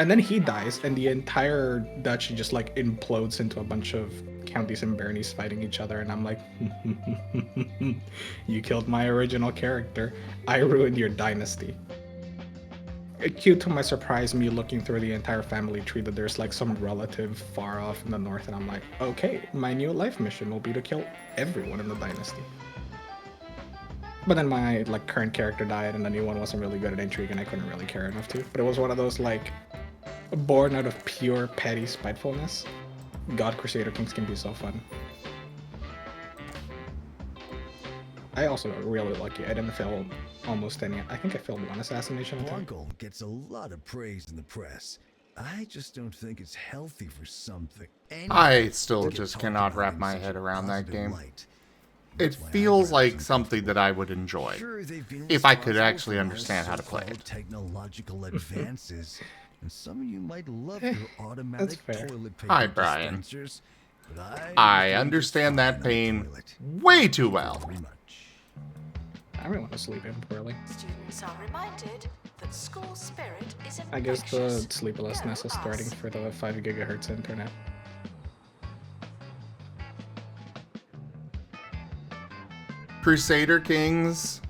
And then he dies, and the entire duchy just like implodes into a bunch of counties and baronies fighting each other, and I'm like, you killed my original character. I ruined your dynasty. Cue to my surprise, me looking through the entire family tree that there's like some relative far off in the north, and I'm like, okay, my new life mission will be to kill everyone in the dynasty. But then my like current character died, and the new one wasn't really good at intrigue, and I couldn't really care enough to. But it was one of those like, born out of pure petty spitefulness. God, Crusader Kings can be so fun. I also got really lucky. I didn't fail almost any. I think I failed one assassination attempt. Uncle gets a lot of praise in the press. I just don't think it's healthy for something. I still just cannot wrap my head around that game. it feels like something that I would enjoy Sure, they've been if I could responsible actually for understand most how to play so-called it. technological advances, and some of you might love your That's automatic fair. toilet paper Hi, Brian. dispensers, but I was doing just understand that fine on the pain toilet. way too Thank you well. very much. I really want to sleep in poorly. Students are reminded that school spirit is infectious. I guess the sleeplessness is starting for the 5 gigahertz internet. Crusader Kings.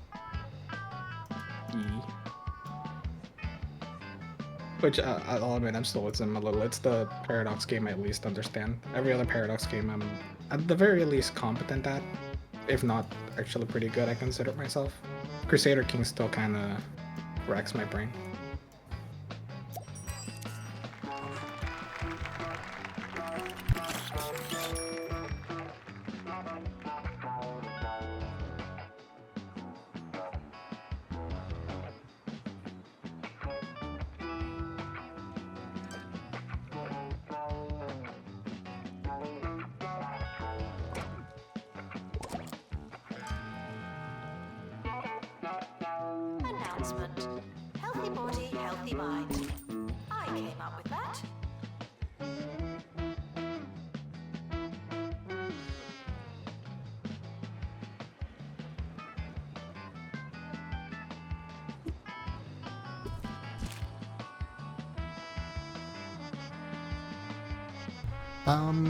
Which, I'll admit, I'm still with them a little. It's the Paradox game I at least understand. Every other Paradox game I'm, at the very least, competent at. If not, actually pretty good, I consider myself. Crusader King still kinda racks my brain. Announcement. Healthy body, healthy mind. I came up with that.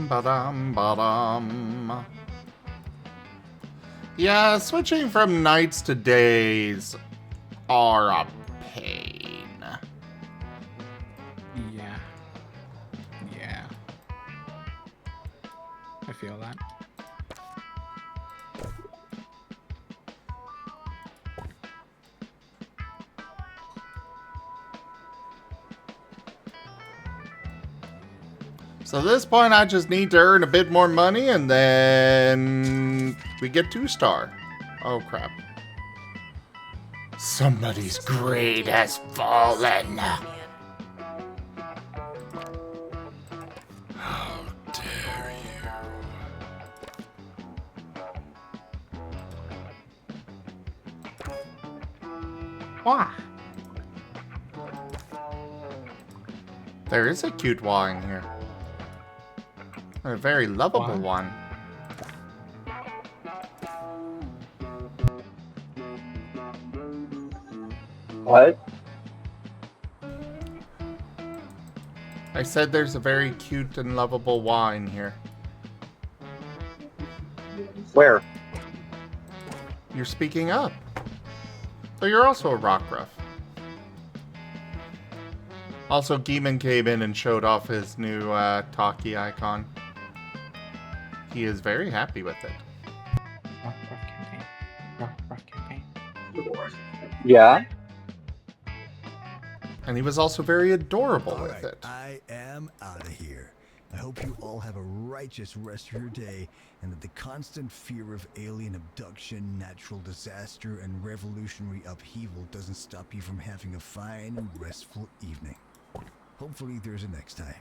Ba-dum. Yeah, switching from nights to days are a pain. Yeah. Yeah. I feel that. So at this point, I just need to earn a bit more money, and then we get 2-star. Oh, crap. Somebody's grade has fallen. How dare you? Wah! There is a cute wah in here. A very lovable one. What? I said there's a very cute and lovable wah in here. Where? You're speaking up. So you're also a rock gruff. Also, Geeman came in and showed off his new talkie icon. He is very happy with it. Rough campaign. Rough campaign. Yeah? And he was also very adorable with Alright, it. I am out of here. I hope you all have a righteous rest of your day, and that the constant fear of alien abduction, natural disaster, and revolutionary upheaval doesn't stop you from having a fine and restful evening. Hopefully there's a next time.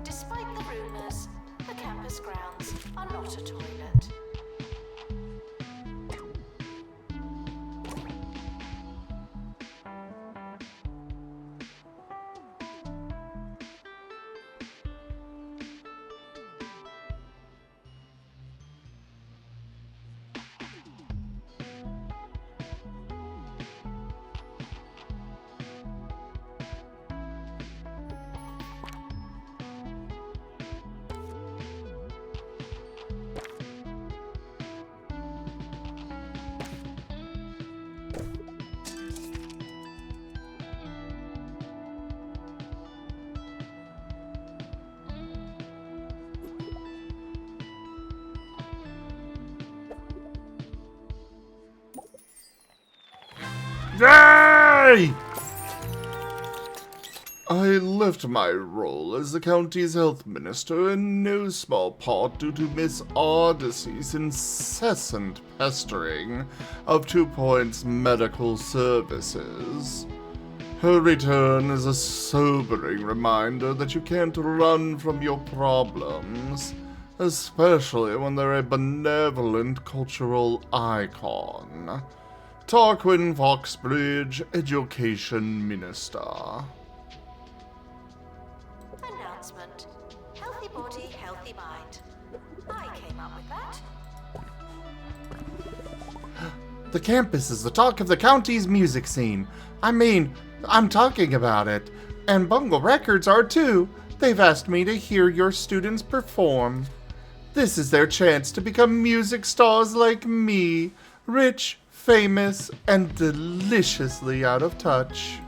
Despite the rumors, the campus grounds are not a toilet. Yay! I left my role as the county's health minister in no small part due to Miss Odyssey's incessant pestering of 2 Point's medical services. Her return is a sobering reminder that you can't run from your problems, especially when they're a benevolent cultural icon. Tarquin Foxbridge, Education Minister. Announcement. Healthy body, healthy mind. I came up with that. The campus is the talk of the county's music scene. I mean, I'm talking about it. And Bungle Records are too. They've asked me to hear your students perform. This is their chance to become music stars like me. Rich, famous, and deliciously out of touch.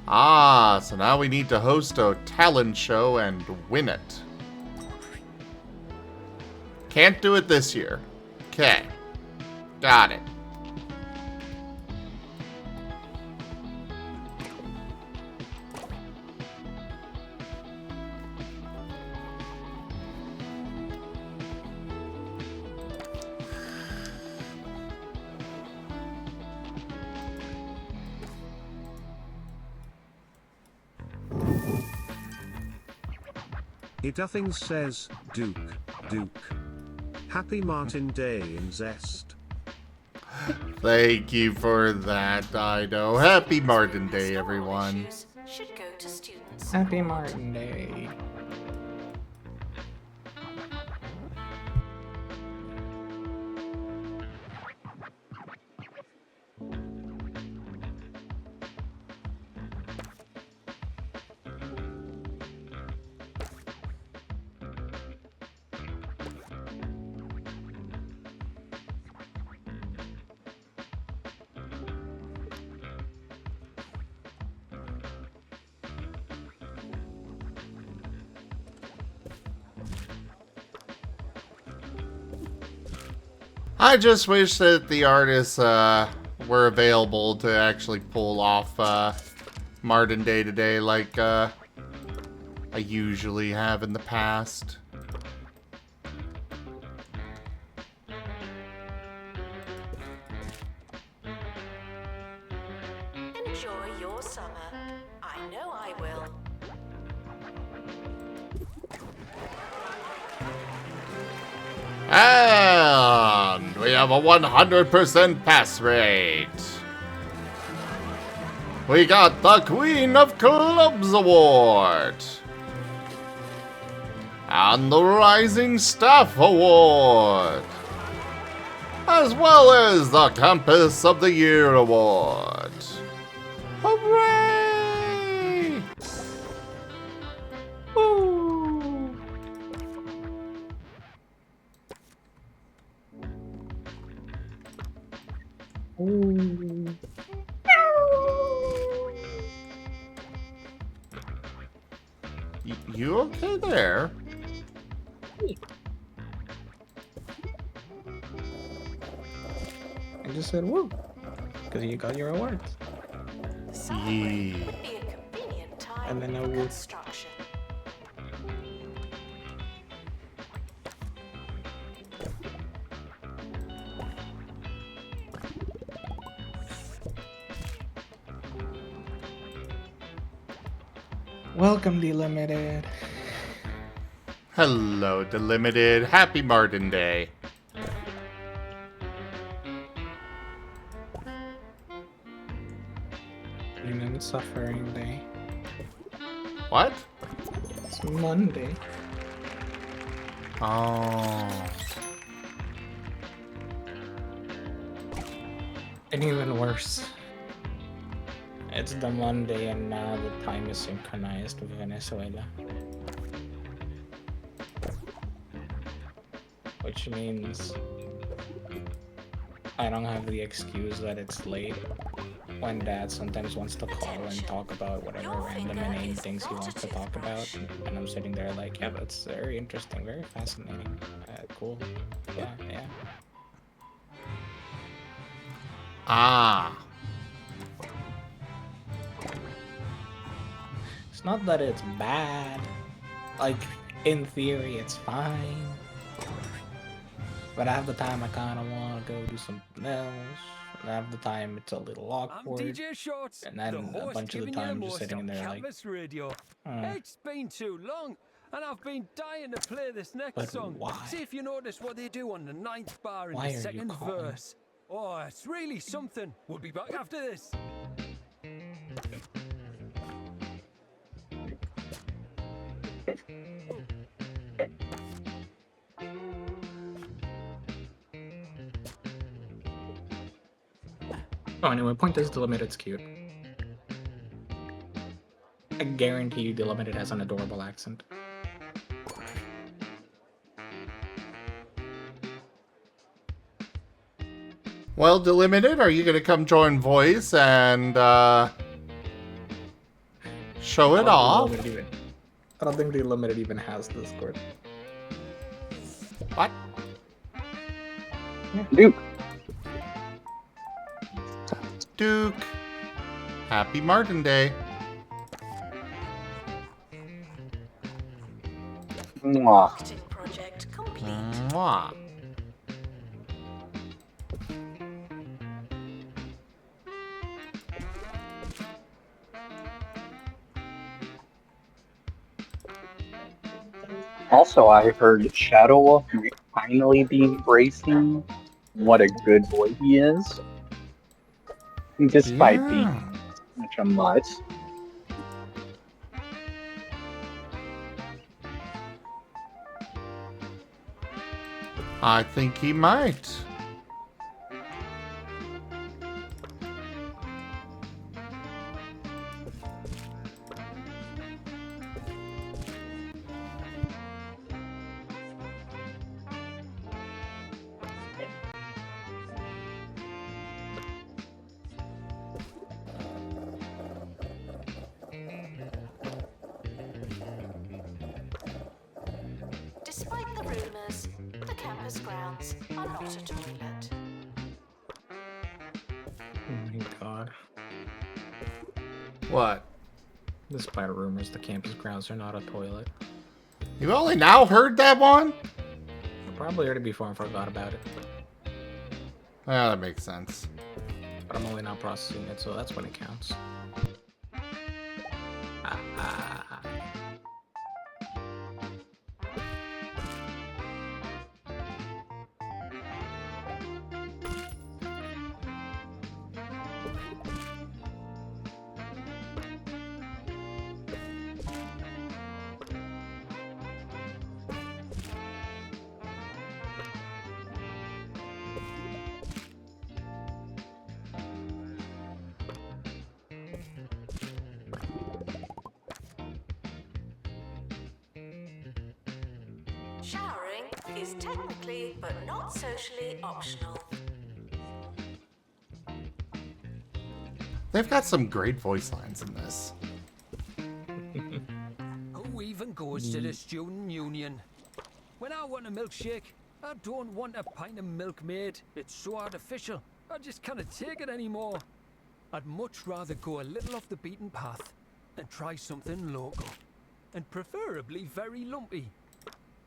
Ah, so now we need to host a talent show and win it. Can't do it this year. Okay. Got it. E12 says, Duke. Happy Martin Day in Zest. Thank you for that, Dido. Happy Martin Day, everyone. Should go to students. Happy Martin Day. I just wish that the artists were available to actually pull off Martin Day today like I usually have in the past. Enjoy your summer. I know I will. And we have a 100% pass rate. We got the Queen of Clubs Award. And the Rising Staff Award. As well as the Campus of the Year Award. Hooray! Woo! Ooh. You okay there? I just said woo, because you got your awards. Summer break would be a convenient time And then I for would- construction. Welcome, Delimited. Hello, Delimited. Happy Martin Day. And then Suffering Day. What? It's Monday. Oh. And even worse. It's the Monday and now the time is synchronized with Venezuela. Which means I don't have the excuse that it's late when Dad sometimes wants to call and talk about whatever random inane things he wants to talk about. And I'm sitting there like, yeah, that's very interesting, very fascinating. Cool. Yeah. Ah. It's not that it's bad. Like, in theory, it's fine. But half the time, I kind of want to go do something else. half the time it's a little I'm awkward. DJ Shorts, And then the a host bunch of the giving time you just most sitting in on there like, Campus Radio. "Uh." It's been too long, and I've been dying to play this next But song. why? See if you notice what they do on the 9th bar in Why are the you second calling? verse. Oh, it's really something. We'll be back after this. Oh, anyway, point is Delimited's cute. I guarantee you Delimited has an adorable accent. Well, Delimited, are you going to come join Voice and show it off? I don't think Delimited even has Discord. What? Duke. Duke. Happy Marten Day. Mwah. Marketing project complete. Mwah. Also, I heard Shadow Wolf might finally be embracing what a good boy he is, despite being such a mutt. I think he might. Despite the rumors, the campus grounds are not a toilet. Oh my god. What? Despite rumors, the campus grounds are not a toilet. You only now heard that one? I probably heard it before and forgot about it. Yeah, that makes sense. But I'm only now processing it, so that's when it counts. Showering is technically but not socially optional. They've got some great voice lines in this. Who even goes to the student union? When I want a milkshake, I don't want a pint of Milkmaid. It's so artificial. I just can't take it anymore. I'd much rather go a little off the beaten path and try something local. And preferably very lumpy.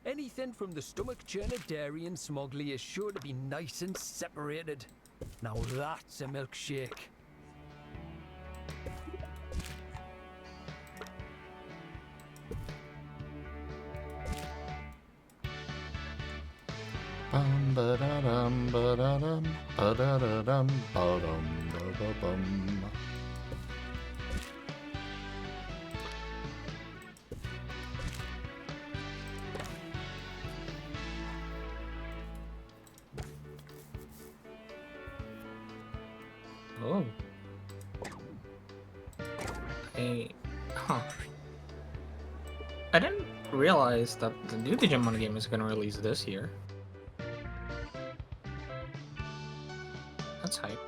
Anything from the stomach churner dairy and smuggly is sure to be nice and separated. Now that's a milkshake. Bum ba da dum ba da dum ba da da dum ba dum ba ba bum. Oh. I didn't realize that the new Digimon game is gonna release this year. That's hype.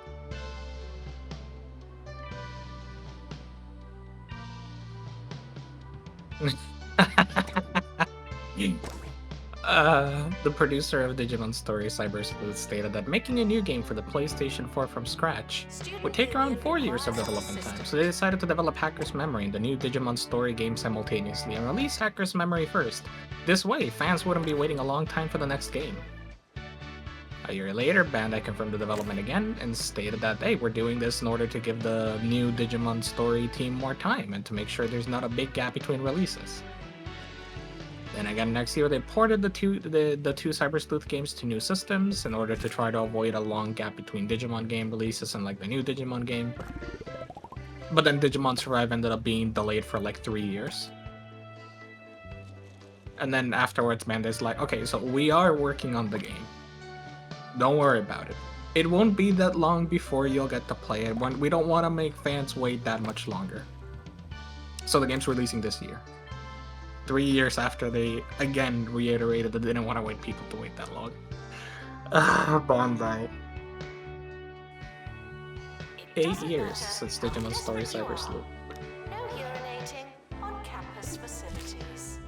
The producer of Digimon Story, Cybersleuth, stated that making a new game for the PlayStation 4 from scratch would take around 4 years of development time, so they decided to develop Hacker's Memory and the new Digimon Story game simultaneously and release Hacker's Memory first. This way, fans wouldn't be waiting a long time for the next game. A year later, Bandai confirmed the development again and stated that, hey, we're doing this in order to give the new Digimon story team more time and to make sure there's not a big gap between releases. Then again, next year they ported the two Cyber Sleuth games to new systems in order to try to avoid a long gap between Digimon game releases and like the new Digimon game. But then Digimon Survive ended up being delayed for like 3 years. And then afterwards, Bandai's like, okay, so we are working on the game. Don't worry about it. It won't be that long before you'll get to play it. We don't want to make fans wait that much longer. So the game's releasing this year. 3 years after they again reiterated that they didn't want to wait people to wait that long. Bandai. 8 years since Digimon Story Cyber Sleuth. No urinating on campus facilities.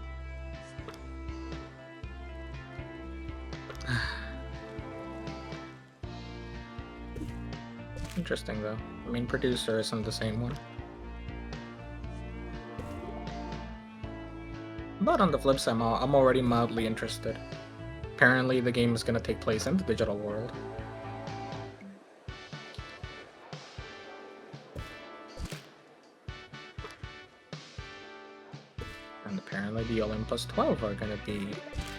Interesting though. I mean, producer isn't the same one. But on the flip side, I'm already mildly interested. Apparently the game is going to take place in the digital world. And apparently the Olympus 12 are going to be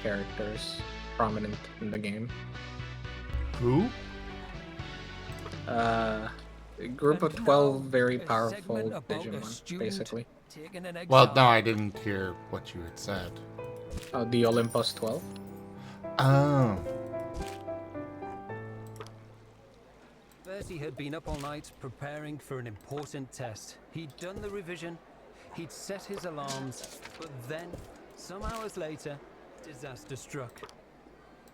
characters prominent in the game. Who? A group of 12 very powerful Digimon, basically. Well, no, I didn't hear what you had said. Oh, the Olympus 12? Oh. Percy had been up all night preparing for an important test. He'd done the revision, he'd set his alarms, but then, some hours later, disaster struck.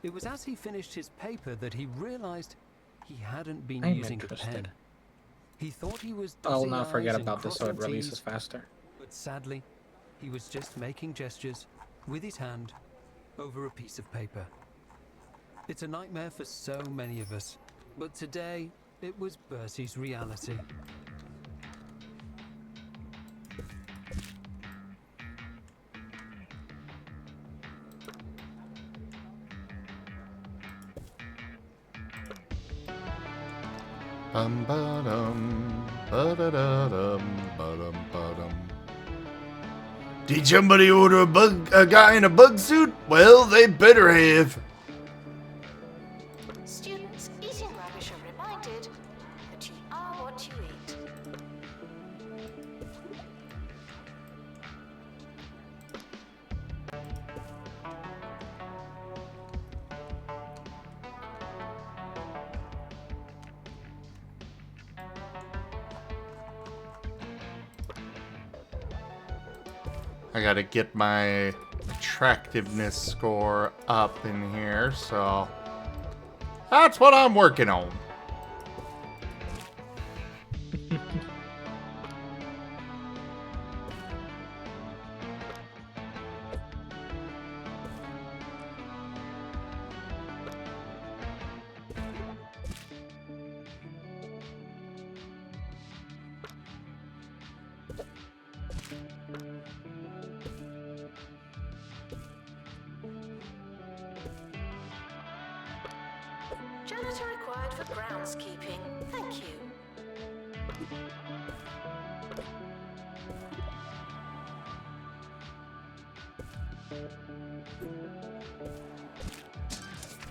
It was as he finished his paper that he realized he hadn't been using the pen. He thought he was I'll not forget about this so it releases faster. But sadly, he was just making gestures with his hand over a piece of paper. It's a nightmare for so many of us, but today it was Percy's reality. Did somebody order a guy in a bug suit? Well, they better have. Students eating rubbish are reminded that you are what you eat. I gotta get my attractiveness score up in here, so that's what I'm working on. Janitor required for groundskeeping. Thank you.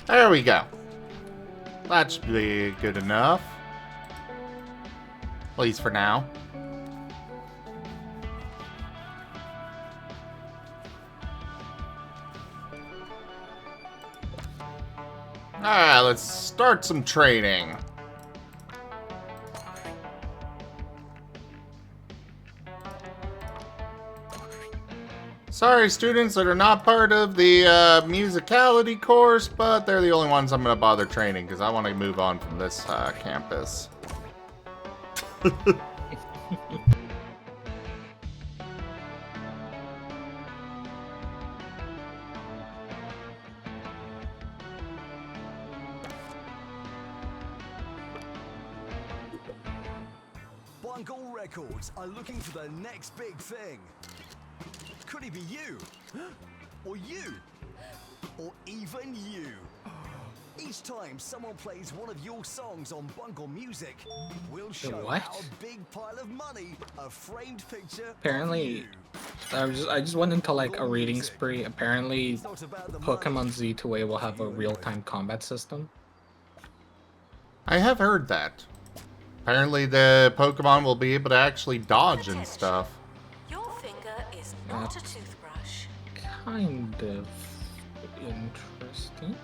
There we go. That should be good enough. At least for now. Alright, let's start some training. Sorry, students that are not part of the musicality course, but they're the only ones I'm going to bother training because I want to move on from this campus. Bungle Records are looking for the next big thing. Could it be you? Or you? Or even you? Each time someone plays one of your songs on Bungle Music, we'll show what? our big pile of money a framed picture of Apparently, you. I just went into like a reading spree. Apparently, Pokemon Z2A will have a real-time combat system. I have heard that. Apparently the Pokemon will be able to actually dodge and stuff. Your finger is not a toothbrush. Kind of interesting.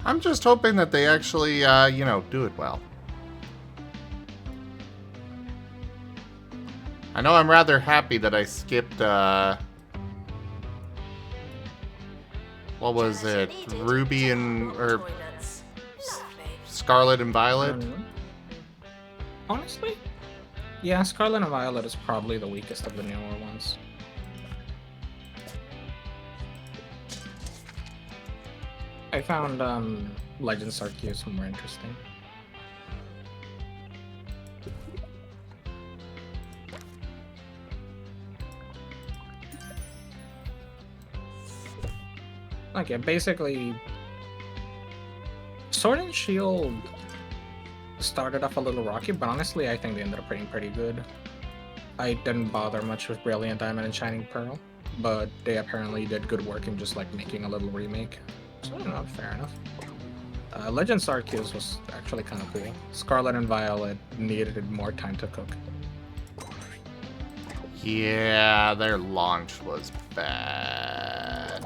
I'm just hoping that they actually, you know, do it well. I know I'm rather happy that I skipped, what was it? Ruby and, or Scarlet and Violet? Honestly, yeah, Scarlet and Violet is probably the weakest of the newer ones. I found Legends Arceus more interesting. Okay, basically, Sword and Shield started off a little rocky, but honestly, I think they ended up being pretty good. I didn't bother much with Brilliant Diamond and Shining Pearl, but they apparently did good work in just like making a little remake. So, you know, fair enough. Legends Arceus was actually kind of cool. Scarlet and Violet needed more time to cook. Yeah, their launch was bad.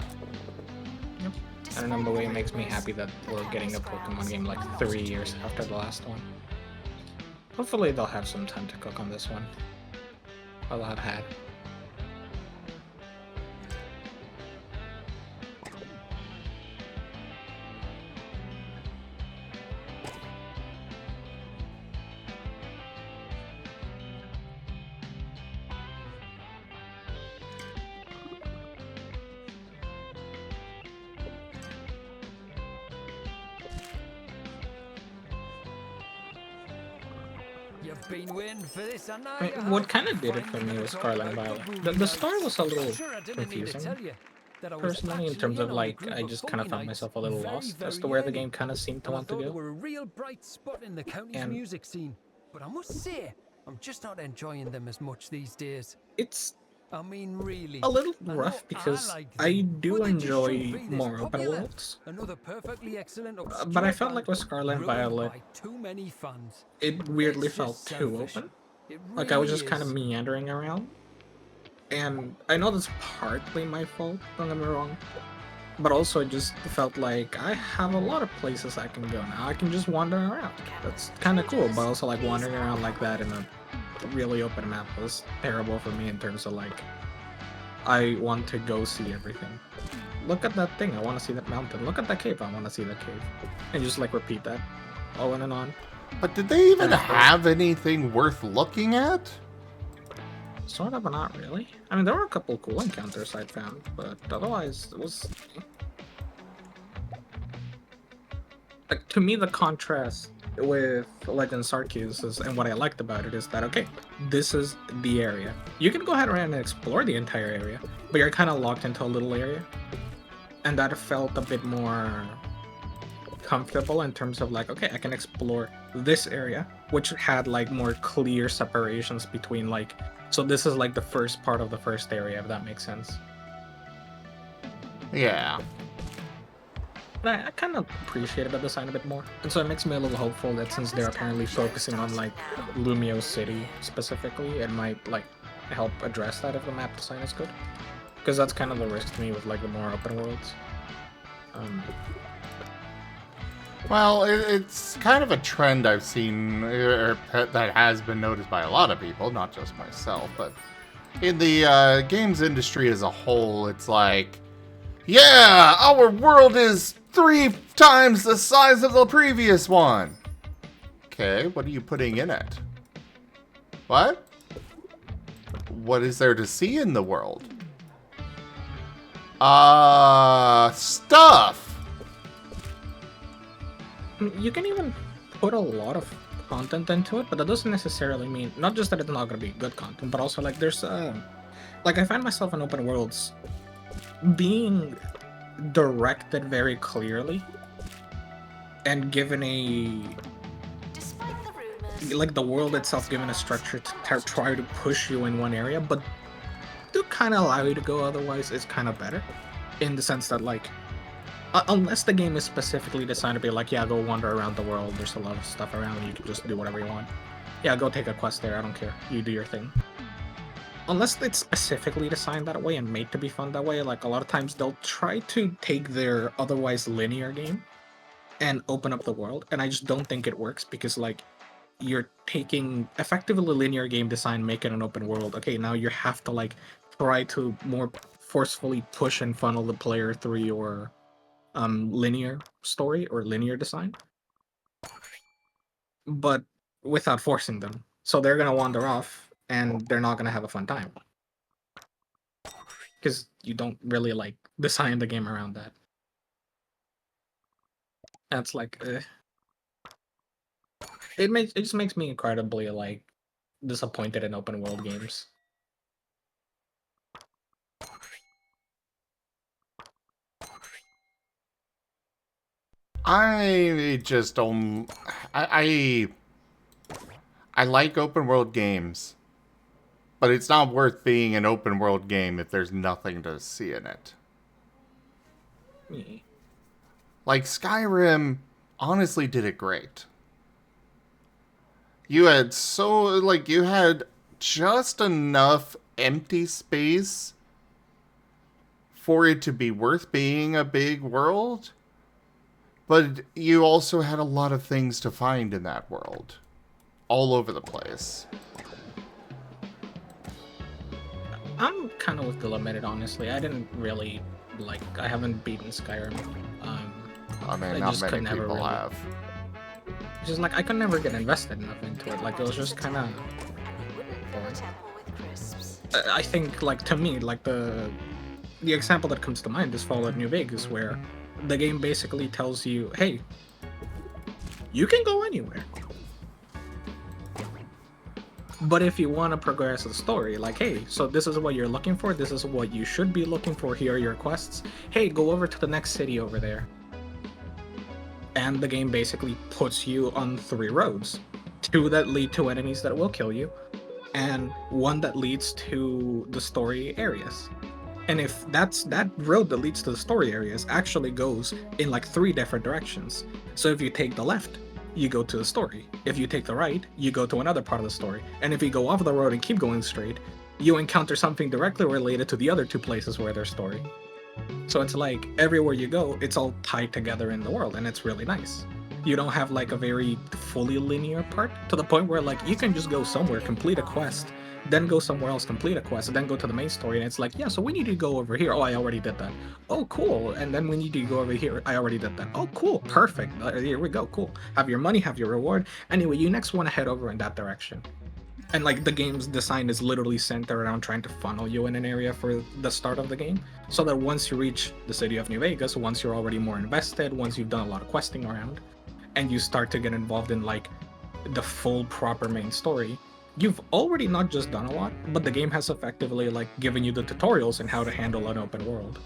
I don't know, the way it makes me happy that we're getting a Pokemon game like 3 years after the last one. Hopefully they'll have some time to cook on this one. Well, they'll have had. You've been waiting for this, and I mean, what kind of did it for me was Scarlet and Violet. The story was a little confusing, personally, in terms of like, I just kind of found myself a little lost as to where the game kind of seemed to want to They go. were a real bright spot in the county's And music scene, but I must say, I'm just not enjoying them as much these days. It's I mean, really, a little rough because I do enjoy more open worlds, Another perfectly excellent but I felt like with Scarlet and Violet, too many fans. it weirdly felt too open. Like I was just kind of meandering around. And I know that's partly my fault, don't get me wrong. But also it just felt like I have a lot of places I can go now. I can just wander around. That's kind of cool, but also like wandering around like that in a really open map was terrible for me in terms of like, I want to go see everything. Look at that thing, I want to see that mountain. Look at that cave, I want to see that cave. And just like repeat that on and on. But did they even have anything worth looking at? Sort of, but not really. I mean, there were a couple cool encounters I found, but otherwise, it was... Like, to me, the contrast with Legends Arceus is, and what I liked about it is that, okay, this is the area. You can go ahead and explore the entire area, but you're kind of locked into a little area. And that felt a bit more comfortable in terms of like, okay, I can explore this area, which had like more clear separations between like, so this is like the first part of the first area, if that makes sense. Yeah. I kind of appreciated the design a bit more. And so it makes me a little hopeful that since they're apparently focusing on like Lumio City specifically, it might like help address that if the map design is good. Because that's kind of the risk to me with like the more open worlds. Well, it's kind of a trend I've seen that has been noticed by a lot of people, not just myself, but in the games industry as a whole, it's like, yeah, our world is 3 times the size of the previous one. Okay, what are you putting in it? What? What is there to see in the world? Stuff! You can even put a lot of content into it, but that doesn't necessarily mean, not just that it's not going to be good content, but also like there's, like I find myself in open worlds being directed very clearly and given like the world itself given a structure to try to push you in one area, but to kind of allow you to go otherwise is kind of better, in the sense that like, unless the game is specifically designed to be like, yeah, go wander around the world, there's a lot of stuff around and you can just do whatever you want. Yeah, go take a quest there, I don't care, you do your thing. Unless it's specifically designed that way and made to be fun that way, like a lot of times they'll try to take their otherwise linear game and open up the world, and I just don't think it works, because like you're taking effectively linear game design, make it an open world. Okay, now you have to like try to more forcefully push and funnel the player through your linear story or linear design, but without forcing them. So they're gonna wander off and they're not gonna have a fun time, because you don't really like design the game around that. That's like, it just makes me incredibly like disappointed in open world games. I just don't. I like open world games, but it's not worth being an open world game if there's nothing to see in it. Like Skyrim, honestly, did it great. You had you had just enough empty space for it to be worth being a big world. But you also had a lot of things to find in that world. All over the place. I'm kind of with the limited, honestly. I didn't really, like, I haven't beaten Skyrim. I mean, not many people have. It's just like, I could never get invested enough into it. Like, it was just kind of boring. I think, like, to me, like, the example that comes to mind is Fallout New Vegas, where the game basically tells you, hey, you can go anywhere. But if you want to progress the story, like, hey, so this is what you're looking for, this is what you should be looking for, here are your quests. Hey, go over to the next city over there. And the game basically puts you on 3 roads. 2 that lead to enemies that will kill you, and 1 that leads to the story areas. And if that road that leads to the story areas actually goes in like 3 different directions. So if you take the left, you go to the story. If you take the right, you go to another part of the story. And if you go off the road and keep going straight, you encounter something directly related to the other 2 places where there's story. So it's like everywhere you go, it's all tied together in the world, and it's really nice. You don't have like a very fully linear part, to the point where like you can just go somewhere, complete a quest, then go somewhere else, complete a quest, and then go to the main story, and it's like, yeah, so we need to go over here. Oh, I already did that. Oh, cool. And then we need to go over here. I already did that. Oh, cool. Perfect. Here we go. Cool. Have your money, have your reward. Anyway, you next want to head over in that direction. And like the game's design is literally centered around trying to funnel you in an area for the start of the game, so that once you reach the city of New Vegas, once you're already more invested, once you've done a lot of questing around, and you start to get involved in like the full proper main story, you've already not just done a lot, but the game has effectively like given you the tutorials on how to handle an open world.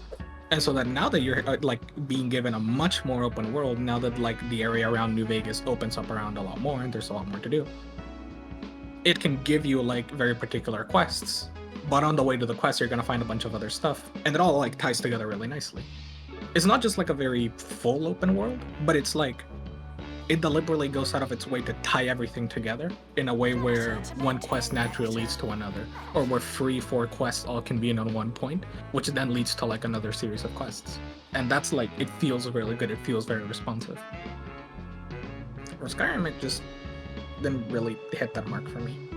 And so that now that you're like being given a much more open world, now that like the area around New Vegas opens up around a lot more and there's a lot more to do, it can give you like very particular quests, but on the way to the quest you're gonna find a bunch of other stuff, and it all like ties together really nicely. It's not just like a very full open world, but it's like it deliberately goes out of its way to tie everything together in a way where one quest naturally leads to another, or where 3-4 quests all convene on one point, which then leads to like another series of quests. And that's like, it feels really good, it feels very responsive. For Skyrim, it just didn't really hit that mark for me.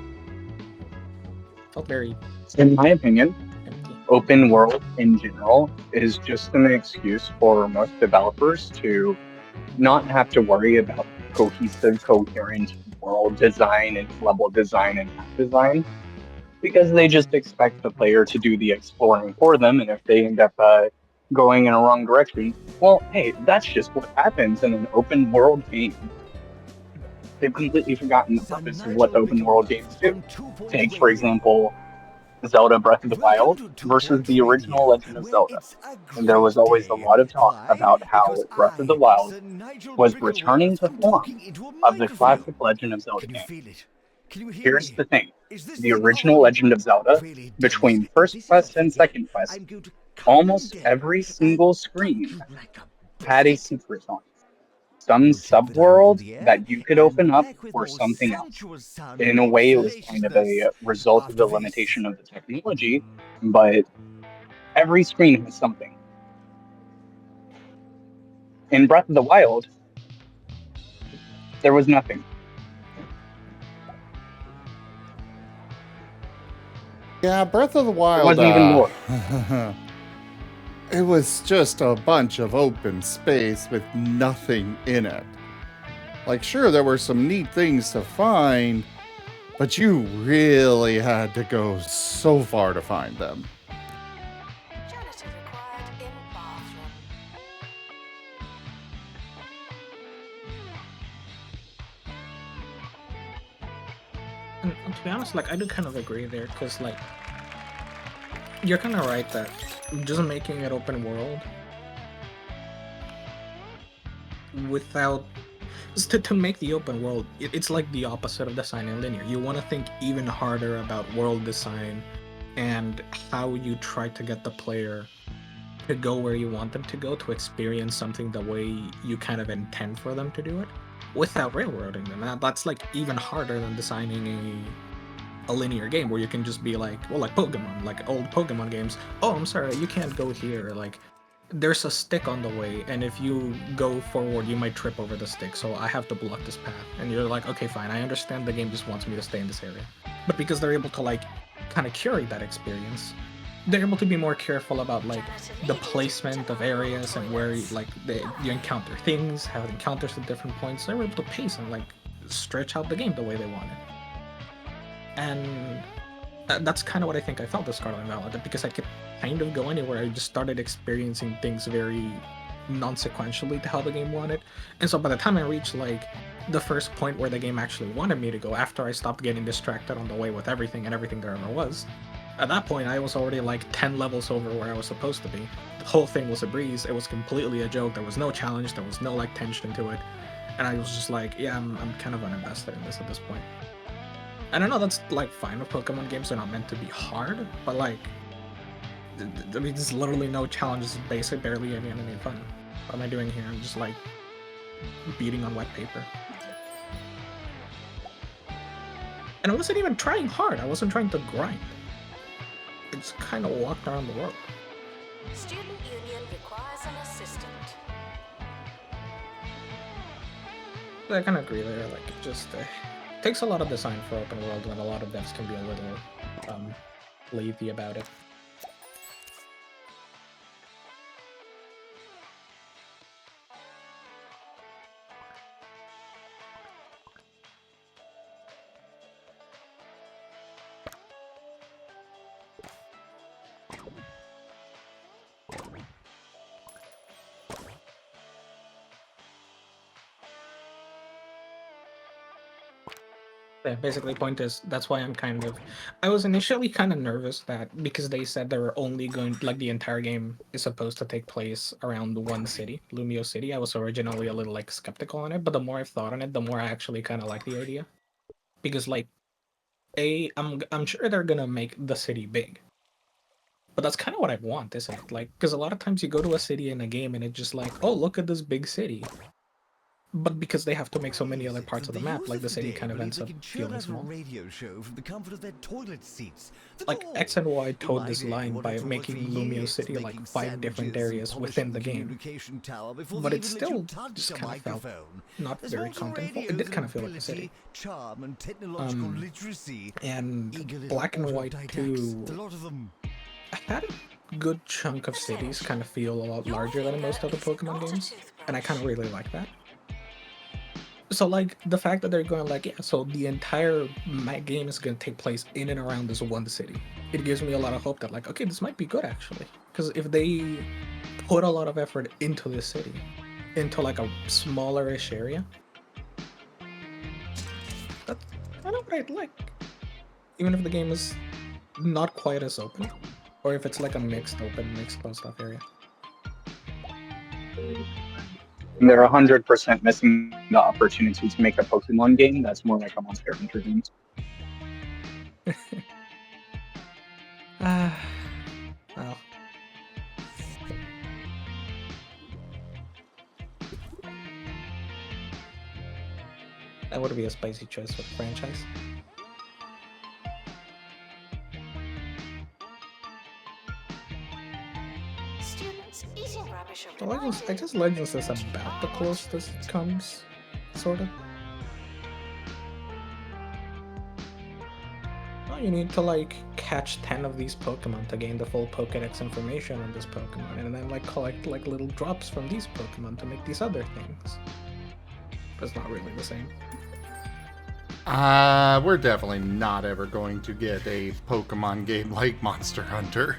Felt very In my opinion, empty. open world in general is just an excuse for most developers to not have to worry about cohesive, coherent world design and level design and map design, because they just expect the player to do the exploring for them, and if they end up going in a wrong direction, well, hey, that's just what happens in an open world game. They've completely forgotten the purpose of what open world games do. Take, for example, Zelda Breath of the Wild versus the original Legend of Zelda. And there was always a lot of talk about how Breath of the Wild was returning to form of the classic Legend of Zelda game. Here's the thing. The original Legend of Zelda, between first quest and second quest, almost every single screen had a secret on it. Some subworld that you could open up or something else. In a way, it was kind of a result of the limitation of the technology, but every screen has something. In Breath of the Wild, there was nothing. Yeah, Breath of the Wild. It wasn't even lore. It was just a bunch of open space with nothing in it. Like, sure, there were some neat things to find, but you really had to go so far to find them. Janitor required in bathroom. And to be honest, like, I do kind of agree there, because, like, you're kind of right that just making it open world without... To make the open world, it's like the opposite of designing linear. You want to think even harder about world design and how you try to get the player to go where you want them to go, to experience something the way you kind of intend for them to do it, without railroading them. And that's like even harder than designing a linear game where you can just be like, well, like Pokemon, like old Pokemon games. Oh, I'm sorry, you can't go here. Like, there's a stick on the way, and if you go forward, you might trip over the stick, so I have to block this path. And you're like, okay, fine, I understand the game just wants me to stay in this area. But because they're able to, like, kind of curate that experience, they're able to be more careful about, like, the placement of areas and where, like, you encounter things, have encounters at different points. They're able to pace and, like, stretch out the game the way they want it. And that's kind of what I think I felt with Scarlet and Violet, because I could kind of go anywhere. I just started experiencing things very non-sequentially to how the game wanted. And so by the time I reached, like, the first point where the game actually wanted me to go, after I stopped getting distracted on the way with everything and everything there ever was, at that point I was already like 10 levels over where I was supposed to be. The whole thing was a breeze. It was completely a joke. There was no challenge. There was no, like, tension to it. And I was just like, yeah, I'm kind of uninvested in this at this point. And I know that's, like, fine with Pokemon games. They're not meant to be hard, but, like, I mean, there's literally no challenges, basically barely any fun. What am I doing here? I'm just, like, beating on wet paper. And I wasn't even trying hard. I wasn't trying to grind. I just kind of walked around the world. Student union requires an assistant. I kind of agree there. Like, it just takes a lot of design for open world, when a lot of devs can be a little lazy about it. Yeah, basically, point is, that's why I was initially kind of nervous that, because they said they were only going, like, the entire game is supposed to take place around one city, Lumio City. I was originally a little, like, skeptical on it, but the more I've thought on it, the more I actually kind of like the idea. Because, like, I'm sure they're gonna make the city big. But that's kind of what I want, isn't it? Like, because a lot of times you go to a city in a game and it's just like, oh, look at this big city. but because they have to make so many other parts of the map, like the city kind of ends up feeling a small. radio show from the comfort of their toilet seats. Like X and Y towed this line by making Lumio City like 5 different areas within the game, but it still just kind of felt not very contentful. It did kind of feel like a city. And Black and White 2 had a good chunk of cities kind of feel a lot larger than most other Pokemon games, and I kind of really like that. So like the fact that they're going like, yeah, so the entire game is going to take place in and around this one city. It gives me a lot of hope that like, okay, this might be good actually. Because if they put a lot of effort into this city, into like a smaller-ish area, that's kind of what I'd like. Even if the game is not quite as open, or if it's like a mixed open, mixed closed off area. They're 100% missing the opportunity to make a Pokemon game that's more like a Monster Hunter game. Well. That would be a spicy choice for the franchise. Students eating rubbish are Legends, I guess Legends is about the closest it comes, sorta. Well, you need to like catch 10 of these Pokemon to gain the full Pokédex information on this Pokemon, and then like collect like little drops from these Pokemon to make these other things. But it's not really the same. We're definitely not ever going to get a Pokemon game like Monster Hunter.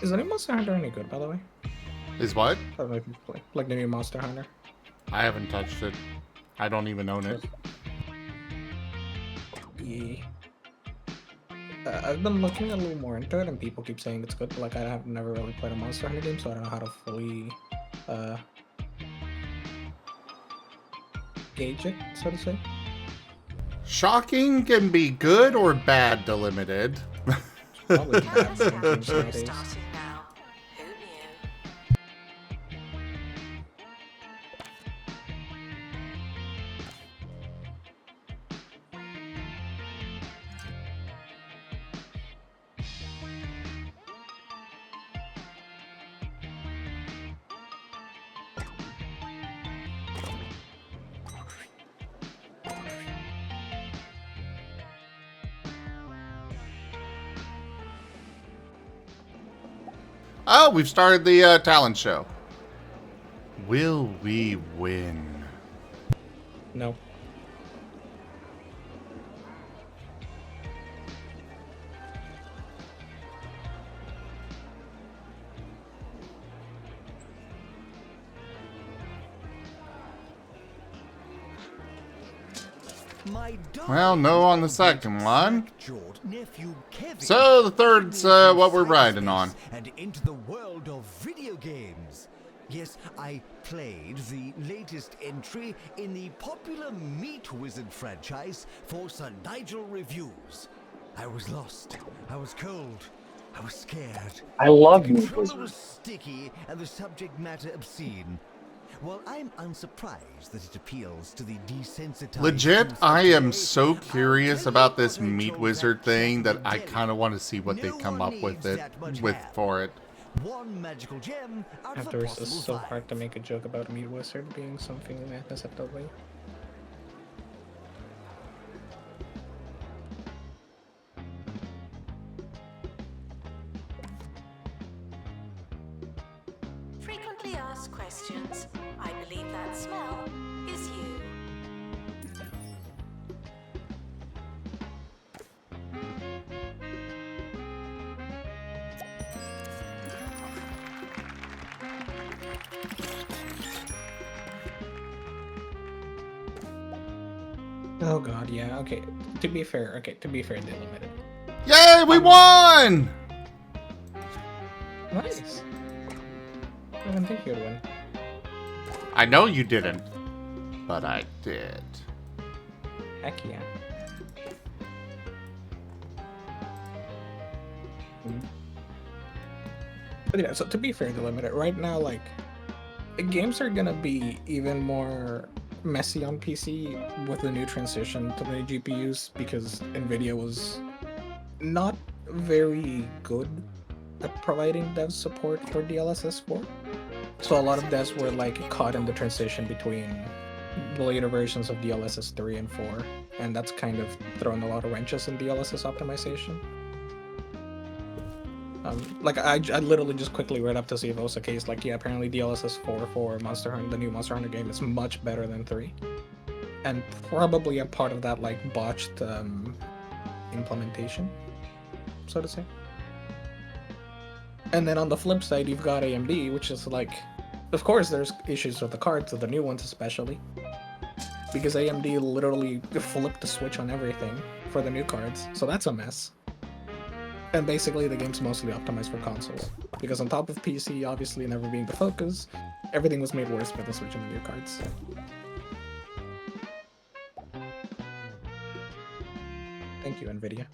Is the new Monster Hunter any good, by the way? Is what? Like the new Monster Hunter? I haven't touched it. I don't even own it. Yeah. I've been looking a little more into it, and people keep saying it's good, but like I have never really played a Monster Hunter game, so I don't know how to fully gauge it, so to say. Shocking can be good or bad delimited. Probably bad nowadays. starting now. Who knew? Oh, we've started the talent show. Will we win? No. Well, no on the second one. So the third's what we're riding on. And into the world of video games. Yes, I played the latest entry in the popular Meat Wizard franchise for Sir Nigel reviews. I was lost. I was cold. I was scared. I love The Meat controller Wizard. was sticky and the subject matter obscene. Well, I'm unsurprised that it appeals to the desensitized. Legit, youth I of am today. so curious about this what I Meat chose Wizard that thing that second I day. kind of want to see what they No come one up with needs it that much with ham. for it. One magical gem out of a Afterwards, possible it's so 5. hard to make a joke about Meat Wizard being something acceptably. Frequently asked questions. I believe that smell is you. Oh god, yeah, okay. To be fair, they limited. Yay, we won! Nice. I didn't think you'd win. I know you didn't, but I did. Heck yeah. But yeah, so to be fair, the limited right now, like games are gonna be even more messy on PC with the new transition to the new GPUs because Nvidia was not very good at providing dev support for DLSS 4. So a lot of devs were like caught in the transition between the later versions of DLSS 3 and 4, and that's kind of thrown a lot of wrenches in DLSS optimization. Like I literally just quickly read up to see if it was the case. Like, yeah, apparently DLSS 4 for Monster Hunter, the new Monster Hunter game, is much better than 3, and probably a part of that like botched implementation, so to say. And then on the flip side, you've got AMD, which is like, of course, there's issues with the cards, with the new ones especially, because AMD literally flipped the switch on everything for the new cards, so that's a mess. And basically the game's mostly optimized for consoles, because on top of PC obviously never being the focus, everything was made worse by the switch on the new cards. Thank you, Nvidia.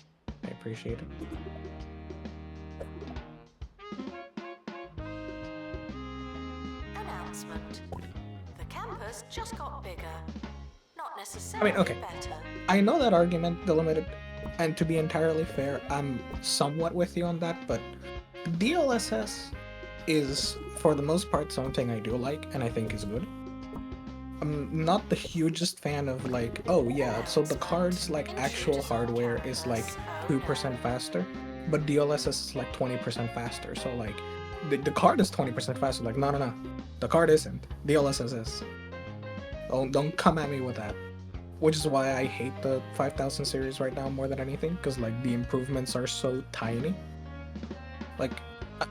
I appreciate it. Announcement. The campus just got bigger. Not necessarily okay. better. I know that argument, the limited, and to be entirely fair, I'm somewhat with you on that, but DLSS is, for the most part, something I do like, and I think is good. I'm not the hugest fan of like, oh yeah, so the card's like actual hardware is like 2% faster, but DLSS is like 20% faster, so like, the card is 20% faster, like, no, the card isn't, DLSS is. Don't come at me with that. Which is why I hate the 5000 series right now more than anything, because like the improvements are so tiny. Like,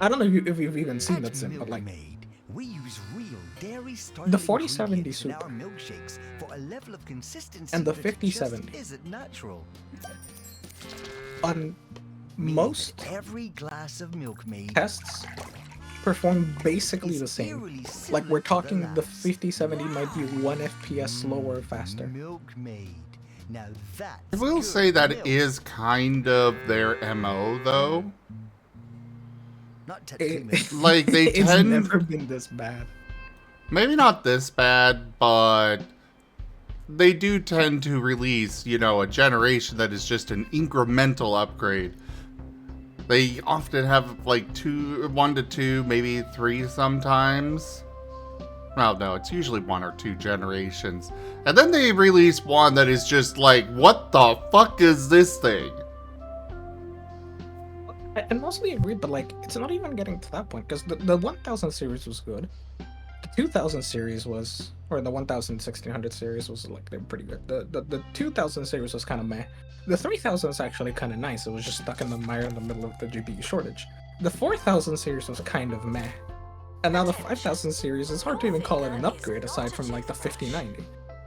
I don't know if you've even seen that sim, but like we use real dairy the 4070 Super milkshakes for a level of consistency and the that 5070 just isn't natural. On most every glass of Milkmaid tests perform basically the same. Like, we're talking the 5070 might be 1 FPS slower or faster. Milkmaid. Now that I will say that is kind of their MO, though. Not like, they it's tend... never been this bad. Maybe not this bad, but they do tend to release, you know, a generation that is just an incremental upgrade. They often have like 1 to 2, maybe 3 sometimes. Well, no, it's usually 1 or 2 generations. And then they release one that is just like, what the fuck is this thing? I mostly agree, but like, it's not even getting to that point, because the 1000 series was good. The 2000 series was, or the 1600 series was like, they were pretty good. The 2000 series was kind of meh. The 3000 is actually kind of nice. It was just stuck in the mire in the middle of the GPU shortage. The 4000 series was kind of meh. And now the 5000 series, it's hard to even call it an upgrade aside from like the 5090.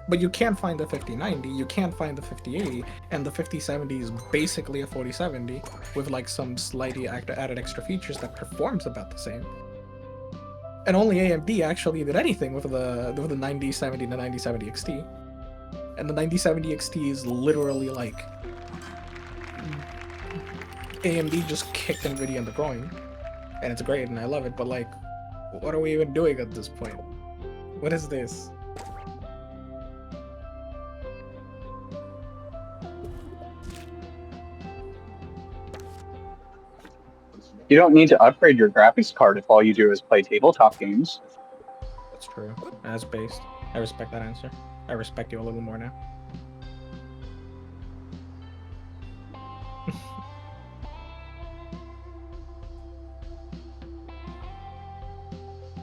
But you can't find the 5090, you can't find the 5080, and the 5070 is basically a 4070 with like some slightly added extra features that performs about the same. And only AMD actually did anything with the 9070 and the 9070 XT. And the 9070 XT is literally like, AMD just kicked Nvidia in the groin, and it's great and I love it, but like, what are we even doing at this point? What is this? You don't need to upgrade your graphics card if all you do is play tabletop games. That's true. As based. I respect that answer. I respect you a little more now.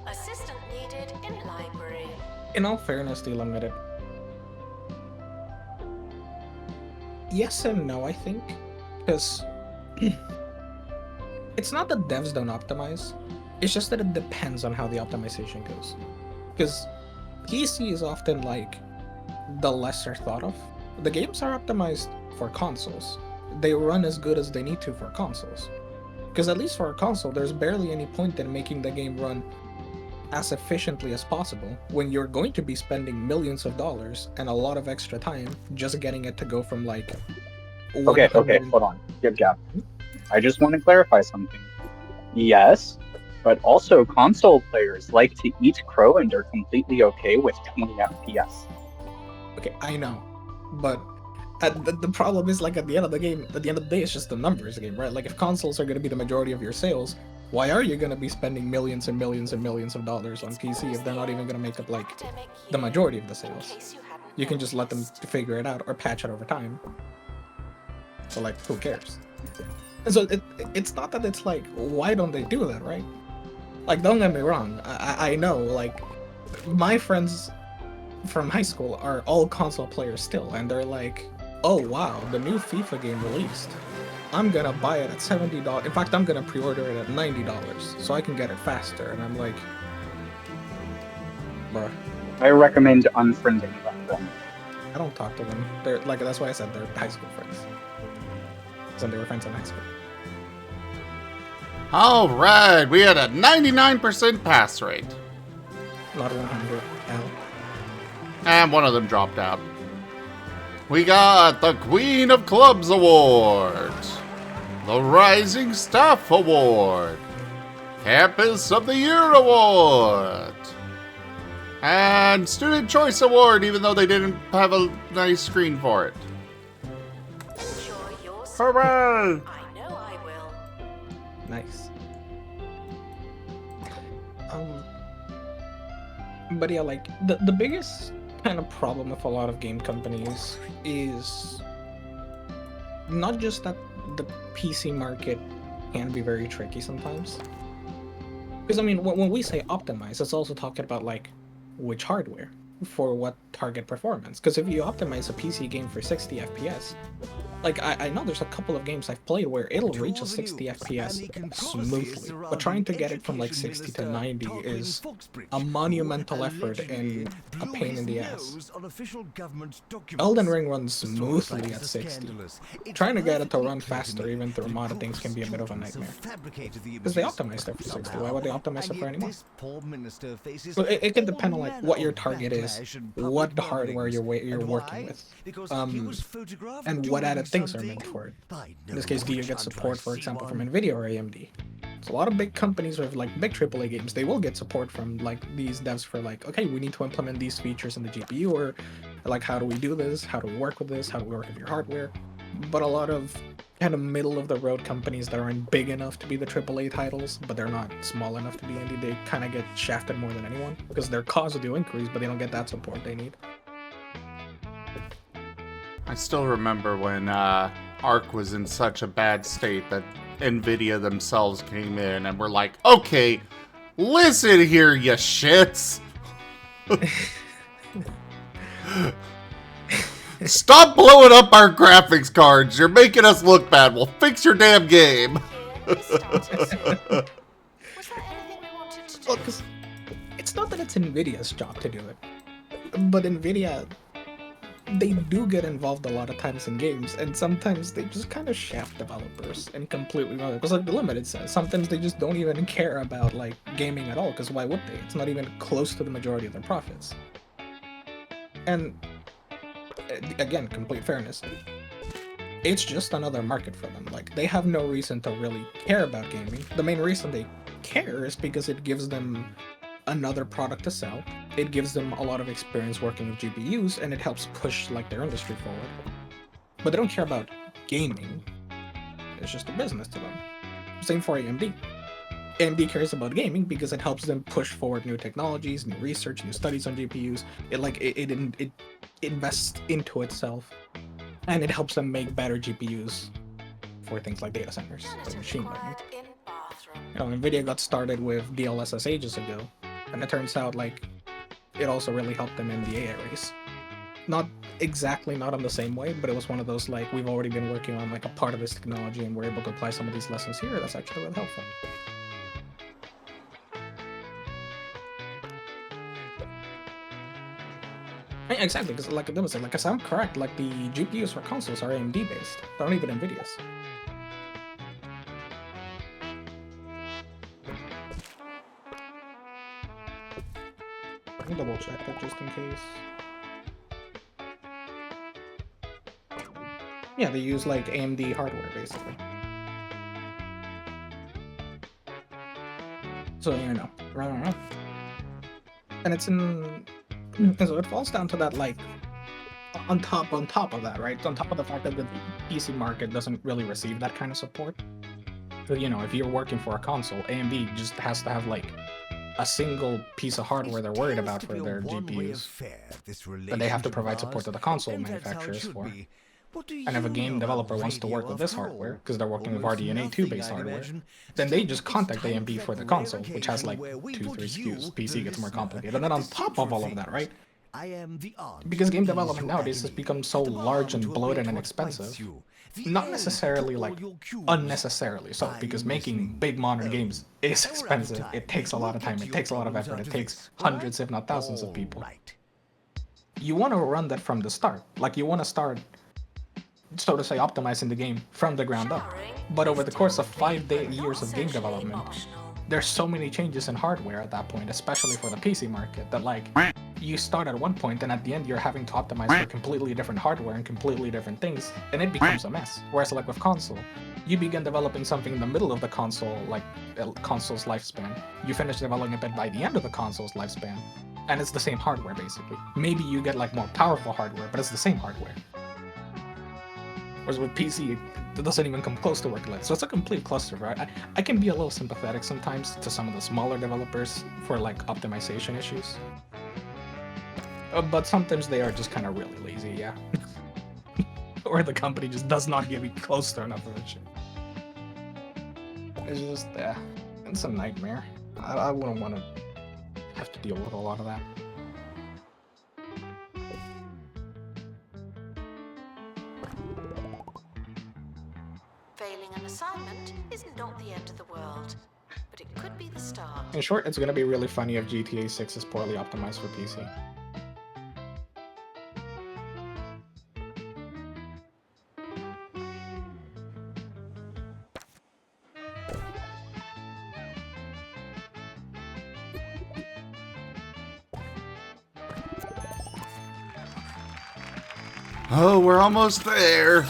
Assistant needed in library. In all fairness, the limited. Yes and no, I think. Because it's not that devs don't optimize. It's just that it depends on how the optimization goes. Because PC is often like the lesser thought of. The games are optimized for consoles. They run as good as they need to for consoles. Because at least for a console, there's barely any point in making the game run as efficiently as possible when you're going to be spending millions of dollars and a lot of extra time just getting it to go from like... Okay, hold on. Yep. I just want to clarify something. Yes, but also console players like to eat crow and are completely okay with 20 FPS. Okay, I know, but the problem is, like, at the end of the game, at the end of the day, it's just a numbers game, right? Like, if consoles are going to be the majority of your sales, why are you going to be spending millions and millions and millions of dollars on PC if they're not even going to make up, like, the majority of the sales? You can just let them figure it out or patch it over time. So, like, who cares? And so it's not that it's like, why don't they do that, right? Like, don't get me wrong, I know, like, my friends from high school are all console players still, and they're like, oh wow, the new FIFA game released. I'm gonna buy it at $70. In fact, I'm gonna pre-order it at $90 so I can get it faster. And I'm like, bruh. I recommend unfriending them. I don't talk to them. They're like, that's why I said they're high school friends. So they were friends in high school. All right, we had a 99% pass rate. Not 100. L. And one of them dropped out. We got the Queen of Clubs Award, the Rising Staff Award, Campus of the Year Award, and Student Choice Award, even though they didn't have a nice screen for it. Hooray! I know I will. Nice. But yeah, like, the biggest kind of problem with a lot of game companies is not just that the PC market can be very tricky sometimes. Because, I mean, when we say optimize, it's also talking about, like, which hardware for what target performance. Because if you optimize a PC game for 60 FPS, like, I know there's a couple of games I've played where it'll reach a 60 FPS smoothly, but trying to get it from like 60 to 90 is a monumental effort and a pain in the ass. Elden Ring runs smoothly at 60. Trying to get it to run faster even through modded things can be a bit of a nightmare. Because they optimized it for 60, why would they optimize it for any more? So it can depend on like what your target is, what hardware you're working with, and what added things are meant for it. In this case, do you get support, for example, from NVIDIA or AMD? So a lot of big companies with like big AAA games, they will get support from like these devs for like, okay, we need to implement these features in the GPU, or like, how do we do this? How do we work with this? How do we work with your hardware? But a lot of kind of middle of the road companies that aren't big enough to be the AAA titles, but they're not small enough to be indie, they kind of get shafted more than anyone because their costs do increase, but they don't get that support they need. I still remember when Arc was in such a bad state that NVIDIA themselves came in and were like, okay, listen here, you shits. Stop blowing up our graphics cards. You're making us look bad. We'll fix your damn game. Well, because it's not that it's NVIDIA's job to do it, but NVIDIA, they do get involved a lot of times in games, and sometimes they just kind of shaft developers and completely wrong. Because like the Limited says, sometimes they just don't even care about like gaming at all, because why would they? It's not even close to the majority of their profits. And again, complete fairness, it's just another market for them. Like, they have no reason to really care about gaming. The main reason they care is because it gives them another product to sell. It gives them a lot of experience working with GPUs, and it helps push like their industry forward. But they don't care about gaming. It's just a business to them. Same for AMD. AMD cares about gaming because it helps them push forward new technologies, new research, new studies on GPUs. It invests into itself, and it helps them make better GPUs for things like data centers and machine learning. You know, NVIDIA got started with DLSS ages ago, and it turns out like it also really helped them in the AI race. Not on the same way, but it was one of those like, we've already been working on like a part of this technology and we're able to apply some of these lessons here. That's actually really helpful. Yeah, exactly, because like there was like, if I'm correct, like the GPUs for consoles are AMD based, they're not even NVIDIA's. I can double check that just in case. Yeah, they use like AMD hardware basically. So and it's in. So it falls down to that, like, on top of that, right? On top of the fact that the PC market doesn't really receive that kind of support. So, if you're working for a console, AMD just has to have like a single piece of hardware they're worried about for their GPUs that they have to provide support to the console manufacturers for. And if a game developer wants to work with this hardware, because they're working with RDNA 2 based hardware, then they just contact AMD for the console, which has like 2-3 SKUs. PC gets more complicated. And then on top of all of that, right? Because game development nowadays has become so large and bloated and expensive, not necessarily like unnecessarily so, because making big modern games is expensive. It takes a lot of time, it takes a lot of effort, it takes hundreds if not thousands of people. You want to run that from the start. Like, you want to start, so to say, optimizing the game from the ground up. But over the course of 5 years of game development, there's so many changes in hardware at that point, especially for the PC market, that like, you start at one point and at the end you're having to optimize for completely different hardware and completely different things, and it becomes a mess. Whereas like with console, you begin developing something in the middle of the console, like console's lifespan. You finish developing it by the end of the console's lifespan, and it's the same hardware basically. Maybe you get like more powerful hardware, but it's the same hardware. Whereas with PC, it doesn't even come close to working like that. So it's a complete cluster, right? I can be a little sympathetic sometimes to some of the smaller developers for like optimization issues. But sometimes they are just kind of really lazy, yeah. Or the company just does not give you close to enough of a shit. It's just, it's a nightmare. I wouldn't want to have to deal with a lot of that. Failing an assignment is not the end of the world, but it could be the start. In short, it's going to be really funny if GTA 6 is poorly optimized for PC. Oh, we're almost there.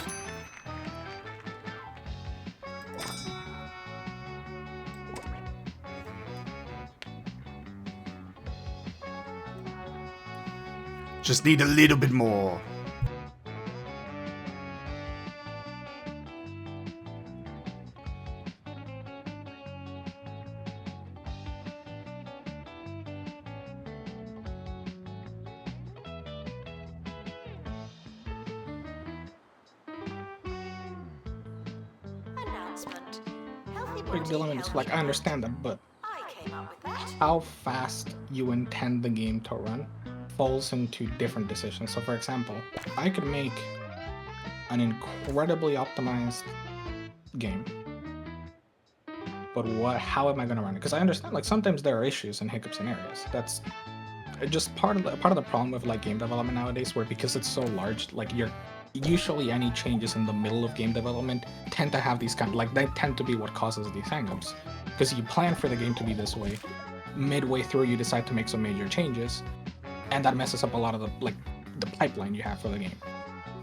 Just need a little bit more. Announcement. Healthy Big body, dilemma is like, I understand that, but I came up with that. how fast you intend the game to run falls into different decisions. So for example, I could make an incredibly optimized game, but how am I going to run it? Because I understand like sometimes there are issues and hiccups in areas. That's just part of the problem with like game development nowadays, where because it's so large, like usually any changes in the middle of game development tend to have these they tend to be what causes these hangups. Because you plan for the game to be this way, midway through you decide to make some major changes, and that messes up a lot of the pipeline you have for the game.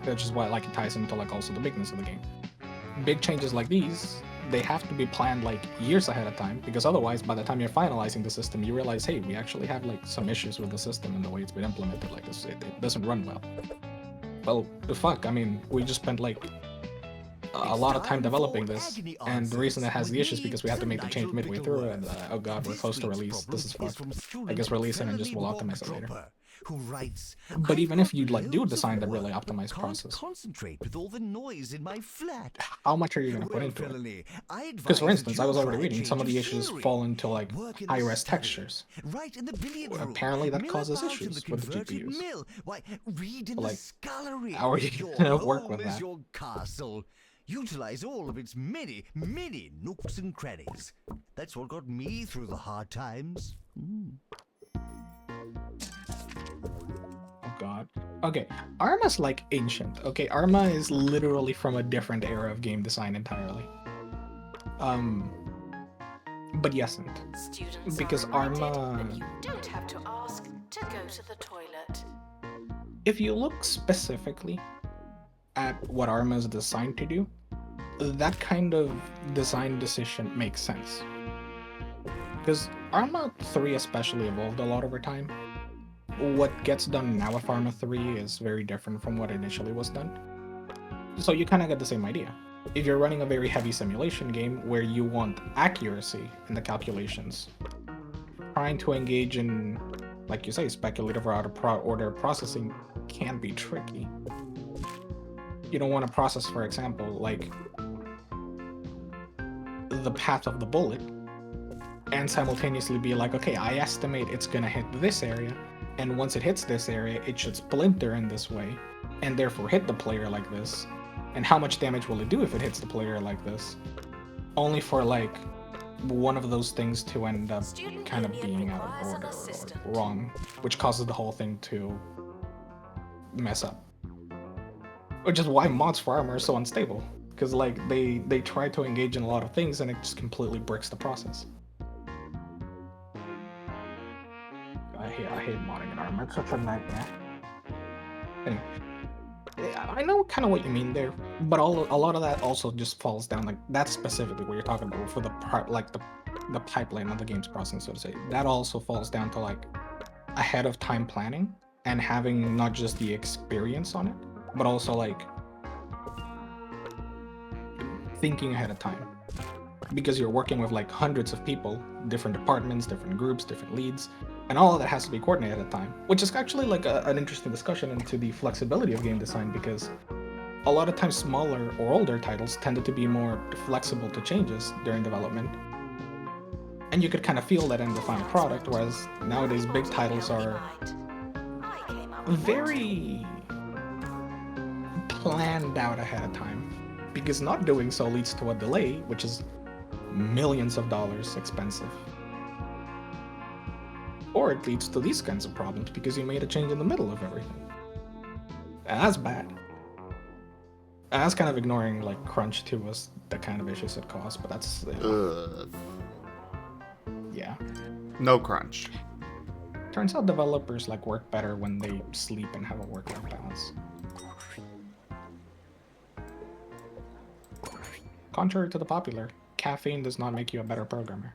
Which is why it ties into also the bigness of the game. Big changes like these, they have to be planned years ahead of time, because otherwise by the time you're finalizing the system you realize, hey, we actually have some issues with the system and the way it's been implemented like this. It doesn't run well. Well, fuck, I mean, we just spent a lot of time developing this, and the reason it has the issues because we had to make the change midway through, and oh god, we're close to release. This is fucked. I guess release it and just we'll optimize it later. But even if you do design the really optimized process, concentrate with all the noise in my flat. How much are you going to put into it? Because for instance, I was already reading some of the issues fall into high-res textures. Right in the billiard room. Apparently that causes issues with the GPUs. Mill. Why, read in the scullery. How are you going to work with that? Your castle. Utilize all of its many nooks and crannies. That's what got me through the hard times. Oh god. Okay, Arma's ancient. Okay, Arma is literally from a different era of game design entirely. But yesn't. Students because Arma... You don't have to ask to go to the toilet. If you look specifically at what Arma is designed to do, that kind of design decision makes sense. Because Arma 3 especially evolved a lot over time. What gets done now with Arma 3 is very different from what initially was done. So you kind of get the same idea. If you're running a very heavy simulation game where you want accuracy in the calculations, trying to engage in, like you say, speculative or out-of-order processing can be tricky. You don't want to process, for example, like the path of the bullet and simultaneously be like, okay, I estimate it's gonna hit this area, and once it hits this area, it should splinter in this way, and therefore hit the player like this. And how much damage will it do if it hits the player like this? Only for like one of those things to end up kind of being out of order or wrong, which causes the whole thing to mess up. Which is why mods for Arma are so unstable, because like they try to engage in a lot of things and it just completely bricks the process. I hate modding in Arma. It's such a nightmare. Anyway, I know kind of what you mean there, but a lot of that also just falls down, like that's specifically what you're talking about for the part, like the pipeline of the game's processing, so to say. That also falls down to like ahead of time planning and having not just the experience on it, but also like thinking ahead of time, because you're working with like hundreds of people, different departments, different groups, different leads, and all of that has to be coordinated at a time, which is actually like an interesting discussion into the flexibility of game design, because a lot of times smaller or older titles tended to be more flexible to changes during development, and you could kind of feel that in the final product, whereas nowadays big titles are very planned out ahead of time, because not doing so leads to a delay, which is millions of dollars expensive. Or it leads to these kinds of problems because you made a change in the middle of everything. And that's bad. And that's kind of ignoring like crunch too, was the kind of issues it caused, but that's... yeah. No crunch. Turns out developers like work better when they sleep and have a work-life balance. Contrary to the popular, caffeine does not make you a better programmer.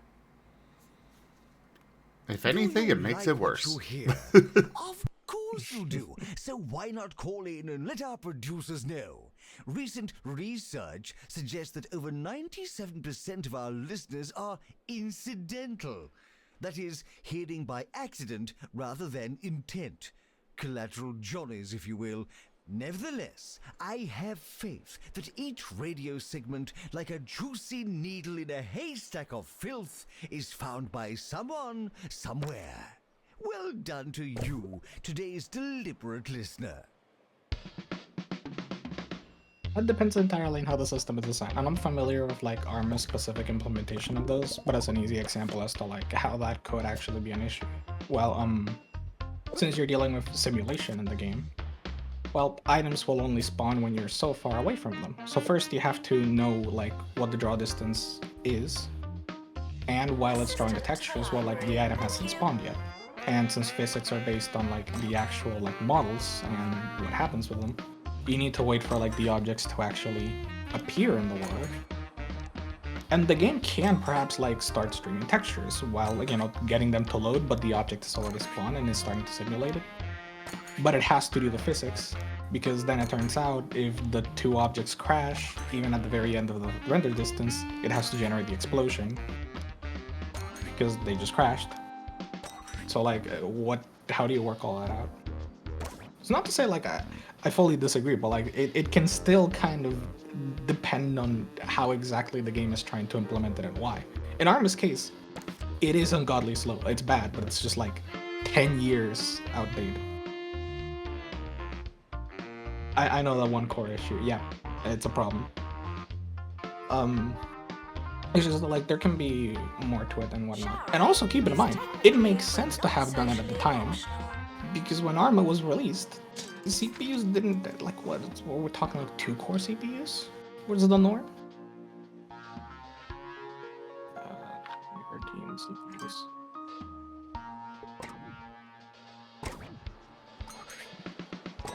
If anything, it makes it worse. Of course you do. So why not call in and let our producers know? Recent research suggests that over 97% of our listeners are incidental. That is, hearing by accident rather than intent. Collateral Johnnies, if you will. Nevertheless, I have faith that each radio segment, like a juicy needle in a haystack of filth, is found by someone, somewhere. Well done to you, today's deliberate listener. That depends entirely on how the system is designed, and I'm familiar with like Arma's specific implementation of those, but as an easy example as to like how that could actually be an issue. Well, since you're dealing with simulation in the game, well, items will only spawn when you're so far away from them. So first you have to know like what the draw distance is, and while it's drawing the textures, well, like the item hasn't spawned yet. And since physics are based on like the actual like models and what happens with them, you need to wait for like the objects to actually appear in the world. And the game can perhaps like start streaming textures while, like, you know, getting them to load, but the object is already spawned and is starting to simulate it. But it has to do the physics, because then it turns out if the two objects crash, even at the very end of the render distance, it has to generate the explosion, because they just crashed. So like, how do you work all that out? It's not to say like I fully disagree, but like it can still kind of depend on how exactly the game is trying to implement it and why. In Arma's case, it is ungodly slow. It's bad, but it's just like 10 years outdated. I know that one core issue. Yeah, it's a problem. It's just like there can be more to it and whatnot. And also keep in mind, it makes sense to have done it at the time, because when Arma was released, the CPUs didn't, like, what we're talking like 2-core CPUs? What is the norm? 13 CPUs.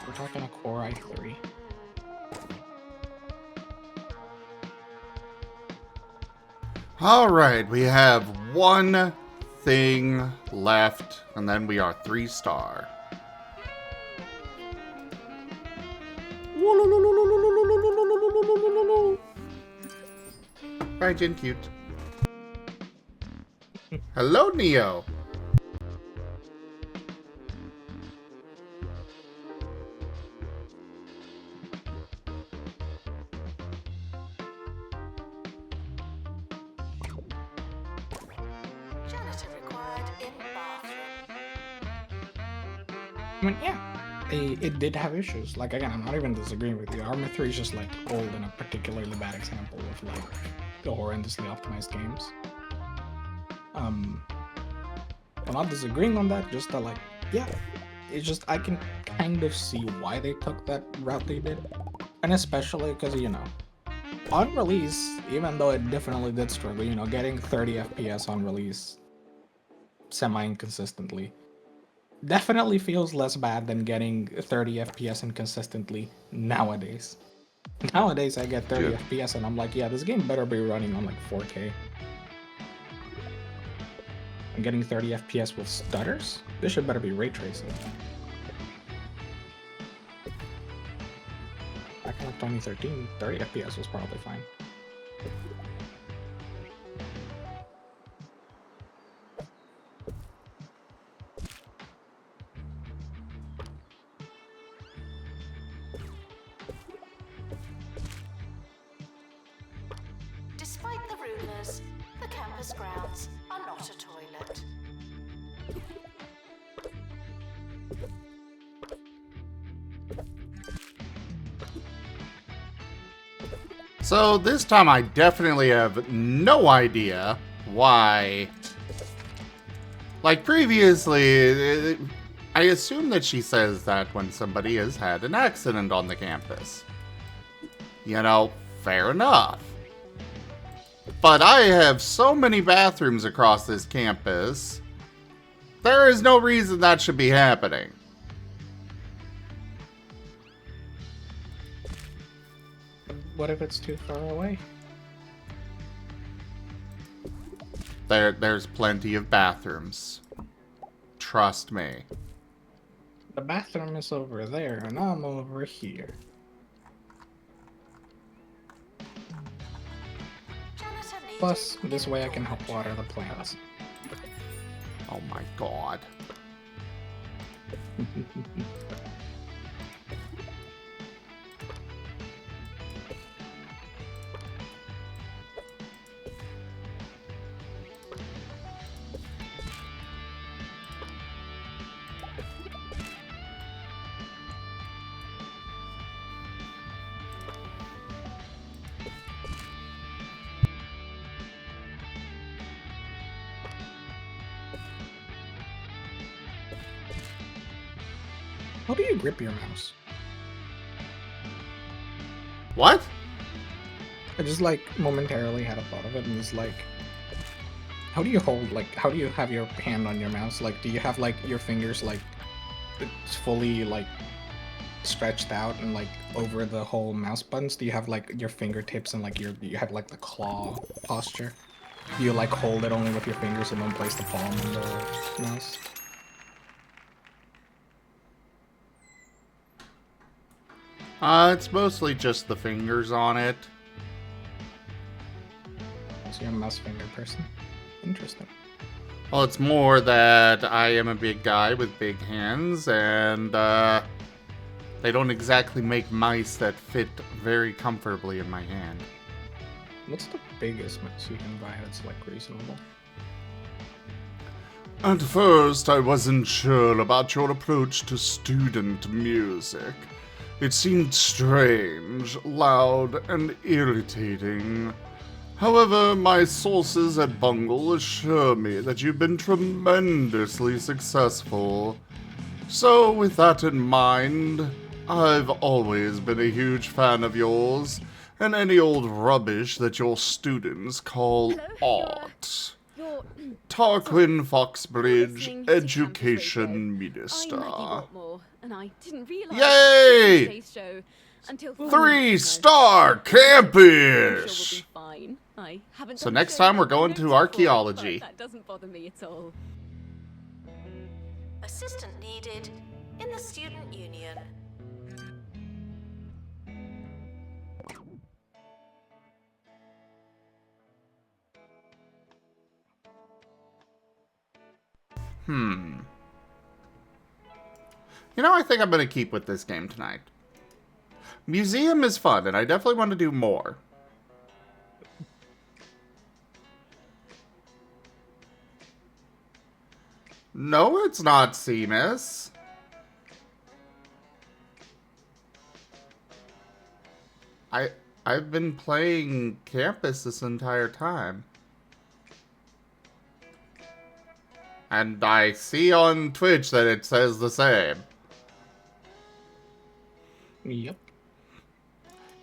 We're talking a Core i3. Alright, we have one thing left, and then we are 3-star. Bye, Jin Cute. Hello, Neo. Janitor required in bathroom. I mean, yeah, it did have issues. Like, again, I'm not even disagreeing with you. Armor 3 is just, like, old and a particularly bad example of, like, the horrendously optimized games. I'm not disagreeing on that, just that, like, yeah, it's just, I can kind of see why they took that route they did. And especially because, you know, on release, even though it definitely did struggle, you know, getting 30 FPS on release semi-inconsistently definitely feels less bad than getting 30 FPS inconsistently nowadays. Nowadays, I get 30 FPS and I'm like, yeah, this game better be running on like 4K. I'm getting 30 FPS with stutters? This should better be ray tracing. Back in like 2013, 30 FPS was probably fine. Despite the rumors, the campus grounds are not a toilet. So this time I definitely have no idea why. Like previously, I assume that she says that when somebody has had an accident on the campus. You know, fair enough. But I have so many bathrooms across this campus, there is no reason that should be happening. What if it's too far away? There's plenty of bathrooms. Trust me. The bathroom is over there, and I'm over here. Plus, this way I can help water the plants. Oh my god. How do you grip your mouse? What? I just like momentarily had a thought of it and it's like, how do you hold, like, how do you have your hand on your mouse? Like, do you have like your fingers like it's fully like stretched out and like over the whole mouse buttons? Do you have like your fingertips and like you have like the claw posture? Do you like hold it only with your fingers and then place the palm on the mouse? It's mostly just the fingers on it. So you're a mouse finger person. Interesting. Well, it's more that I am a big guy with big hands, and they don't exactly make mice that fit very comfortably in my hand. What's the biggest mouse you can buy that's like reasonable? At first, I wasn't sure about your approach to student music. It seemed strange, loud, and irritating. However, my sources at Bungle assure me that you've been tremendously successful. So, with that in mind, I've always been a huge fan of yours, and any old rubbish that your students call art. Tarquin Foxbridge, Education Minister. Yay! 3-star Campish! I haven't So done next so time many we're going notes to before, archaeology. but that doesn't bother me at all. Assistant needed in the student union. You know, I think I'm going to keep with this game tonight. Museum is fun, and I definitely want to do more. No, it's not Seamus. I've been playing campus this entire time. And I see on Twitch that it says the same. Yep.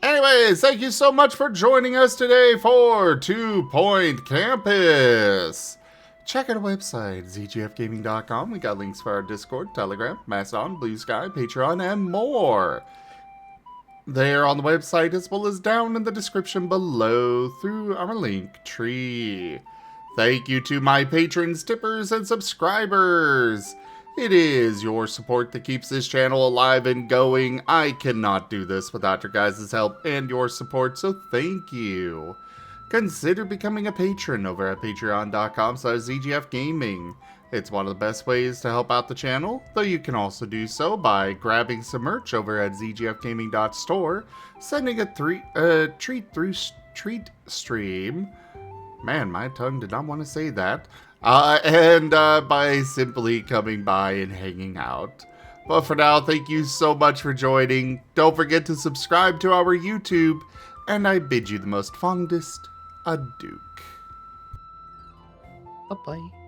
Anyways, thank you so much for joining us today for 2 Point Campus. Check out our website, zgfgaming.com. We got links for our Discord, Telegram, Mastodon, Blue Sky, Patreon, and more. There on the website, as well as down in the description below through our link tree. Thank you to my patrons, tippers, and subscribers. It is your support that keeps this channel alive and going. I cannot do this without your guys' help and your support, so thank you. Consider becoming a patron over at patreon.com/zgfgaming. It's one of the best ways to help out the channel, though you can also do so by grabbing some merch over at zgfgaming.store, sending a treat stream. Man, my tongue did not want to say that. And by simply coming by and hanging out. But for now, thank you so much for joining. Don't forget to subscribe to our YouTube, and I bid you the most fondest adieu. Bye-bye.